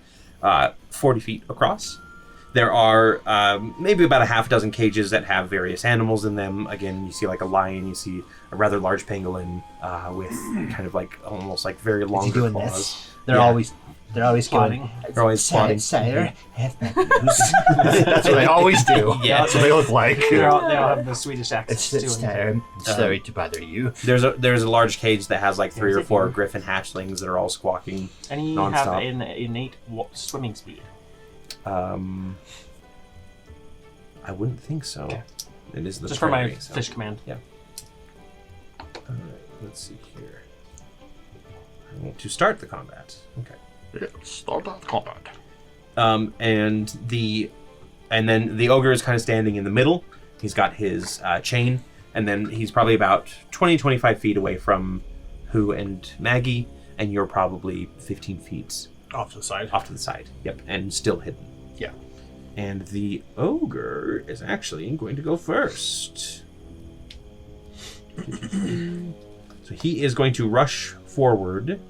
40 feet across. There are maybe about a half dozen cages that have various animals in them. Again, you see like a lion, you see a rather large pangolin with kind of like almost like very long doing claws. this? They're Yeah. always Plotting. going. They're always plotting. Sire, have my That's what they always do. Yeah. That's what they look like. They all have the Swedish accents It's too. time. Sorry to bother you. There's a large cage that has like 3 or 4 griffin hatchlings that are all squawking. And you nonstop. have an innate swimming speed. I wouldn't think so. Okay. It is the Just for my prairie, so- fish command. All right, let's see here. I want to start the combat. Okay. Start that combat. And then the ogre is kind of standing in the middle. He's got his chain, and then he's probably about 20-25 feet away from Who and Maggie, and you're probably 15 feet Off to the side. off to the side. Yep, and still hidden. Yeah. And the ogre is actually going to go first. So he is going to rush forward.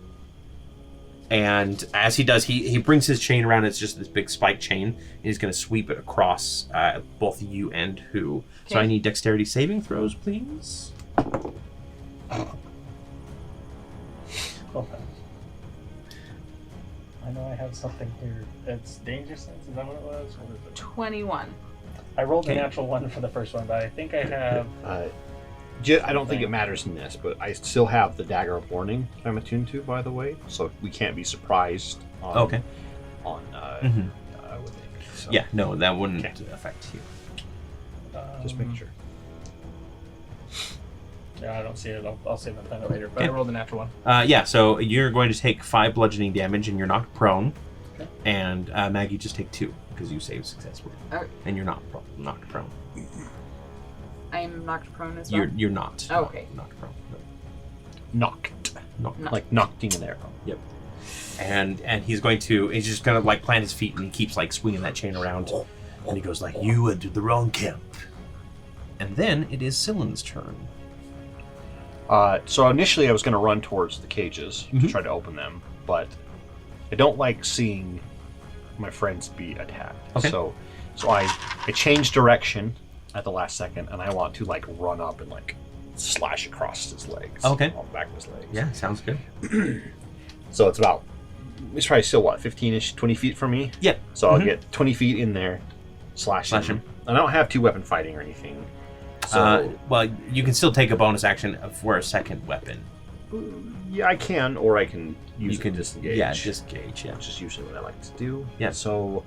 And as he does, he brings his chain around. It's just this big spike chain. And he's going to sweep it across both you and Who. So Okay. I need dexterity saving throws, please. Okay. I know I have something here. It's danger sense. Is that what it was? What is it? 21. I rolled Okay. a natural 1 for the first one, but I think I have. I don't think it matters in this, but I still have the Dagger of Warning that I'm attuned to, by the way, so we can't be surprised on, Okay. with it. So, Yeah, no, that wouldn't affect you. just make sure. Yeah, I don't see it. I'll save that for later. But Okay. I rolled a natural 1. Yeah, so you're going to take 5 bludgeoning damage, and you're knocked prone. Okay. And Maggie, just take 2 because you saved successfully, Oh, and you're not knocked prone. I am knocked prone as well. You're not. Oh, okay. Knocked prone. No. Knocked. Knocked. No. Like knocked in an arrow. Yep. And he's just gonna like plant his feet, and he keeps like swinging that chain around, and he goes like, "You entered the wrong camp." And then it is Cylin's turn. So initially I was going to run towards the cages to try to open them, but I don't like seeing my friends be attacked. Okay. So I changed direction at the last second, and I want to like run up and like slash across his legs. Okay. On the back of his legs. Yeah, sounds good. So it's probably still what, 15-ish, 20 feet from me? Yeah. So I'll get 20 feet in there, slash him. I don't have 2-weapon fighting or anything. So Well, you can still take a bonus action for a second weapon. yeah, I can, or I can use You can disengage. Yeah, disengage. Yeah. Which is usually what I like to do. Yeah. So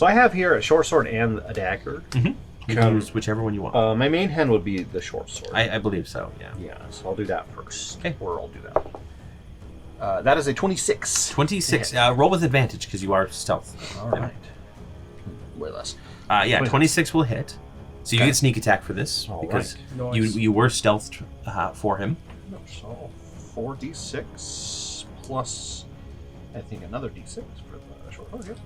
I have here a short sword and a dagger. You can use whichever one you want. My main hand would be the short sword. I believe so. Yeah. Yeah, so I'll do that first. Okay. Or I'll do that. That is a 26. 26. Roll with advantage because you are stealth. All right. Way less. Yeah, 26 will hit. So you get sneak attack for this All because right. you Nice. you were stealthed for him. So 4d6 plus, I think, another d6 for the short sword. Yep.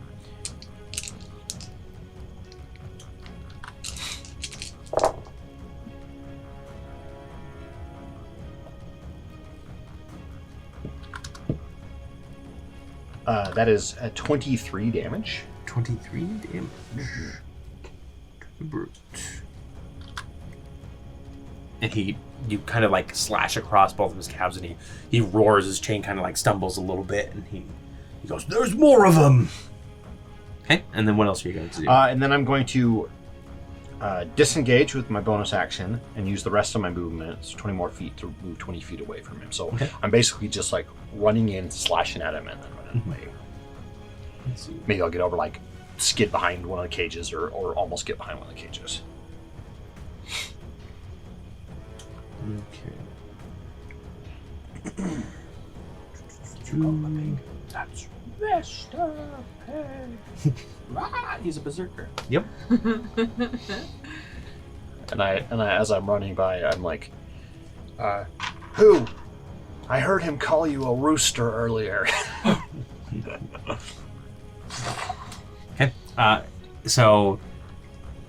That is 23 damage. 23 damage. Brute. And you kind of like slash across both of his calves, and he roars. His chain kind of like stumbles a little bit, and he goes, "There's more of them." Okay, and then what else are you going to do? And then I'm going to disengage with my bonus action and use the rest of my movement, so 20 more feet, to move 20 feet away from him. So Okay. I'm basically just like running in, slashing at him, and then running away. Let's see. Maybe I'll get over, like, skid behind one of the cages or almost get behind one of the cages. Okay. That's Mr. Pig. He's a berserker. Yep. And I, as I'm running by, I'm like, who? I heard him call you a rooster earlier. Okay. So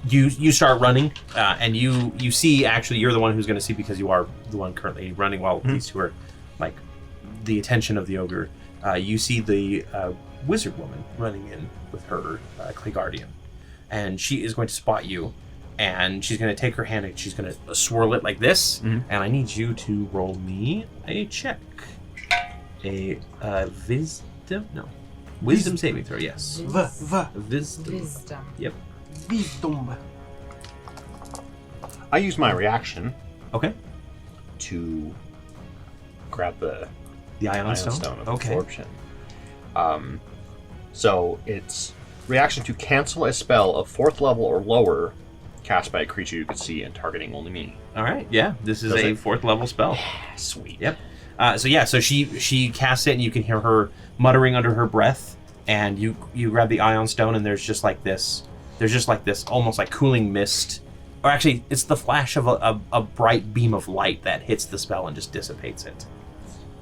you start running, and you see, actually, you're the one who's going to see because you are the one currently running while these two are, like, the attention of the ogre. You see the wizard woman running in with her clay guardian, and she is going to spot you, and she's going to take her hand and she's going to swirl it like this, and I need you to roll me a check. A wisdom saving throw, yes. Wisdom. Yep. Wisdom. I use my reaction Okay. to grab the Ion Stone? of Okay. absorption. So it's reaction to cancel a spell of 4th level or lower cast by a creature you can see and targeting only me. All right. Yeah, this is Does a it? 4th level spell. Sweet. Yep. So she casts it, and you can hear her muttering under her breath. And you grab the Ion Stone, and there's just like this almost like cooling mist, or actually, it's the flash of a bright beam of light that hits the spell and just dissipates it,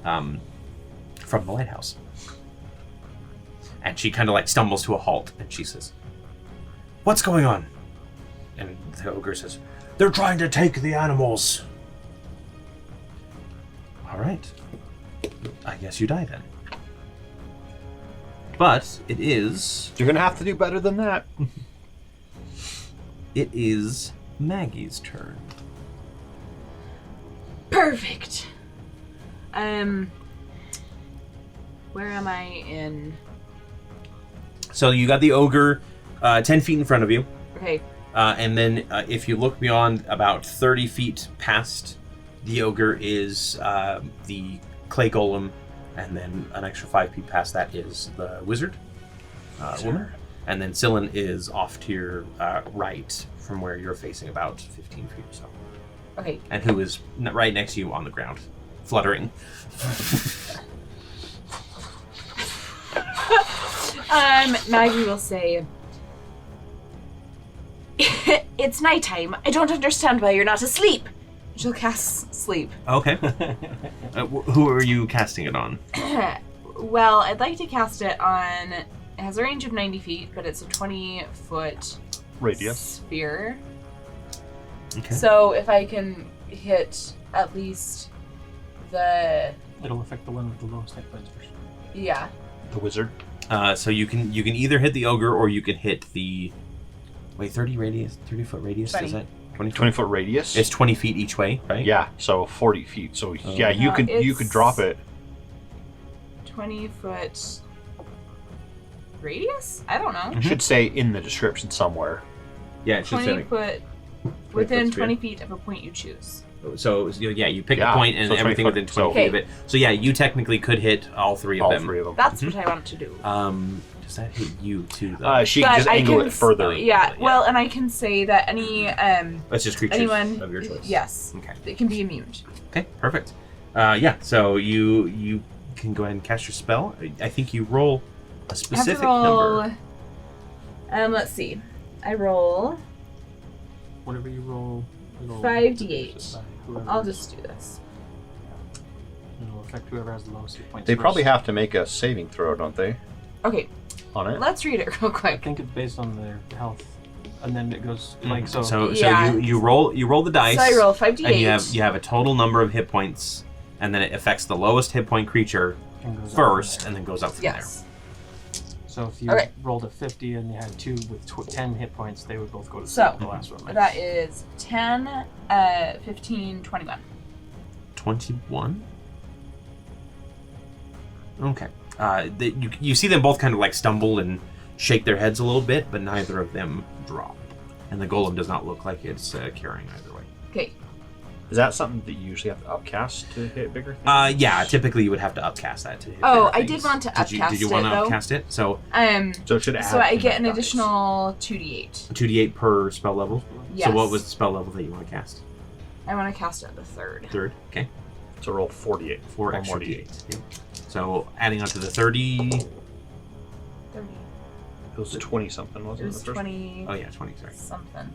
from the lighthouse. And she kind of like stumbles to a halt, and she says, "What's going on?" And the ogre says, "They're trying to take the animals." All right. I guess you die then. But it is You're going to have to do better than that. Maggie's turn. Perfect. Where am I in? So you got the ogre 10 feet in front of you. Okay. And then if you look beyond about 30 feet past the ogre is the clay golem, and then an extra 5 feet past that is the wizard woman. And then Cylin is off to your right from where you're facing, about 15 feet or so. Okay. And who is right next to you on the ground, fluttering. Maggie will say, "It's nighttime. I don't understand why you're not asleep." She'll cast sleep. Okay. Who are you casting it on? Well, I'd like to cast it on. It has a range of 90 feet, but it's a 20-foot Radius. sphere. Okay. So if I can hit at least the It'll affect the one with the lowest hit points first. yeah. The wizard. So you can either hit the ogre or you can hit the 30 foot radius. 20. Is that 20? 20-foot radius. It's 20 feet each way, right? Yeah, so 40 feet. So yeah, you No, could it's- drop it. 20-foot radius? I don't know. It should say in the description somewhere. Yeah, it should 20 say. foot within sphere. 20 feet of a point you choose. So you pick Yeah, a point and so 20 everything foot, within 20 so- feet of it. So yeah, you technically could hit all three of All them. 3 of them. That's what I want to do. Does that hit you too? Though? She can just angle it further. Yeah, well, and I can say that any That's just creatures anyone of your choice. Yes. Okay. It can be immune. Okay. Perfect. Yeah. So you can go ahead and cast your spell. I think you roll a specific number. Let's see. I roll Whatever you roll, it'll 5d8. by whoever- I'll just do this. It'll affect whoever has the lowest hit points. They probably first. have to make a saving throw, don't they? Okay, On it. let's read it real I quick. think it's based on their health, and then it goes like so. So Yeah. you roll the dice. So I roll 5d8. and you have a total number of hit points, and then it affects the lowest hit point creature and goes up first, from and then goes up from Yes. there. So if you Okay. rolled a 50 and you had 2 with 10 hit points, they would both go to So, the last one. That is 10, 15, 21. 21. Okay. You see them both kind of like stumble and shake their heads a little bit, but neither of them drop. And the golem does not look like it's carrying either way. Okay. Is that something that you usually have to upcast to hit bigger things? Yeah, typically you would have to upcast that to hit Oh, bigger I did things. want to Did you upcast want it, to though. upcast it? So So it should add. So I to get that an dice. additional 2d8. 2d8 per spell level. Yes. So what was the spell level that you want to cast? I want to cast it at the third. Third. Okay. So roll 48. 4 One extra more d8. Yep. So adding on to the 30. 30. It was 20 something, It wasn't it? was The first 20 Oh yeah, 20. Sorry. something.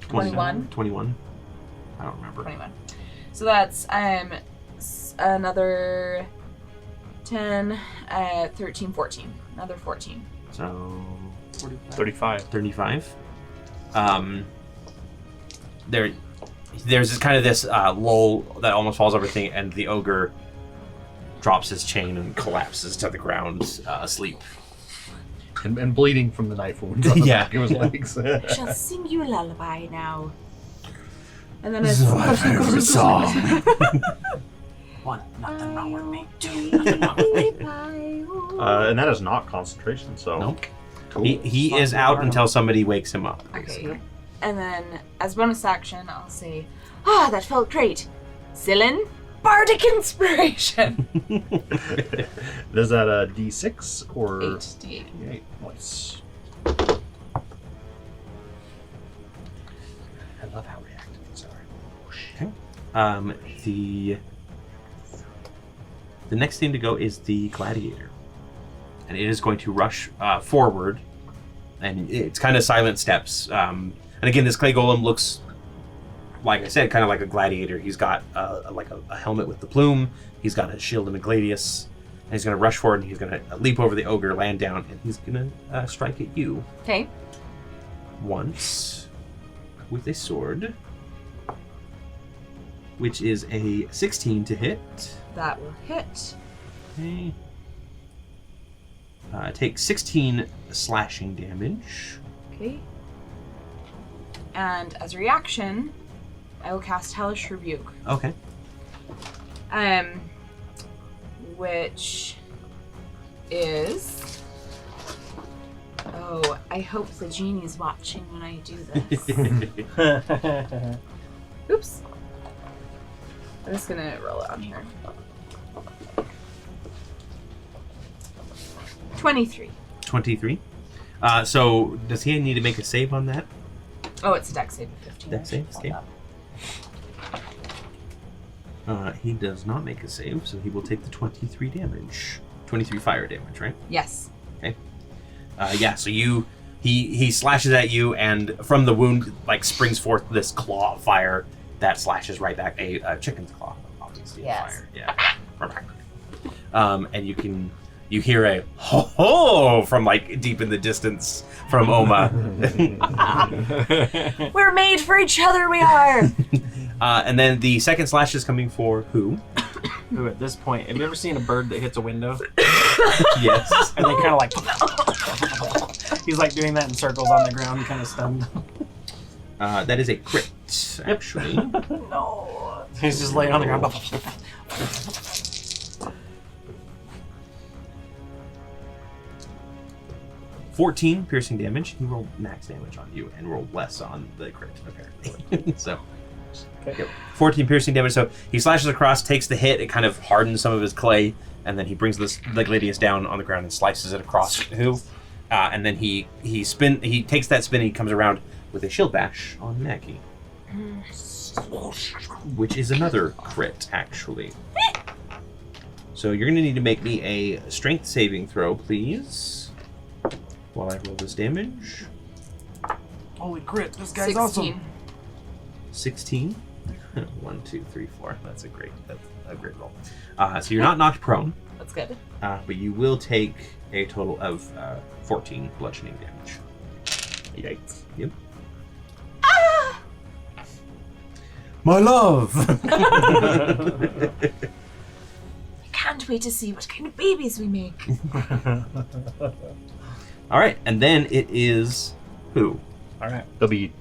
21. 21? 21. I don't remember. 21. So that's another 10, 13, 14. Another 14. So 35. 35. There's this kind of this lull that almost falls over thing, and the ogre drops his chain and collapses to the ground, asleep. And bleeding from the knife wounds on the Yeah. back of his legs. Shall sing you a lullaby now. And then it's One, nothing wrong with me. And that is not concentration, so. Nope. Cool. He is out until somebody wakes him up. Okay. And then, as bonus action, I'll say, that felt great. Zillin, bardic inspiration. Is that a D6 or? 8d8. D8. Nice. I love how reactive these are. The next thing to go is the gladiator, and it is going to rush forward, and it's kind of silent steps. And again, this clay golem looks, like I said, kind of like a gladiator. He's got like a helmet with the plume. He's got a shield and a gladius. And he's going to rush forward, and he's going to leap over the ogre, land down, and he's going to strike at you Okay. once with a sword, which is a 16 to hit. That will hit. Okay. Take 16 slashing damage. Okay. And as a reaction, I will cast Hellish Rebuke. Okay. Which is... Oh, I hope the genie's watching when I do this. Oops. I'm just gonna roll it on here. 23. 23. So does he need to make a save on that? Oh, it's a dex save of 15. Dex save? Okay. He does not make a save, so he will take the 23 damage. 23 fire damage, right? Yes. Yeah, so he slashes at you, and from the wound, like, springs forth this claw of fire that slashes right back. A chicken's claw, obviously. Yes. Of fire. Yeah. And you hear a ho ho from like deep in the distance from Oma. We're made for each other, we are! And then the second slash is coming for who? Who at this point, have you ever seen a bird that hits a window? Yes. And they kind of like... He's like doing that in circles on the ground, kind of stunned. That is a crit, actually. No. He's just laying on the ground. 14 piercing damage. He rolled max damage on you and rolled less on the crit, apparently. So, Okay. 14 piercing damage. So he slashes across, takes the hit. It kind of hardens some of his clay, and then he brings the gladius down on the ground and slices it across who. And then he takes that spin and he comes around with a shield bash on Maggie, which is another crit, actually. So you're going to need to make me a strength saving throw, please, while I roll this damage. Holy crit, this guy's 16. awesome. 16. 1, 2, 3, 4. That's a great roll. So you're not knocked prone, That's good. but you will take a total of 14 bludgeoning damage. Yikes. Yep. My love! Can't wait to see what kind of babies we make. All right, and then it is who? All right. They'll be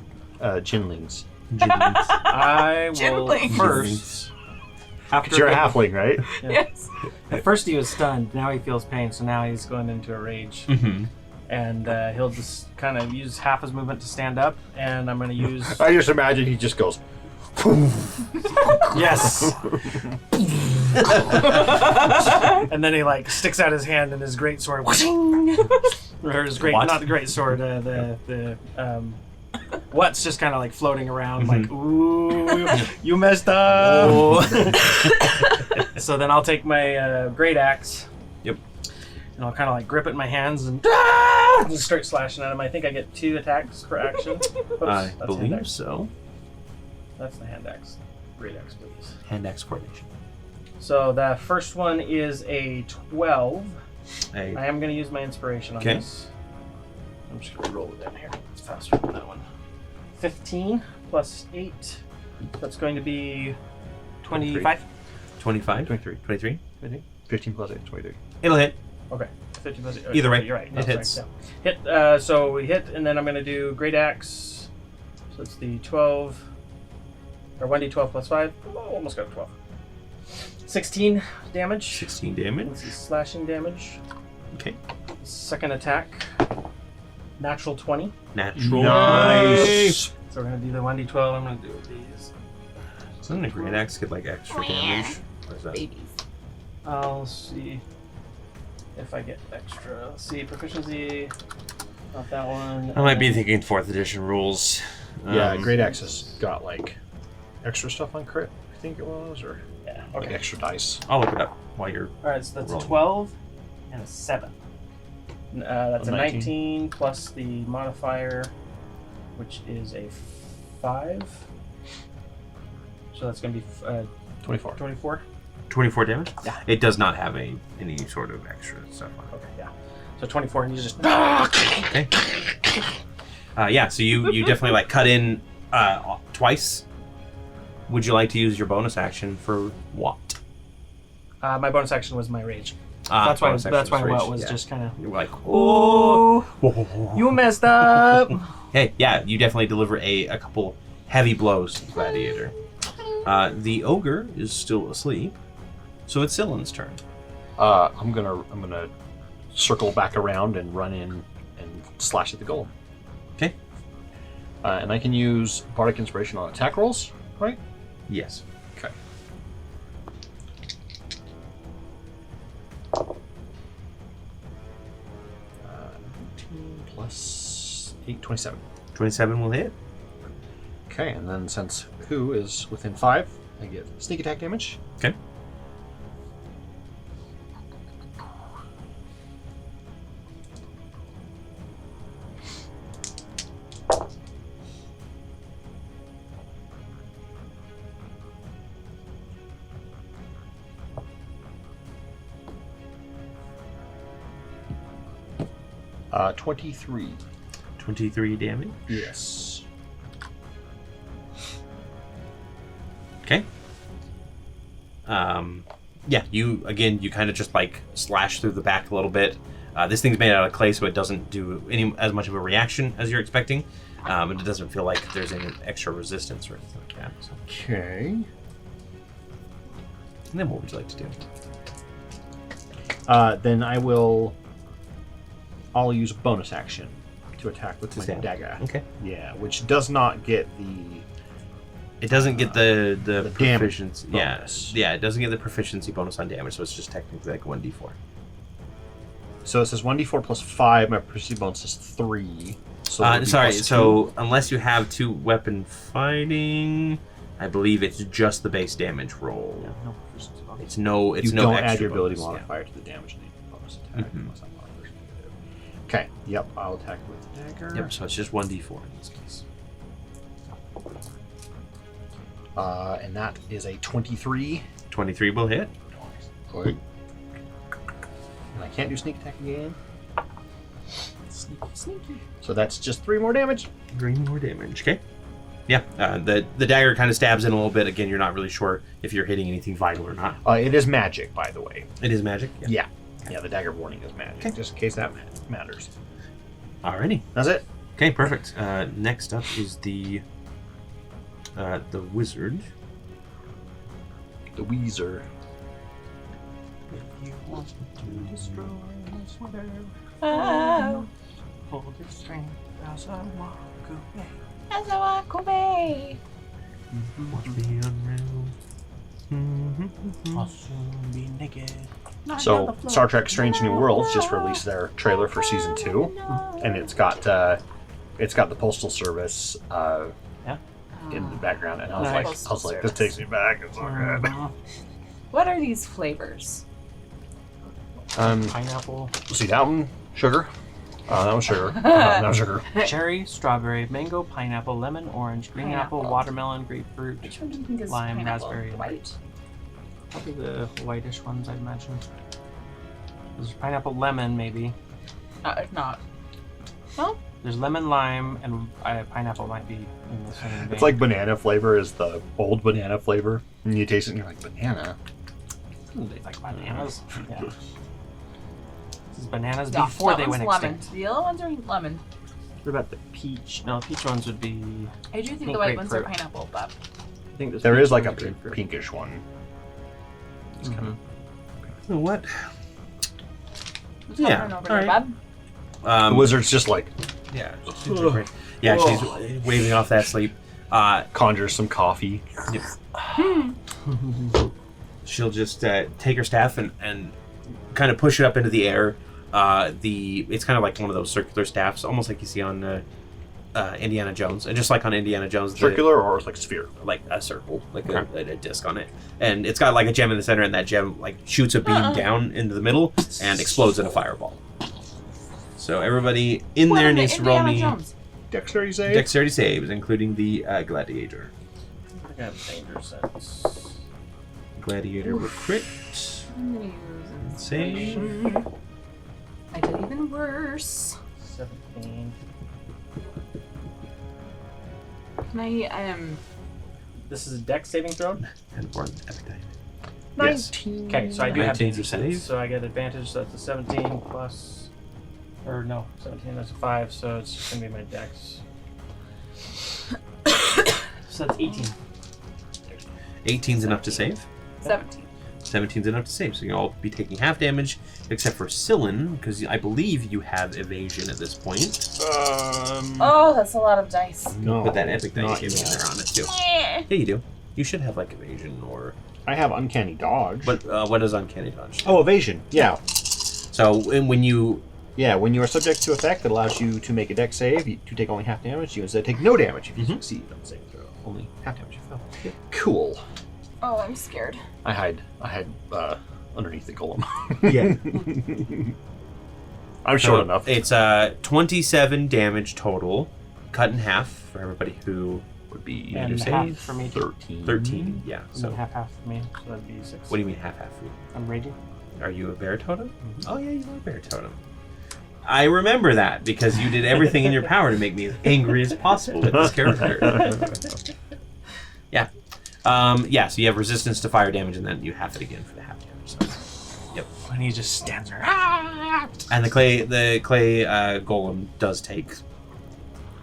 chinlings. I will Gently. first. Because you're a halfling, right? Yes. At first he was stunned. Now he feels pain, so now he's going into a rage. Mm-hmm. And he'll just kind of use half his movement to stand up, and I'm going to use... I just imagine he just goes, Yes. And then he like sticks out his hand and his great sword. Or his great, What? not the great sword. The what's just kind of like floating around, like ooh, you messed up. So then I'll take my great axe. Yep. And I'll kind of like grip it in my hands and just start slashing at him. I think I get 2 attacks per action. Oops, I that's hand believe axe. so. That's the hand axe. Great axe, please. Hand axe coordination. So the first one is a 12. I A am going to use my inspiration on Okay. this. I'm just going to roll it down here. It's faster than that one. 15 plus 8. That's going to be 25. 25. 23. 23. 15 plus 8, 23. It'll hit. Okay. 15 plus 8. Either way, You're right. it hits. Sorry, yeah. Hit. So we hit, and then I'm going to do Great Axe. So it's the 12. Or 1d12 plus 5. Oh, almost got 12. 16 damage. 16 damage. This is slashing damage. Okay. Second attack. Natural 20. Natural. Nice. So we're going to do the 1d12. I'm going to do these. Doesn't a great axe get like extra damage? Or is that? Babies. I'll see if I get extra. Let's see, proficiency. Not that one. I might be thinking 4th edition rules. Yeah, Great Axe has got like extra stuff on crit, I think it was, or Yeah, like okay. extra dice. I'll look it up while you're. Alright, so that's a rolling. 12 and a 7. That's a 19. 19 plus the modifier, which is a 5. So that's going to be 24. 24. 24 damage? Yeah. It does not have any sort of extra stuff on it. Okay, yeah. So 24, and you just. Okay. Yeah, so you definitely like cut in twice. Would you like to use your bonus action for what? My bonus action was my rage. That's why. bonus That's why action what rage, was yeah. just kind of. You're like, Oh, you messed up. Hey, yeah, you definitely deliver a couple heavy blows to the gladiator. The ogre is still asleep, so it's Cylin's turn. I'm gonna circle back around and run in and slash at the golem. Okay. And I can use Bardic Inspiration on attack rolls, right? Yes. Okay. Uh, 19 plus 8, 27. 27 will hit. Okay, and then since Who is within 5, I get sneak attack damage. Okay. Uh, 23. 23 damage. Yes. Okay. Yeah, you kind of just like slash through the back a little bit. This thing's made out of clay, so it doesn't do as much of a reaction as you're expecting, and it doesn't feel like there's any extra resistance or anything like that. So. Okay. And then what would you like to do? Then I'll use a bonus action to attack with To my stab. dagger. Okay. Yeah, which does not get the It doesn't get the damage proficiency. Yeah, bonus. yeah, it doesn't get the proficiency bonus on damage, so it's just technically like 1d4. So it says 1d4 plus 5. My proficiency bonus is 3. So it would be Sorry, plus so unless you have 2 weapon fighting, I believe it's just the base damage roll. No proficiency bonus. It's no. It's you no don't extra add your ability bonus, yeah. modifier to the damage in the bonus attack. Mhm. Unless I'm not a person to do. Okay. Yep. I'll attack with the dagger. Yep. So it's just 1d4 in this case. And that is a 23. 23 will hit. Right. And I can't do sneak attack again. Sneaky. So that's just 3 more damage. 3 more damage. Okay. Yeah. The dagger kind of stabs in a little bit. Again, you're not really sure if you're hitting anything vital or not. It is magic, by the way. It is magic. Yeah. Yeah, the dagger warning is magic, just in case that matters. Alrighty. That's it. Okay. Perfect. Next up is the wizard. The Weezer. Oh, Hold your strength as I walk away. as I walk away. Watch me unravel. I'll soon be naked. So, Star Trek: Strange New Worlds just released their trailer for season 2, and it's got the Postal Service in the background, and I was like, this takes me back. It's so good. What are these flavors? Pineapple, See that one? Sugar. That was sugar. That was sugar. cherry, strawberry, mango, pineapple, lemon, orange, green apple, Pineapple. watermelon, grapefruit, Which one do you think is lime, pineapple? raspberry, and White. probably the whitish ones, I'd imagine. There's pineapple, lemon, maybe. If not. Well, There's lemon, lime, and pineapple might be in the same vein. It's like banana flavor is the old banana flavor, and you taste it and you're like, banana? They like bananas. Yeah. This is bananas yeah, before that they one's went lemon. extinct. The other ones are lemon. What about the peach? No, the peach ones would be. I do think Pink the white ones are grapefruit. pineapple, but I think There is like a ones are grapefruit. pinkish one. Mhm. So what? let's Yeah, run over all there, right. bud. The wizard's just like Yeah, she's great. Yeah, she's waving off that sleep. conjures some coffee. She'll just take her staff and kind of push it up into the air. It's kind of like one of those circular staffs, almost like you see on Indiana Jones, and just like on Indiana Jones, Circular or like sphere? like a circle, like a disc on it, and it's got like a gem in the center, and that gem like shoots a beam down into the middle and explodes in a fireball. So everybody in there needs to roll me Dexterity save? dexterity saves, including the gladiator. I got danger sense. Gladiator with crit. I'm gonna use Save. inspiration. I did even worse. 17. Can I This is a dex saving throw. And born appetite. 19. Okay, so I do have 19 danger save. sense, so I get advantage. So that's a 17 plus, or no, 17. That's a 5. So it's just gonna be my dex. So that's 18. 18's enough to save. 17. 17's enough to save, so you'll all be taking half damage, except for Scyllin, because I believe you have evasion at this point. Oh, that's a lot of dice. No. Put that epic die you not gave me in yet. there on it too. Eh. Yeah, you do. You should have like evasion or. I have uncanny dodge. But what does uncanny dodge? Oh, evasion. Yeah. So when you. Yeah, when you are subject to effect that allows you to make a dex save, to take only half damage, you instead take no damage if you succeed on the saving throw. Only half damage you fell. Cool. Oh, I'm scared. I hide underneath the golem. Yeah. I'm short enough. It's 27 damage total, cut in half for everybody who would be And either half saved. for me. Too. 13, yeah. So So half for me. So that'd be 6. what do you mean half for you? I'm raging. Are you a bear totem? Oh yeah, you are a bear totem. I remember that because you did everything in your power to make me as angry as possible with this character. Yeah. Yeah, so you have resistance to fire damage, and then you have it again for the half damage. So. Yep. And he just stands there. And the clay golem does take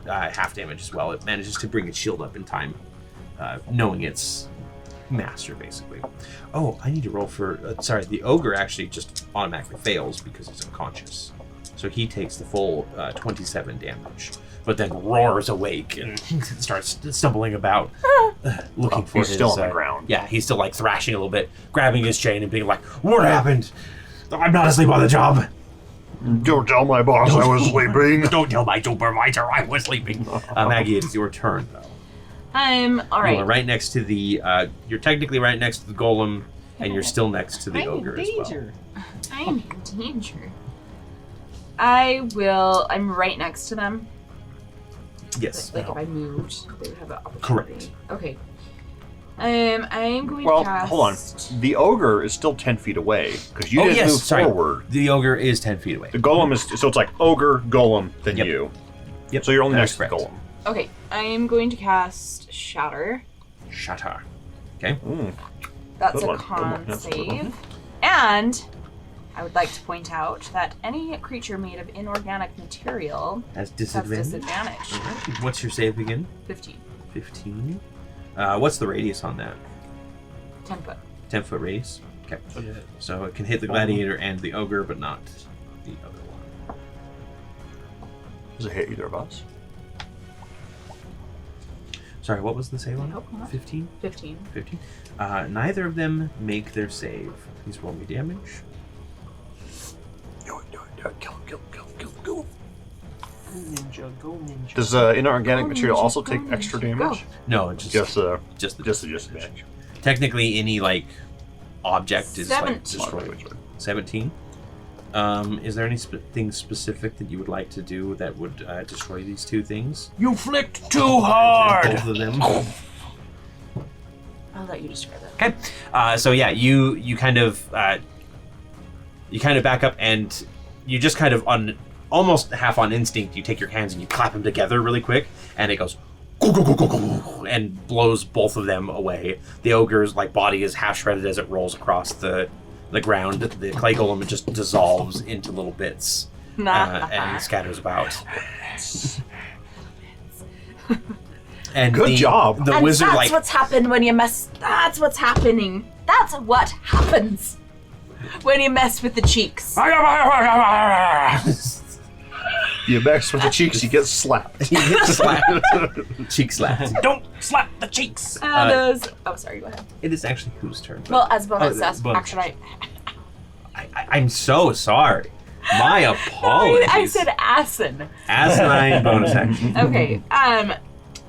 half damage as well. It manages to bring its shield up in time, knowing its master, basically. Oh, I need to roll for... the ogre actually just automatically fails because he's unconscious. So he takes the full 27 damage, but then roars awake and starts stumbling about, looking for he's his... still on the ground. Yeah, he's still like thrashing a little bit, grabbing his chain and being like, "What happened? I'm not asleep on the job. Don't tell my boss I was sleeping. Don't tell my supervisor I was sleeping." Maggie, it's your turn, though. I'm You alright. are right next to the... you're technically right next to the golem, and you're still next to the I'm in ogre as well. danger. I'm in danger. I'm right next to them. Yes. Like if I moved, they would have an opportunity. Correct. Okay. I'm going Well, to cast... hold on. The ogre is still 10 feet away because you Oh, didn't yes, move sorry. forward. The ogre is 10 feet away. The golem is so it's like ogre, golem, then Yep. you. Yep. So you're only That's next to the correct. golem. Okay, I'm going to cast Shatter. Shatter. Okay. That's Good a one, good one. con That's a good one. save. And I would like to point out that any creature made of inorganic material Has has disadvantage. disadvantage. What's your save again? 15. 15. What's the radius on that? 10 foot. 10-foot radius. Okay. So it can hit the gladiator and the ogre, but not the other one. Does it hit either of us? Sorry, what was the save on Nope, not. 15? 15. 15. Neither of them make their save. Please roll me damage. Do it. Kill. Ninja, go ninja. Does inorganic Go, material ninja, also go, take ninja, extra go. damage? No, it's Just the disadvantage. Technically, any like object is like 17. destroyed. 17. Is there anything specific that you would like to do that would destroy these two things? You flicked too hard! Both of them. I'll let you describe that. Okay. So yeah, you kind of back up and you just kind of almost half on instinct, you take your hands and you clap them together really quick, and it goes and blows both of them away. The ogre's like body is half shredded as it rolls across the ground. The clay golem just dissolves into little bits and scatters about. And Good job. The And wizard that's like what's happened when you mess. That's what's happening. That's what happens when you mess with the cheeks. You mess with the cheeks, you get slapped. he gets slapped. Cheek slapped. Don't slap the cheeks! Oh, sorry, go ahead. It is actually whose turn? Well, as bonus bonus action, I'm so sorry. My apologies. I said asin. Asinine bonus action. Okay,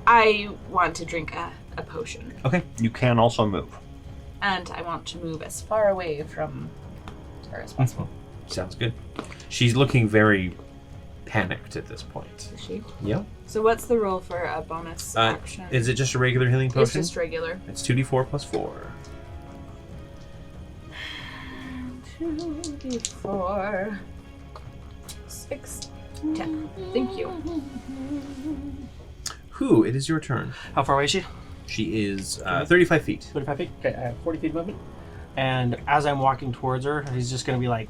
I want to drink a potion. Okay. You can also move. And I want to move as far away from her as possible. Sounds good. She's looking very panicked at this point. Is she? Yep. So what's the rule for a bonus action? Is it just a regular healing potion? It's just regular. It's 2d4 plus 4. 2d4. 6, 10. Thank you. Who? It is your turn. How far away is she? She is 35 feet. 35 feet? Okay, I have 40 feet movement. And as I'm walking towards her, he's just going to be like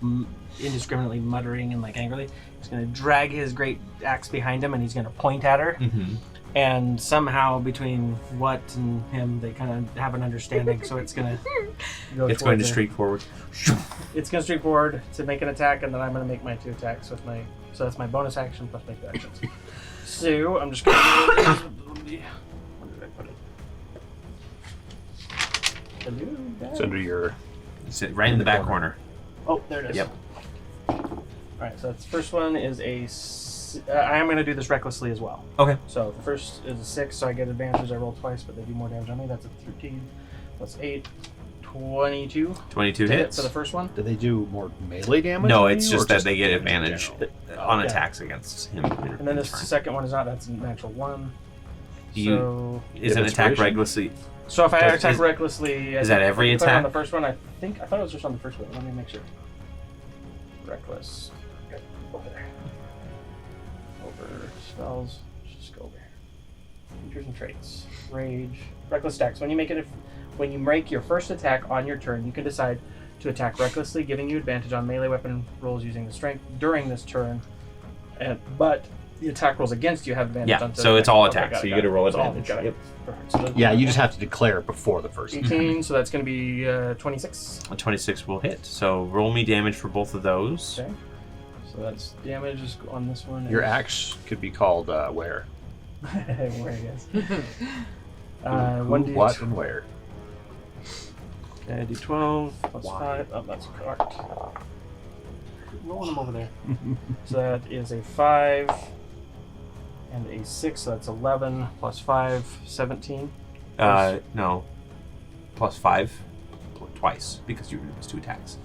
indiscriminately muttering and like angrily. He's going to drag his great axe behind him and he's going to point at her. Mm-hmm. And somehow between what and him, they kind of have an understanding. So it's going to go It's going to towards her. streak forward. It's going to streak forward to make an attack, and then I'm going to make my 2 attacks with my. So that's my bonus action plus my 2 actions. So I'm just going to. Where did I put it? Hello, It's under your. It's right in the back corner. Oh, there it is. Yep. Alright, so that's, first one is I am going to do this recklessly as well. Okay. So the first is a 6, so I get advantage. I roll twice, but they do more damage on me. That's a 13 plus 8. 22. 22 to hit hits. for the first one. Do they do more melee damage? No, on it's you, or just that they get damage in advantage general? on Yeah. attacks against him. And then the second one is not. That's a natural 1. You- So, Is an attack Inspiration? recklessly? so if I Does- attack is- recklessly, is that every if I put it on attack? the first one, I thought it was just on the first one. Let me make sure. Reckless. Okay, over there. Over spells. Let's just go over here. Features and traits. Rage. Reckless attacks. When you make your first attack on your turn, you can decide to attack recklessly, giving you advantage on melee weapon rolls using the strength during this turn. But the attack rolls against you have advantage Yeah, on. so it's all attack, got so it, you got get to it. roll It's all- advantage. got it. Yep. Perfect. So Yeah, you just have to declare before the first. 18, so that's going to be 26. A 26 will hit. So roll me damage for both of those. Okay. So that's damage is on this one. Your is- axe could be called where? where it is. Who, 1d what, and where? Okay, d12 plus Why? 5. Oh, that's correct. Rolling them over there. So that is a 5 and a 6. So that's 11 plus 5, 17. No. Plus 5 twice because you used 2 attacks.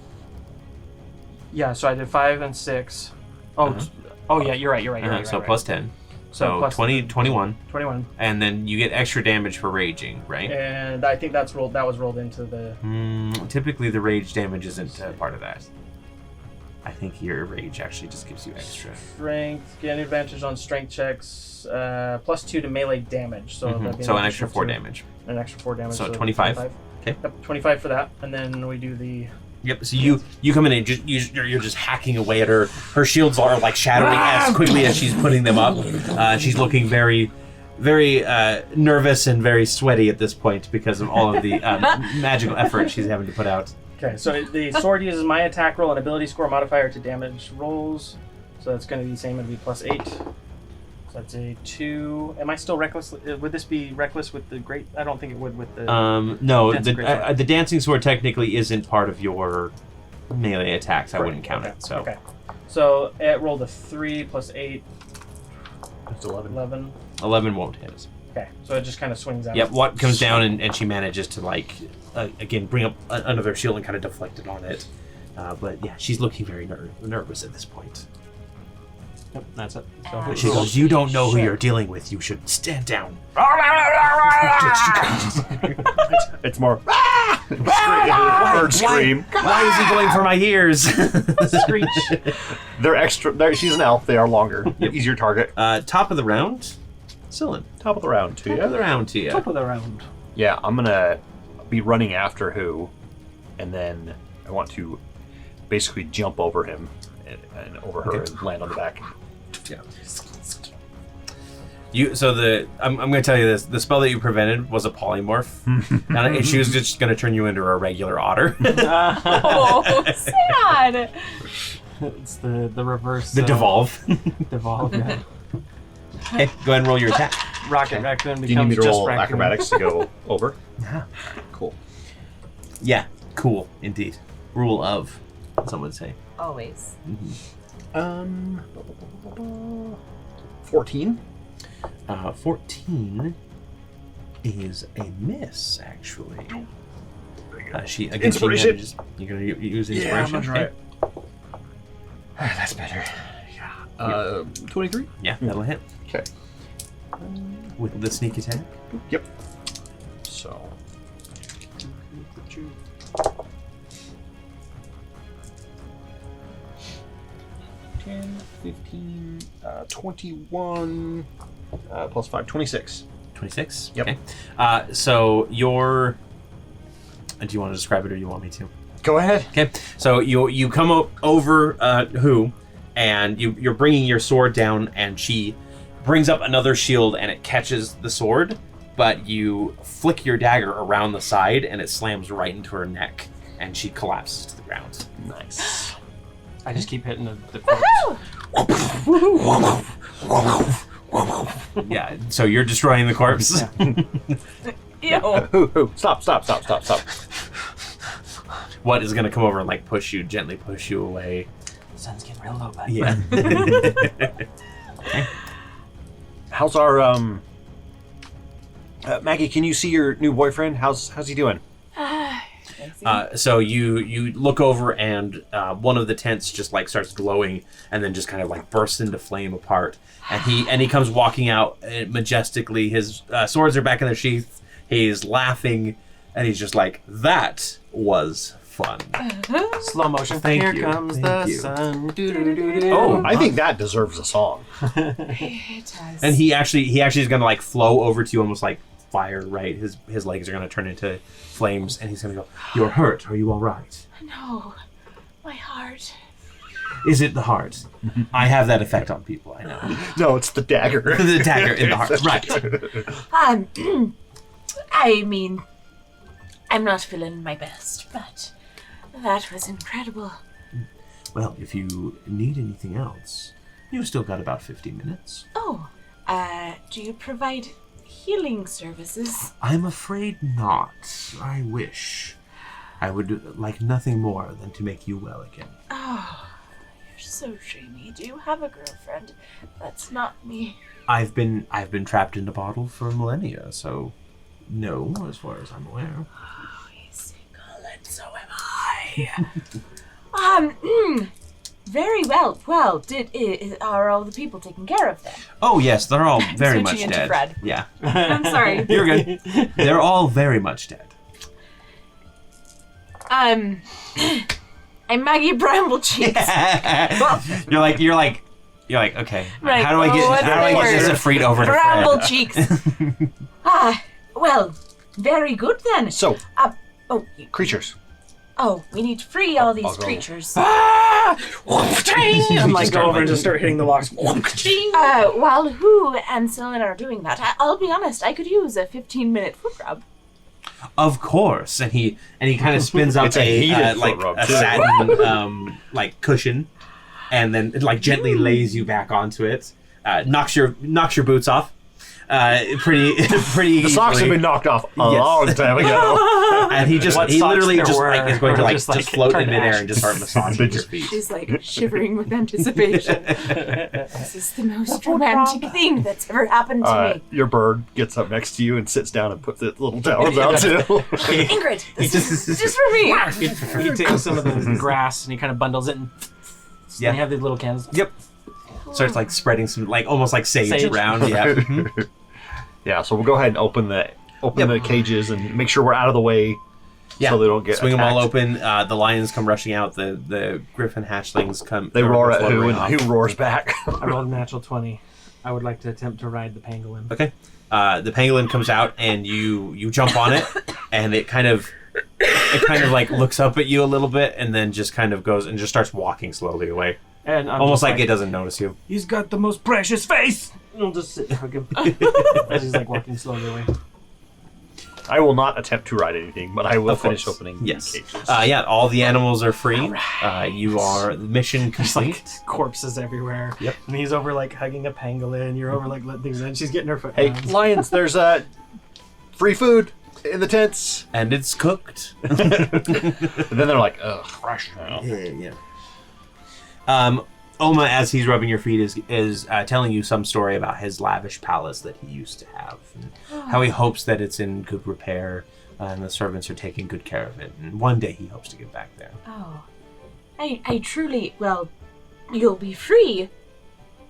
Yeah, so I did 5 and 6. Oh, Uh-huh. oh yeah, you're right. You're right. You're right, So right. plus 10. So plus 20, 21. 21. And then you get extra damage for raging, right? And I think that's rolled. That was rolled into the. Typically the rage damage isn't part of that. I think your rage actually just gives you extra. Strength, gain advantage on strength checks, plus 2 to melee damage. So, that'd be So an extra additional 4 2. damage. An extra 4 damage. So 25. Okay. Yep, 25 for that. And then we do the. Yep. So you come in and you're just hacking away at her. Her shields are like shattering as quickly as she's putting them up. She's looking very, very nervous and very sweaty at this point because of all of the magical effort she's having to put out. Okay, so the sword uses my attack roll and ability score modifier to damage rolls. So that's going to be the same. It'll be plus 8. So that's a 2. Am I still reckless? Would this be reckless with the great? I don't think it would with the. No, Dancing greatsword. the dancing sword technically isn't part of your melee attacks. I wouldn't count it. So Okay. So it rolled a 3 plus 8, It's 11. 11. 11 won't hit. Okay. So it just kind of swings out. Yep. What comes down and she manages to again bring up another shield and kind of deflect it on it. But yeah, she's looking very nervous at this point. Yep, that's it. So She goes, "You don't know who you're dealing with. You should stand down." It's more. Bird scream. Why is he going for my ears? Screech. They're extra. She's an elf. They are longer. Easier target. Top of the round, Scylla. Top of the round to Top of the you. round to you. Top of the round. Yeah, I'm gonna be running after who, and then I want to basically jump over him and over her and land on the back. Yeah. I'm going to tell you this. The spell that you prevented was a polymorph, and she was just going to turn you into a regular otter. Oh, sad. It's the reverse. The devolve. Devolve. Yeah. Okay, go ahead and roll your attack. Rocket raccoon becomes Do you need me to just roll raccoon. acrobatics to go over? Yeah. Cool. Yeah, cool, indeed. Rule of, some would say. Always. 14. 14 is a miss, actually. She Inspiration. manages. You're going to use Yeah, inspiration? I'm gonna try it. That's better. Yeah. 23? Yeah, that'll hit. Okay. With the sneak attack. Yep. So. 10, 15, 21, plus 5, 26. 26? Yep. Okay. So your... Do you want to describe it or you want me to? Go ahead. Okay. So you come over who, and you're bringing your sword down, and she brings up another shield, and it catches the sword, but you flick your dagger around the side, and it slams right into her neck, and she collapses to the ground. Nice. I just keep hitting the corpse. Yeah. So you're destroying the corpse. Ew. Stop. What is going to come over and gently push you away? The sun's getting real low, bud. Yeah. How's our Maggie? Can you see your new boyfriend? How's he doing? So you look over and one of the tents just starts glowing and then just kind of bursts into flame apart. And he comes walking out majestically. His swords are back in their sheath. He's laughing and he's just like, "That was fun." Slow motion. Thank Here you. comes Thank the you. sun. Oh, I think that deserves a song. It does. And he actually is gonna flow over to you almost like fire. Right, his legs are gonna turn into flames, and he's gonna go, "You're hurt. Are you all right? No, my heart. Is it the heart? I have that effect on people. I know." No, it's the dagger. The dagger in the heart. Right. I mean, I'm not feeling my best, but that was incredible. Well, if you need anything else, you've still got about 50 minutes. Oh, do you provide healing services? I'm afraid not. I wish. I would like nothing more than to make you well again. Oh, you're so dreamy. Do you have a girlfriend? That's not me. I've been trapped in a bottle for millennia, so no, as far as I'm aware. Oh, he's single, and so am I. Very well. Well, are all the people taken care of then? Oh yes, they're all very much Switching into dead. Fred. Yeah, I'm sorry. you're good. They're all very much dead. I'm Maggie Bramblecheeks. You're like, okay. Right, How do I what's get the this Ifrit over to Fred? Bramblecheeks. Well, very good then. So, Oh, creatures. we need to free all these I'll go. creatures. I'm go over and just start hitting the locks. While Who and Celine are doing that, I'll be honest, I could use a 15-minute foot rub. Of course, and he kind of spins up It's a heated foot rub, a too. satin cushion, and then it gently lays you back onto it. knocks your boots off. Pretty The socks have easily. been knocked off a long time ago. And he What literally socks just there like is going to were like just, just float in turned to midair ash. and just start massaging your feet. She's like shivering with anticipation. This is the most romantic thing that's ever happened to me. Your bird gets up next to you and sits down and puts its little talons out too. Ingrid, this is just for me. He takes some of the grass and he kind of bundles it, and Yeah. and you have these little cans. Yep. Starts like spreading some like almost like sage around. Yeah. Mhm. Yeah, so we'll go ahead and open the cages and make sure we're out of the way so they don't get swing them all attacked. open. The lions come rushing out. The griffin hatchlings come. They roar at who, fluttering and off. who roars back. I rolled a natural 20. I would like to attempt to ride the pangolin. Okay. The pangolin comes out and you jump on it, and it kind of like looks up at you a little bit, and then just kind of goes and just starts walking slowly away, And I'm almost just like it doesn't notice you. He's got the most precious face. And I'll just sit and hug him as he's like walking slowly away. I will not attempt to ride anything, but I will Of finish course. opening Yes. the cages. Yeah. All the animals are free. You are mission There's complete. like corpses everywhere. Yep. And he's over like hugging a pangolin. You're over like letting things in. She's getting her foot Hey, down. lions, there's free food in the tents. And it's cooked. And then they're like, ugh, fresh now. Yeah. Oma, as he's rubbing your feet, is telling you some story about his lavish palace that he used to have, and how he hopes that it's in good repair, and the servants are taking good care of it. And one day he hopes to get back there. Oh, I truly, well, you'll be free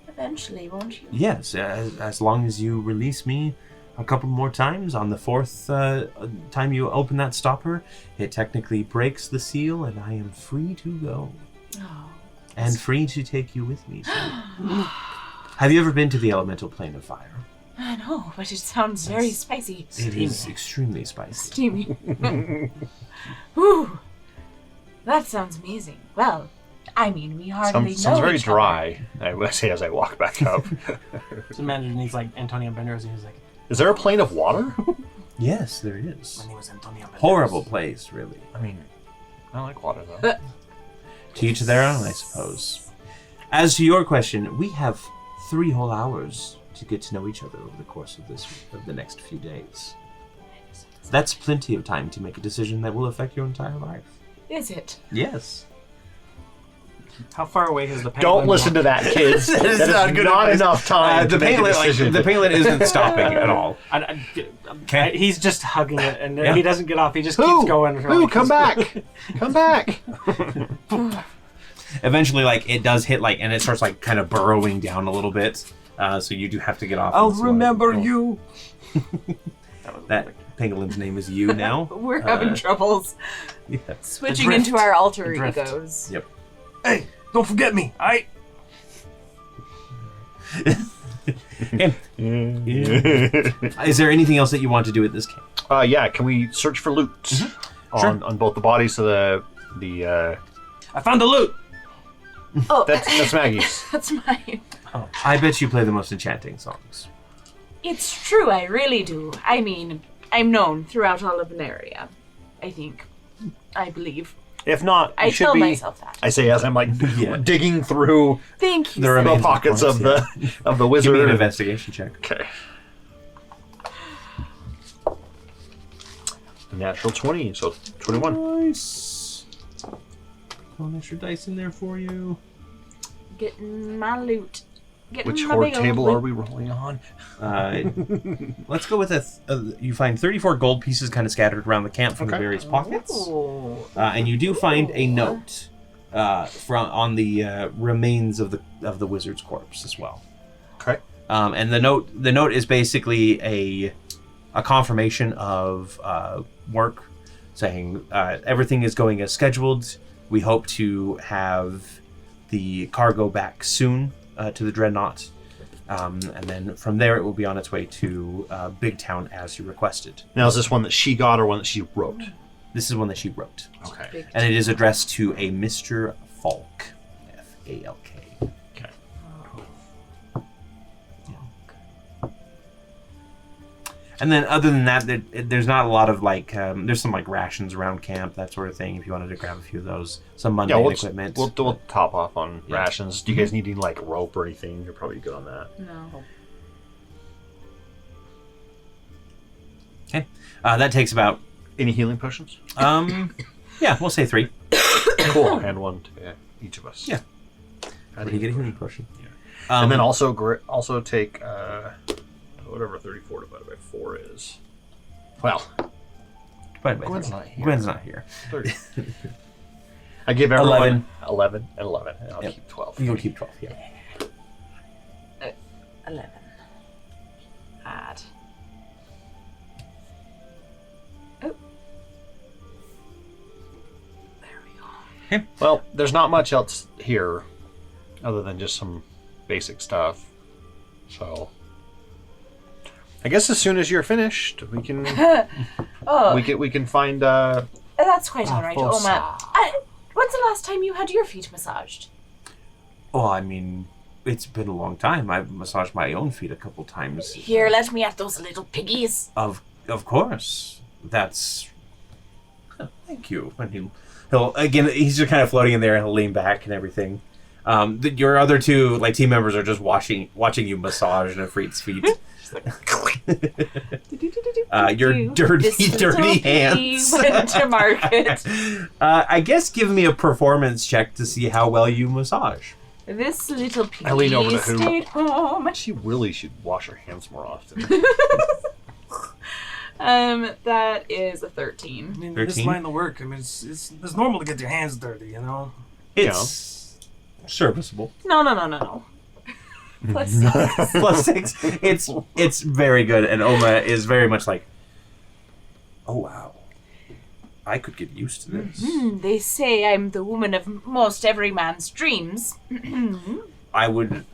eventually, won't you? Yes, as long as you release me a couple more times. On the fourth time you open that stopper, it technically breaks the seal, and I am free to go. Oh. And free to take you with me. So. Have you ever been to the elemental plane of fire? I know, but it sounds very spicy. It is extremely spicy. Steamy. Whew. That sounds amazing. Well, I mean, we hardly know Sounds very each other. dry, I will say as I walk back up. Just imagine he's like Antonio Banderas. And he's like, Is there a plane of water? Yes, there is. my name was Antonio Banderas. Horrible place, really. I mean, I like water though. To each their own, I suppose. As to your question, we have 3 whole hours to get to know each other over the course of the next few days. That's plenty of time to make a decision that will affect your entire life. Is it? Yes. How far away is the pangolin? Don't listen to that, kids. That is That is not good not advice. enough time The to make a pangolin, decision. the pangolin isn't stopping at all. Okay. He's just hugging it, and Yeah. he doesn't get off. He just Who? keeps going. Who? Come back! Come back! Eventually, like, it does hit, like, and it starts, like, kind of burrowing down a little bit. So you do have to get off. I'll and slow it. remember you. That pangolin's name is you now. We're having troubles Yeah. switching drift. into our alter The drift. egos. Yep. Hey, don't forget me. Okay. Is there anything else that you want to do at this camp? Yeah, can we search for loot on both the bodies of the I found the loot. Oh, that's Maggie's. that's mine. I bet you play the most enchanting songs. It's true, I really do. I mean, I'm known throughout all of Aneria. I think. I believe. If not, I you should tell be. myself that. I say as I'm like Yeah. digging through Thank you. The sir. remains the pockets of course, the Give wizard. me an investigation check. Okay. Natural 20, so 21. Nice. Throw an extra dice in there for you. Getting my loot. Getting Which my horde big old table loot. are we rolling on? Let's go with you find 34 gold pieces kind of scattered around the camp from the Okay. various pockets. Oh. And you do find a note on the remains of the wizard's corpse as well. Okay. And the note is basically a confirmation of work, saying everything is going as scheduled. We hope to have the cargo back soon to the Dreadnought, and then from there it will be on its way to Big Town as you requested. Now, is this one that she got or one that she wrote? This is one that she wrote. Okay. And it is addressed to a Mr. Falk. Falk. Okay. And then other than that, there's not a lot of like, there's some like rations around camp, that sort of thing, if you wanted to grab a few of those. Some mundane equipment. We'll top off on rations. Do you guys need any like rope or anything? You're probably good on that. No. Okay. That takes about... Any healing potions? Yeah, we'll say 3. Cool. And 1 to each of us. Yeah. How do you get a healing potion? And then also take whatever 34 divided by 4 is. Well, Gwen's not here. Gwen's not here. 30. I give everyone 11 and 11, and I'll keep 12. You'll keep 12, yeah. 11. Add. Oh. There we go. Okay. Well, there's not much else here other than just some basic stuff. So I guess as soon as you're finished, we can we can find That's quite all right, Fossa. Oma. When's the last time you had your feet massaged? Oh, I mean, it's been a long time. I've massaged my own feet a couple times. Here, let me at those little piggies. Of course. That's... Oh, thank you. And he'll again, he's just kind of floating in there, and he'll lean back and everything. Your other two team members are just watching you massage Nefrit's feet. Your dirty hands. Went to market. I guess give me a performance check to see how well you massage. This little piggy I lean over to who? stayed home. She really should wash her hands more often. That is a 13. I mean, 13? this line of work. I mean, it's normal to get your hands dirty, you know. It's serviceable. No. Plus 6. Plus 6. It's very good, and Oma is very much like, oh wow, I could get used to this. They say I'm the woman of most every man's dreams. I would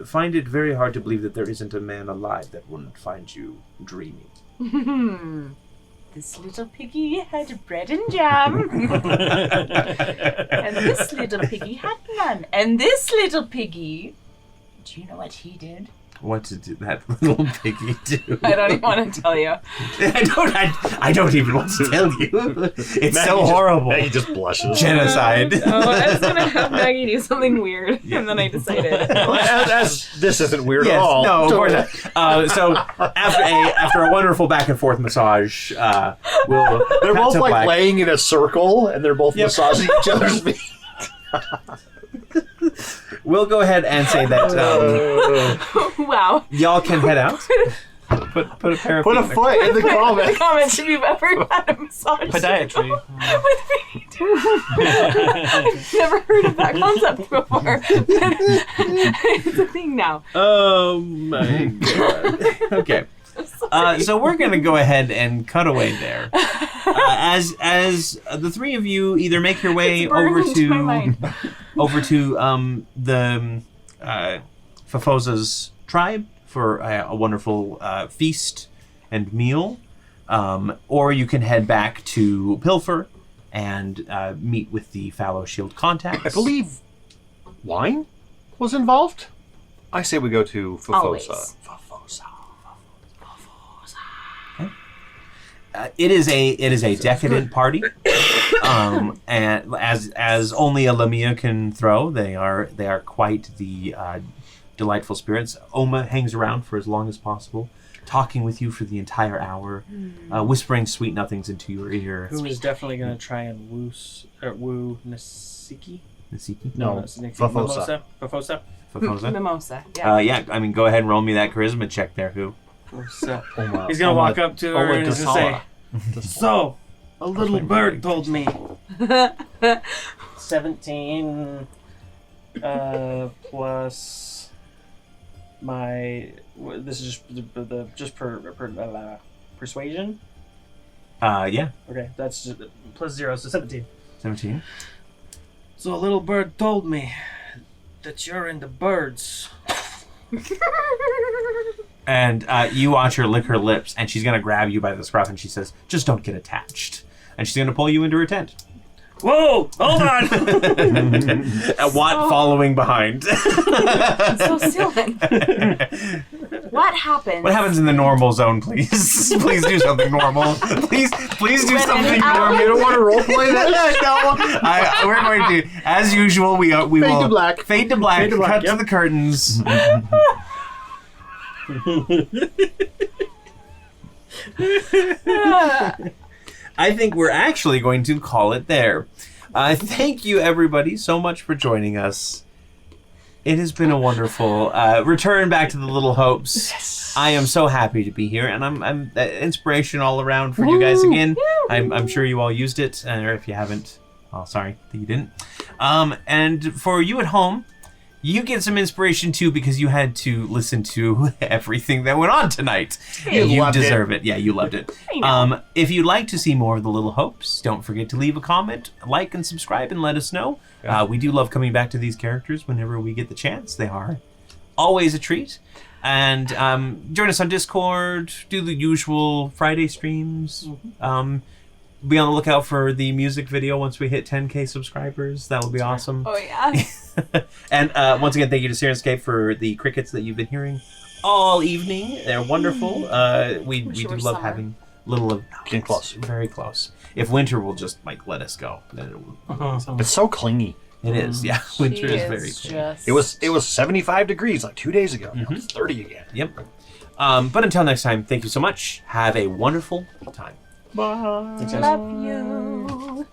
find it very hard to believe that there isn't a man alive that wouldn't find you dreamy. This little piggy had bread and jam. And this little piggy had none. And this little piggy, do you know what he did? What did that little piggy do? I don't even want to tell you. I don't even want to tell you. It's Maggie so horrible. Maggie just blushes. Genocide. I was going to have Maggie do something weird, and then I decided. This isn't weird Yes, at all. no, of course not. So after a wonderful back and forth massage, They're cut both to like black. laying in a circle, and they're both massaging each other's feet. We'll go ahead and say that Wow. y'all can head out. Put a pair of Put a feet foot in the comment. Comments if you've ever had a massage Podiatry. with feet. I've never heard of that concept before. It's a thing now. Oh my god. Okay. So we're gonna go ahead and cut away there. As the three of you either make your way It's burned over into my mind. the Fafosa's tribe for a wonderful feast and meal, or you can head back to Pilfer and meet with the Fallow Shield contacts. I believe wine was involved. I say we go to Fafosa. Always. It is a decadent party, and as only a Lamia can throw. They are quite the delightful spirits. Oma hangs around for as long as possible, talking with you for the entire hour, whispering sweet nothings into your ear. Who is definitely going to try and woo Nasiki? Nasiki? No, Fafosa. Fafosa? Mimosa. Yeah. Yeah, I mean, go ahead and roll me that charisma check there, Who? Oma. He's going to walk up to her and he's going to say, so, a little bird told me. 17 plus my... This is just persuasion? Yeah. Okay, that's just plus 0, so 17. 17. So a little bird told me that you're into birds. And you watch her lick her lips, and she's going to grab you by the scruff, and she says, just don't get attached. And she's going to pull you into her tent. Whoa! Hold on! Watt following behind. So silly. What happens? What happens in the normal zone, please? Please do something normal. Please do When something an normal. You don't want to roleplay that? No, we're going to, as usual, we will Fade to black. Fade to black. Fade to black, Cut yep. to the curtains. I think we're actually going to call it there. Thank you, everybody, so much for joining us. It has been a wonderful return back to the Little Hopes. Yes. I am so happy to be here, and I'm inspiration all around for you guys again. I'm sure you all used it, or if you haven't, oh, sorry that you didn't. And for you at home, you get some inspiration too because you had to listen to everything that went on tonight. You deserve it. Yeah, you loved it. If you'd like to see more of the Little Hopes, don't forget to leave a comment, like, and subscribe, and let us know. Yeah. We do love coming back to these characters whenever we get the chance. They are always a treat. And join us on Discord. Do the usual Friday streams. Be on the lookout for the music video once we hit 10K subscribers. That would be awesome. Oh, yeah. And once again, thank you to Syrinscape for the crickets that you've been hearing all evening. They're wonderful. We do love summer. having little of... Getting close. Very close. If winter will just, let us go. Then It's so clingy. it is, yeah. Winter is very cold. It was 75 degrees like 2 days ago. Now it's 30 again. Yep. But until next time, thank you so much. Have a wonderful time. Bye. Love you.